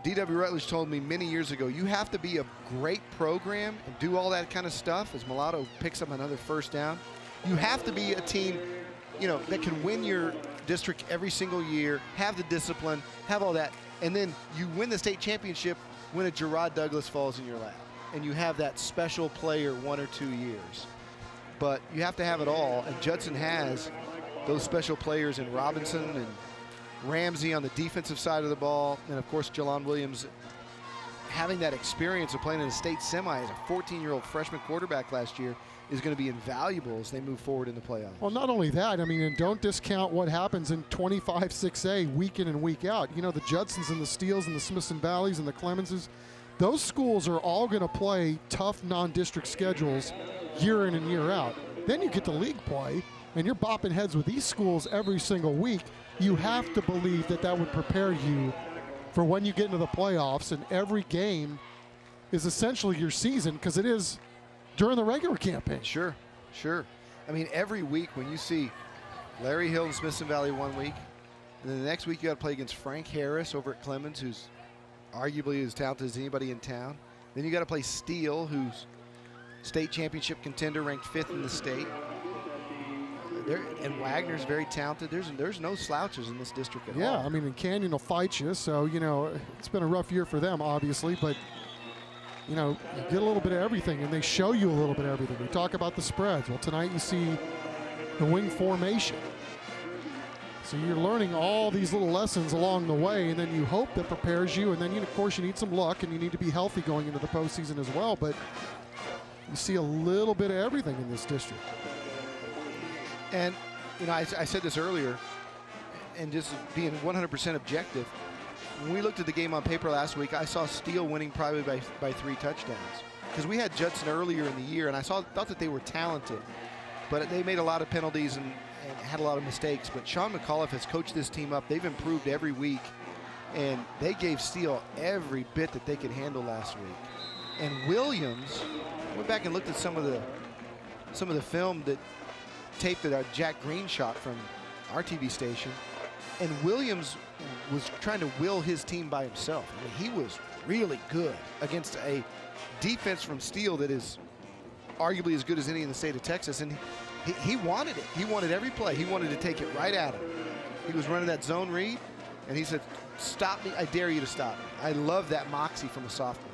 D.W. Rutledge told me many years ago, you have to be a great program and do all that kind of stuff. As Mulatto picks up another first down, you have to be a team, you know, that can win your district every single year, have the discipline, have all that, and then you win the state championship when a Gerard Douglas falls in your lap, and you have that special player 1 or 2 years. But you have to have it all, and Judson has those special players in Robinson and Ramsey on the defensive side of the ball, and of course Jelon Williams having that experience of playing in a state semi as a 14-year-old freshman quarterback last year is going to be invaluable as they move forward in the playoffs. Well, not only that, I mean, and don't discount what happens in 25-6A week in and week out. You know, the Judsons and the Steeles and the Smithson Valleys and the Clemenses, those schools are all going to play tough non-district schedules year in and year out. Then you get to league play, and you're bopping heads with these schools every single week. You have to believe that that would prepare you for when you get into the playoffs, and every game is essentially your season because it is during the regular campaign. Sure, sure. I mean, every week when you see Larry Hill and Smithson Valley 1 week, and then the next week you got to play against Frank Harris over at Clemens, who's arguably as talented as anybody in town. Then you got to play Steele, who's state championship contender, ranked 5th in the state. And Wagner's very talented. There's no slouches in this district at all. Yeah, I mean, and Canyon will fight you, so, you know, it's been a rough year for them, obviously, but, you know, you get a little bit of everything, and they show you a little bit of everything. We talk about the spreads. Well, tonight you see the wing formation. So you're learning all these little lessons along the way, and then you hope that prepares you, and then, of course, you need some luck, and you need to be healthy going into the postseason as well, but you see a little bit of everything in this district. And, you know, I said this earlier, and just being 100% objective, when we looked at the game on paper last week, I saw Steele winning probably by 3 touchdowns. Because we had Judson earlier in the year, and I thought that they were talented, but they made a lot of penalties and had a lot of mistakes. But Sean McAuliffe has coached this team up. They've improved every week, and they gave Steele every bit that they could handle last week. And Williams, I went back and looked at some of the film that tape that Jack Green shot from our TV station, and Williams was trying to will his team by himself. I mean, he was really good against a defense from Steele that is arguably as good as any in the state of Texas, and he wanted it. He wanted every play. He wanted to take it right at him. He was running that zone read, and he said, "Stop me, I dare you to stop me." I love that moxie from a sophomore.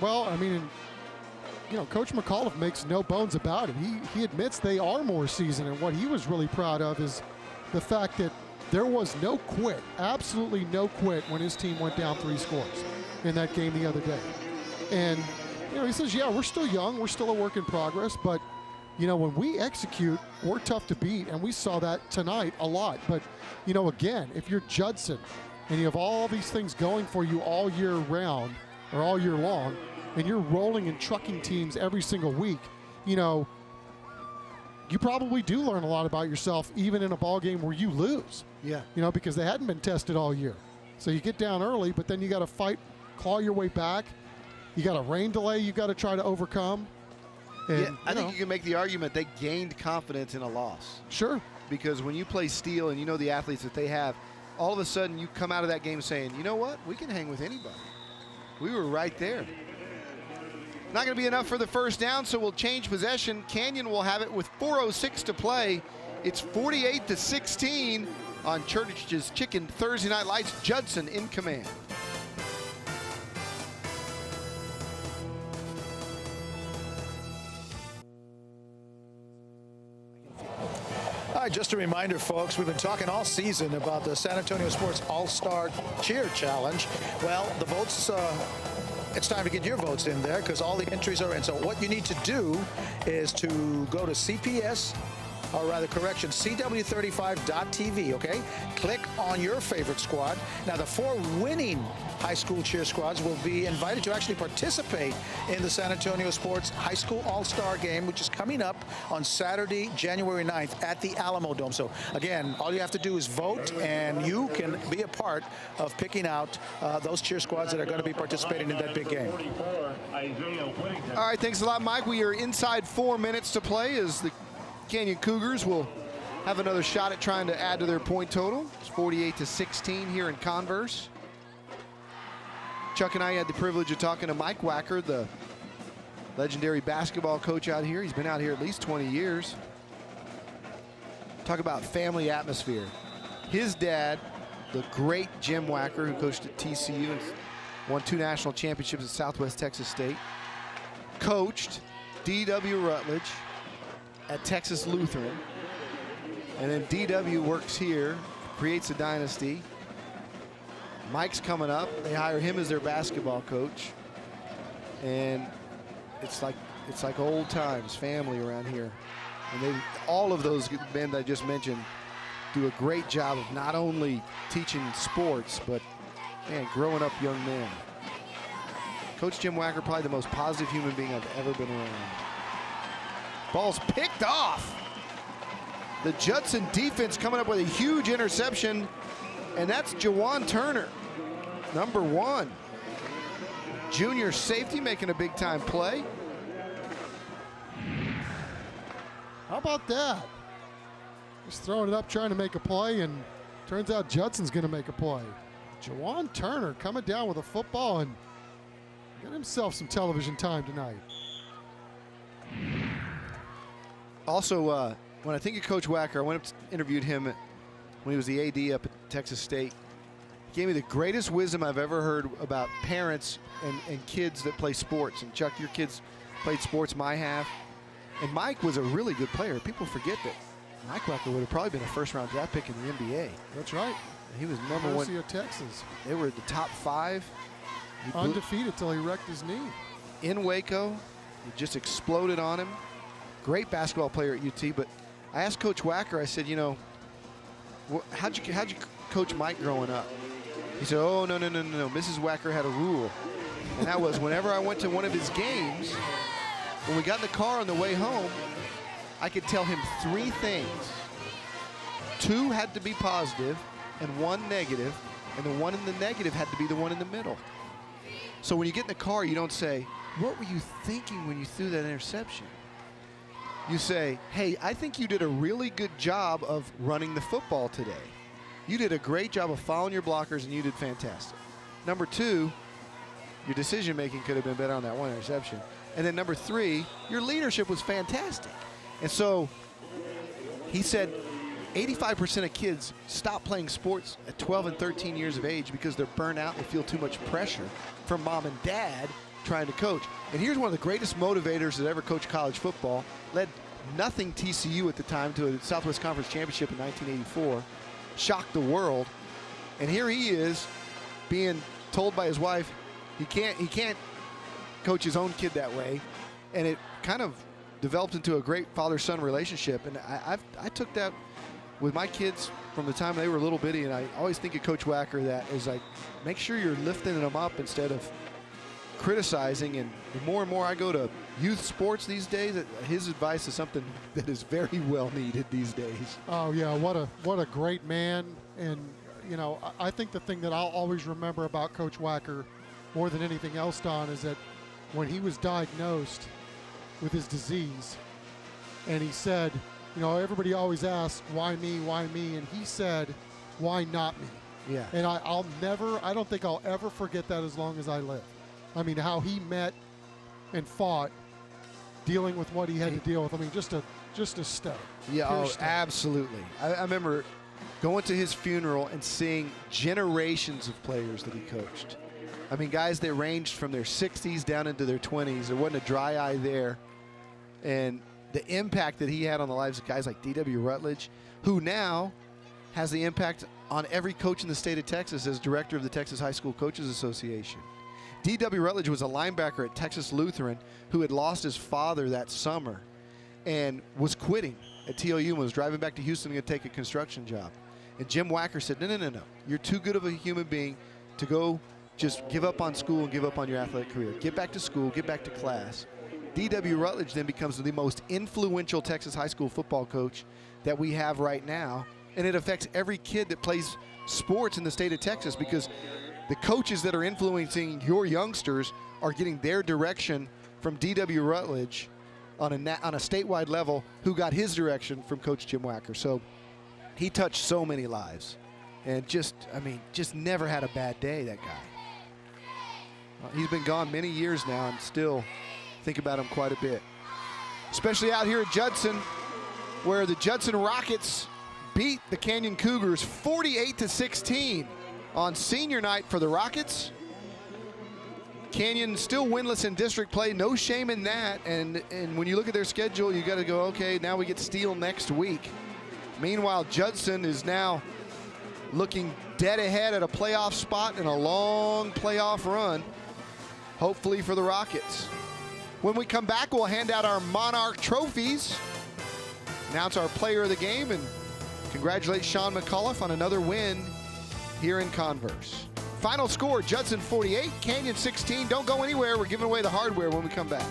Well, I mean, you know, Coach McAuliffe makes no bones about it. He admits they are more seasoned, and what he was really proud of is the fact that there was no quit, absolutely no quit when his team went down 3 scores in that game the other day. And, you know, he says, yeah, we're still young, we're still a work in progress, but, you know, when we execute, we're tough to beat, and we saw that tonight a lot. But, you know, again, if you're Judson and you have all these things going for you all year round or all year long, and you're rolling and trucking teams every single week, you know, you probably do learn a lot about yourself even in a ball game where you lose. Yeah. You know, because they hadn't been tested all year. So you get down early, but then you got to fight, claw your way back. You got a rain delay you got to try to overcome. And, yeah, I think you can make the argument they gained confidence in a loss. Sure. Because when you play Steele and you know the athletes that they have, all of a sudden you come out of that game saying, you know what, we can hang with anybody. We were right there. Not going to be enough for the first down, so we'll change possession. Canyon will have it with 4:06 to play. It's 48-16 on Church's Chicken Thursday Night Lights. Judson in command. All right, just a reminder, folks, we've been talking all season about the San Antonio Sports All-Star Cheer Challenge. Well, the votes, it's time to get your votes in there because all the entries are in. So what you need to do is to go to CPS or rather correction, CW35.tv, okay? Click on your favorite squad. Now, the 4 winning high school cheer squads will be invited to actually participate in the San Antonio Sports High School All-Star Game, which is coming up on Saturday, January 9th at the Alamo Dome. So, again, all you have to do is vote, and you can be a part of picking out those cheer squads that are going to be participating in that big game. All right, thanks a lot, Mike. We are inside 4 minutes to play as the Canyon Cougars will have another shot at trying to add to their point total. It's 48-16 here in Converse. Chuck and I had the privilege of talking to Mike Wacker, the legendary basketball coach out here. He's been out here at least 20 years. Talk about family atmosphere. His dad, the great Jim Wacker, who coached at TCU and won 2 national championships at Southwest Texas State, coached D.W. Rutledge at Texas Lutheran. And then D.W. works here, creates a dynasty. Mike's coming up. They hire him as their basketball coach. And it's like old times, family around here. And all of those men that I just mentioned do a great job of not only teaching sports, but, man, growing up young men. Coach Jim Wacker, probably the most positive human being I've ever been around. Ball's picked off. The Judson defense coming up with a huge interception, and that's Jawan Turner, number 1. Junior safety making a big-time play. How about that? Just throwing it up, trying to make a play, and turns out Judson's going to make a play. Jawan Turner coming down with a football and got himself some television time tonight. Also, when I think of Coach Wacker, I went up to interviewed him when he was the AD up at Texas State. He gave me the greatest wisdom I've ever heard about parents and kids that play sports. And Chuck, your kids played sports, my half. And Mike was a really good player. People forget that Mike Wacker would have probably been a first-round draft pick in the NBA. That's right. He was number 1. University of Texas. They were the top 5. Undefeated till he wrecked his knee. In Waco, he just exploded on him. Great basketball player at UT, but I asked Coach Wacker, I said, you know, how'd you coach Mike growing up? He said, oh, no. Mrs. Wacker had a rule. And that was whenever I went to one of his games, when we got in the car on the way home, I could tell him 3 things. 2 had to be positive and 1 negative, and the one in the negative had to be the one in the middle. So when you get in the car, you don't say, what were you thinking when you threw that interception? You say, hey, I think you did a really good job of running the football today. You did a great job of following your blockers, and you did fantastic. Number 2, your decision-making could have been better on that 1 interception. And then number 3, your leadership was fantastic. And so he said 85% of kids stop playing sports at 12 and 13 years of age because they're burnt out and they feel too much pressure from mom and dad trying to coach. And here's one of the greatest motivators that ever coached college football, led nothing TCU at the time to a Southwest Conference championship in 1984, shocked the world. And here he is being told by his wife he can't coach his own kid that way. And it kind of developed into a great father-son relationship. And I took that with my kids from the time they were little bitty, and I always think of Coach Wacker that is like, make sure you're lifting them up instead of criticizing. And the more and more I go to youth sports these days, his advice is something that is very well needed these days. Oh yeah, what a great man. And you know, I think the thing that I'll always remember about Coach Wacker more than anything else, Don, is that when he was diagnosed with his disease, and he said, you know, everybody always asks, why me, why me? And he said, why not me? Yeah. And I don't think I'll ever forget that as long as I live. I mean, how he met and fought dealing with what he had to deal with. I mean, just a stud. Yeah, Pure oh, stud. absolutely. I remember going to his funeral and seeing generations of players that he coached. I mean, guys that ranged from their 60s down into their 20s. There wasn't a dry eye there. And the impact that he had on the lives of guys like D.W. Rutledge, who now has the impact on every coach in the state of Texas as director of the Texas High School Coaches Association. D.W. Rutledge was a linebacker at Texas Lutheran who had lost his father that summer and was quitting at TOU and was driving back to Houston to take a construction job. And Jim Wacker said, no. You're too good of a human being to go just give up on school and give up on your athletic career. Get back to school, get back to class. D.W. Rutledge then becomes the most influential Texas high school football coach that we have right now. And it affects every kid that plays sports in the state of Texas, because the coaches that are influencing your youngsters are getting their direction from D.W. Rutledge on a statewide level, who got his direction from Coach Jim Wacker. So he touched so many lives, and just never had a bad day, that guy. He's been gone many years now, and still think about him quite a bit. Especially out here at Judson, where the Judson Rockets beat the Canyon Cougars 48-16 on senior night for the Rockets. Canyon still winless in district play, no shame in that. And when you look at their schedule, you got to go, okay, now we get Steele next week. Meanwhile, Judson is now looking dead ahead at a playoff spot and a long playoff run, hopefully for the Rockets. When we come back, we'll hand out our Monarch trophies, announce our player of the game, and congratulate Sean McAuliffe on another win here in Converse. Final score, Judson 48, Canyon 16. Don't go anywhere. We're giving away the hardware when we come back.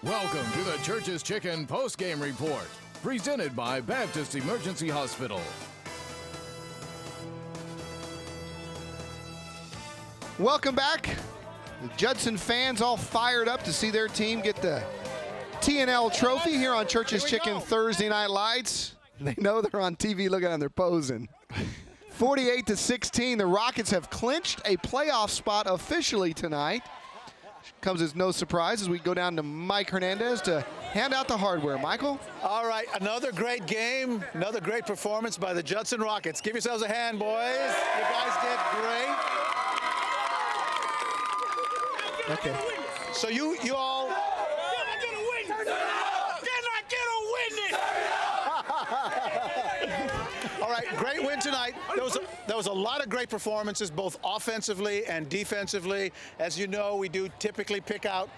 Welcome to the Church's Chicken Postgame Report, presented by Baptist Emergency Hospital. Welcome back. The Judson fans all fired up to see their team get the T&L trophy here on Church's Chicken Thursday Night Lights. They know they're on TV looking at them, they're posing. 48-16, the Rockets have clinched a playoff spot officially tonight. Comes as no surprise as we go down to Mike Hernandez to hand out the hardware. Michael? All right, another great game, another great performance by the Judson Rockets. Give yourselves a hand, boys. You guys did great. Okay. So you all... Can I get a witness? All right, great win tonight. There was a lot of great performances, both offensively and defensively. As you know, we do typically pick out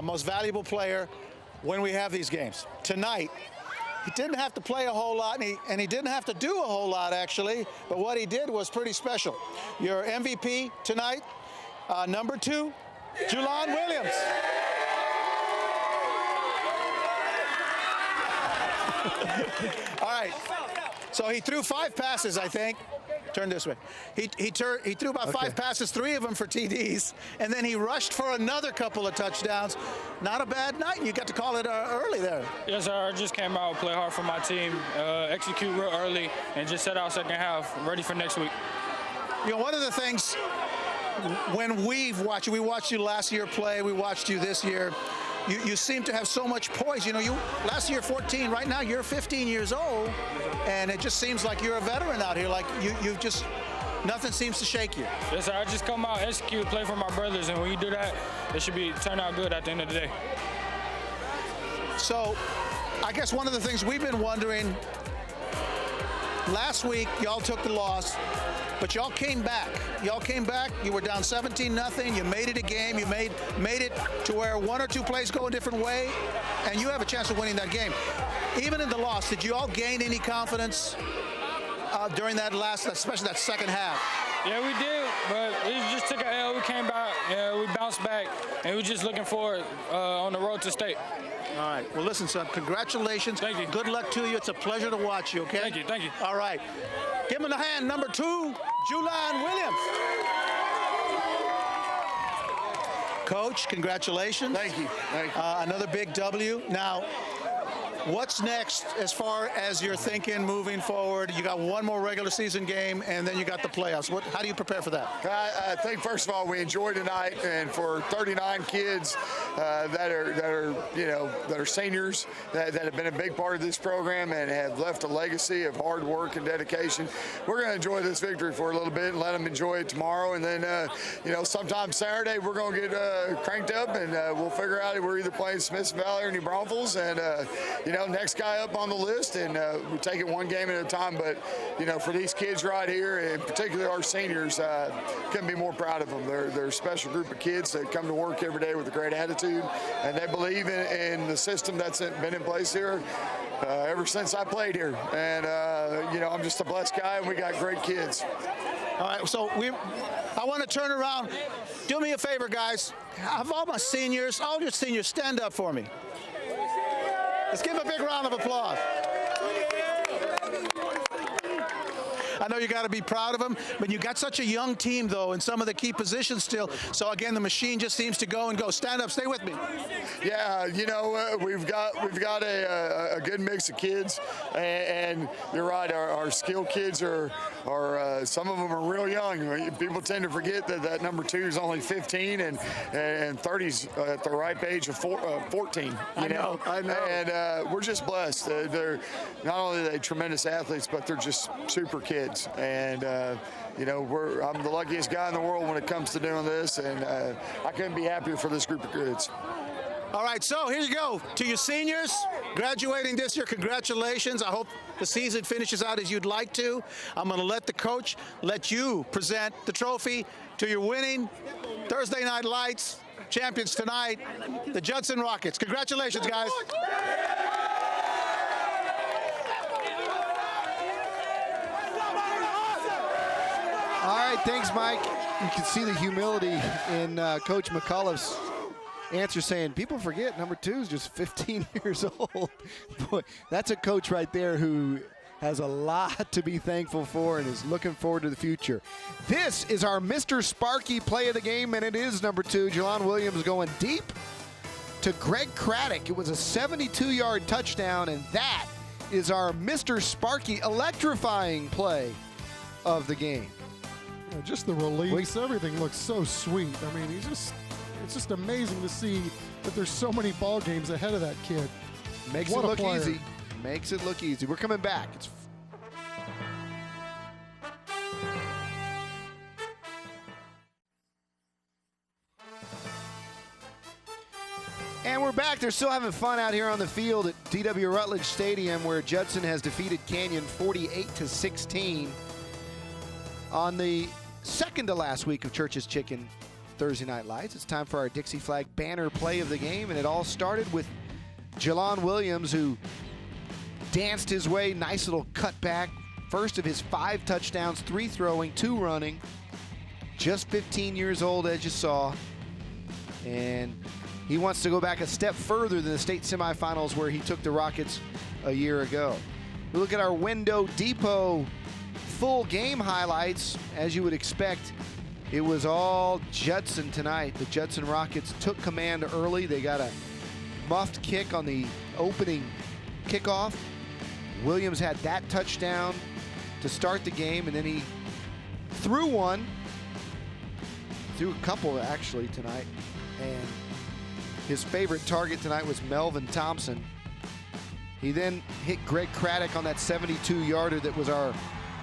most valuable player when we have these games. Tonight, he didn't have to play a whole lot, and he didn't have to do a whole lot, actually, but what he did was pretty special. Your MVP tonight, number 2, Julian Williams. All right. So he threw 5 passes, I think. Turn this way. He threw about 5 passes, 3 of them for TDs, and then he rushed for another couple of touchdowns. Not a bad night. You got to call it early there. Yes, sir. I just came out, play hard for my team, execute real early, and just set out second half, ready for next week. You know, one of the things when we watched you last year play, we watched you this year. You seem to have so much poise. You know, last year 14, right now you're 15 years old, and it just seems like you're a veteran out here. Like you just, nothing seems to shake you. Yes, sir. I just come out, execute, play for my brothers, and when you do that, it should turn out good at the end of the day. So, I guess one of the things we've been wondering, last week y'all took the loss, but y'all came back. You were down 17-0. You made it a game. You made it to where 1 or 2 plays go a different way, and you have a chance of winning that game. Even in the loss, did you all gain any confidence during that especially that second half? Yeah, we did, but we just took an L. We came back, we bounced back, and we're just looking forward on the road to state. All right. Well, listen, son, congratulations. Thank you. Good luck to you. It's a pleasure to watch you, okay? Thank you. All right. Give him a hand, number 2, Julian Williams. Coach, congratulations. Thank you. Another big W. Now, what's next as far as you're thinking moving forward? You got one more regular season game, and then you got the playoffs. How do you prepare for that? I think first of all we enjoyed tonight, and for 39 kids that are seniors that have been a big part of this program and have left a legacy of hard work and dedication, we're going to enjoy this victory for a little bit and let them enjoy it tomorrow, and then sometime Saturday we're going to get cranked up, and we'll figure out if we're either playing Smiths Valley or New Braunfels, and next guy up on the list, and we take it one game at a time. But, for these kids right here, and particularly our seniors, couldn't be more proud of them. They're a special group of kids that come to work every day with a great attitude, and they believe in the system that's been in place here ever since I played here. And, I'm just a blessed guy, and we got great kids. All right, so I want to turn around. Do me a favor, guys. Have all my seniors, all your seniors, stand up for me. Let's give them a big round of applause. I know you got to be proud of them, but you got such a young team, though, in some of the key positions still. So, again, the machine just seems to go and go. Stand up. Stay with me. Yeah, we've got a good mix of kids, and you're right. Our skilled kids are some of them are real young. People tend to forget that number 2 is only 15, and 30's at the ripe age of 14. I know. And we're just blessed. They're not only are they tremendous athletes, but they're just super kids. And I'm the luckiest guy in the world when it comes to doing this, and I couldn't be happier for this group of kids. All right, so here you go. To your seniors graduating this year, congratulations. I hope the season finishes out as you'd like to. I'm going to let the coach let you present the trophy to your winning Thursday Night Lights champions tonight, the Judson Rockets. Congratulations, guys. All right, thanks, Mike. You can see the humility in Coach McCullough's answer, saying people forget number 2 is just 15 years old. Boy, that's a coach right there who has a lot to be thankful for and is looking forward to the future. This is our Mr. Sparky play of the game, and it is number 2. Jelon Williams going deep to Greg Craddock. It was a 72-yard touchdown, and that is our Mr. Sparky electrifying play of the game. Yeah, just the release, everything looks so sweet. I mean, it's just amazing to see that there's so many ball games ahead of that kid. Makes it look easy. Makes it look easy. We're coming back. And we're back. They're still having fun out here on the field at D.W. Rutledge Stadium, where Judson has defeated Canyon 48-16 on the second to last week of Church's Chicken Thursday Night Lights. It's time for our Dixie Flag banner play of the game, and it all started with Jelon Williams, who danced his way, nice little cutback. First of his 5 touchdowns, 3 throwing, 2 running. Just 15 years old, as you saw. And he wants to go back a step further than the state semifinals where he took the Rockets a year ago. We look at our Window Depot full game highlights. As you would expect, it was all Judson tonight. The Judson Rockets took command early. They got a muffed kick on the opening kickoff. Williams had that touchdown to start the game, and then he threw a couple actually tonight, and his favorite target tonight was Melvin Thompson. He then hit Greg Craddock on that 72-yarder that was our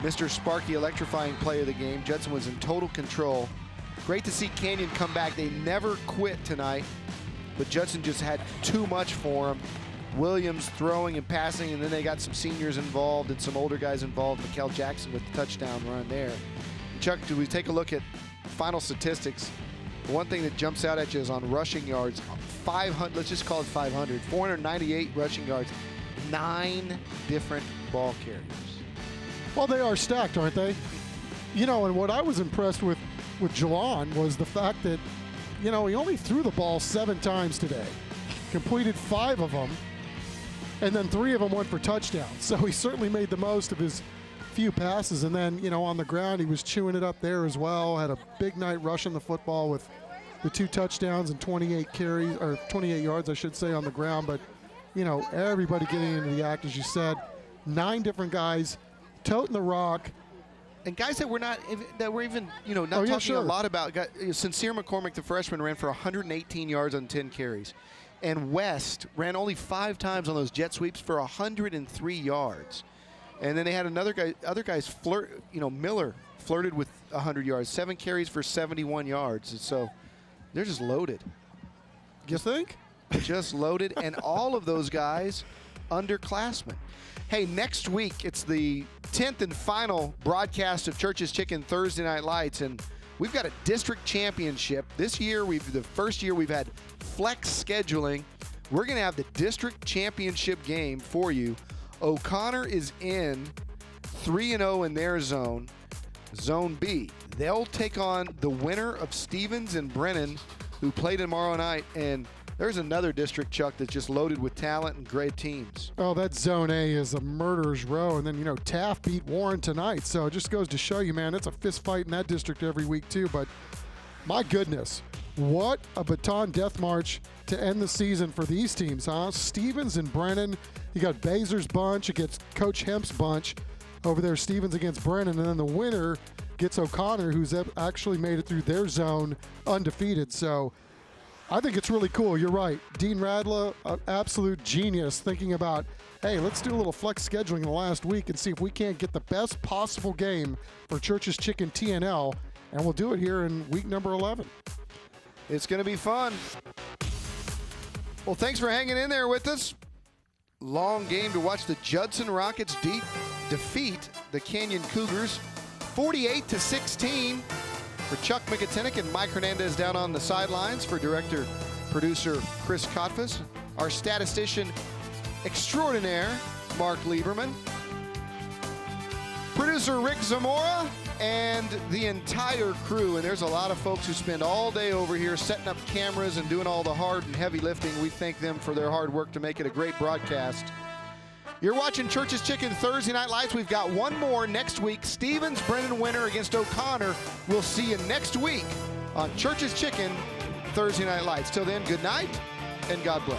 Mr. Sparky electrifying play of the game. Judson was in total control. Great to see Canyon come back. They never quit tonight, but Judson just had too much for him. Williams throwing and passing, and then they got some seniors involved and some older guys involved. Mikel Jackson with the touchdown run there. Chuck, do we take a look at final statistics? The one thing that jumps out at you is on rushing yards, 500, let's just call it 500, 498 rushing yards, 9 different ball carriers. Well, they are stacked, aren't they? And what I was impressed with Jelon was the fact that, he only threw the ball 7 times today, completed 5 of them, and then 3 of them went for touchdowns. So he certainly made the most of his few passes. And then, on the ground, he was chewing it up there as well. Had a big night rushing the football with the 2 touchdowns and 28 carries, or 28 yards, I should say, on the ground. But, everybody getting into the act, as you said. 9 different guys toting the rock. And guys that we're even talking a lot about. Sincere McCormick, the freshman, ran for 118 yards on 10 carries. And West ran only 5 times on those jet sweeps for 103 yards. And then they had other guys Miller flirted with 100 yards, 7 carries for 71 yards. And so they're just loaded. You think? Just loaded, and all of those guys underclassmen. Hey, next week, it's the 10th and final broadcast of Church's Chicken Thursday Night Lights, and we've got a district championship. This year, the first year we've had flex scheduling. We're going to have the district championship game for you. O'Connor is in 3-0 in their zone, Zone B. They'll take on the winner of Stevens and Brennan, who play tomorrow night, and there's another district, Chuck, that's just loaded with talent and great teams. Oh, that Zone A is a murderer's row. And then, Taft beat Warren tonight. So it just goes to show you, man, it's a fist fight in that district every week, too. But my goodness, what a baton death march to end the season for these teams, huh? Stevens and Brennan. You got Bazer's bunch against Coach Hemp's bunch over there, Stevens against Brennan. And then the winner gets O'Connor, who's actually made it through their zone undefeated. So I think it's really cool. You're right. Dean Radla, an absolute genius, thinking about, hey, let's do a little flex scheduling in the last week and see if we can't get the best possible game for Church's Chicken TNL, and we'll do it here in week number 11. It's going to be fun. Well, thanks for hanging in there with us. Long game to watch the Judson Rockets defeat the Canyon Cougars 48-16. For Chuck McAtinnick and Mike Hernandez down on the sidelines, for director-producer Chris Kotfus, our statistician extraordinaire, Mark Lieberman, producer Rick Zamora, and the entire crew. And there's a lot of folks who spend all day over here setting up cameras and doing all the hard and heavy lifting. We thank them for their hard work to make it a great broadcast. You're watching Church's Chicken Thursday Night Lights. We've got one more next week. Stevens, Brennan winner against O'Connor. We'll see you next week on Church's Chicken Thursday Night Lights. Till then, good night and God bless.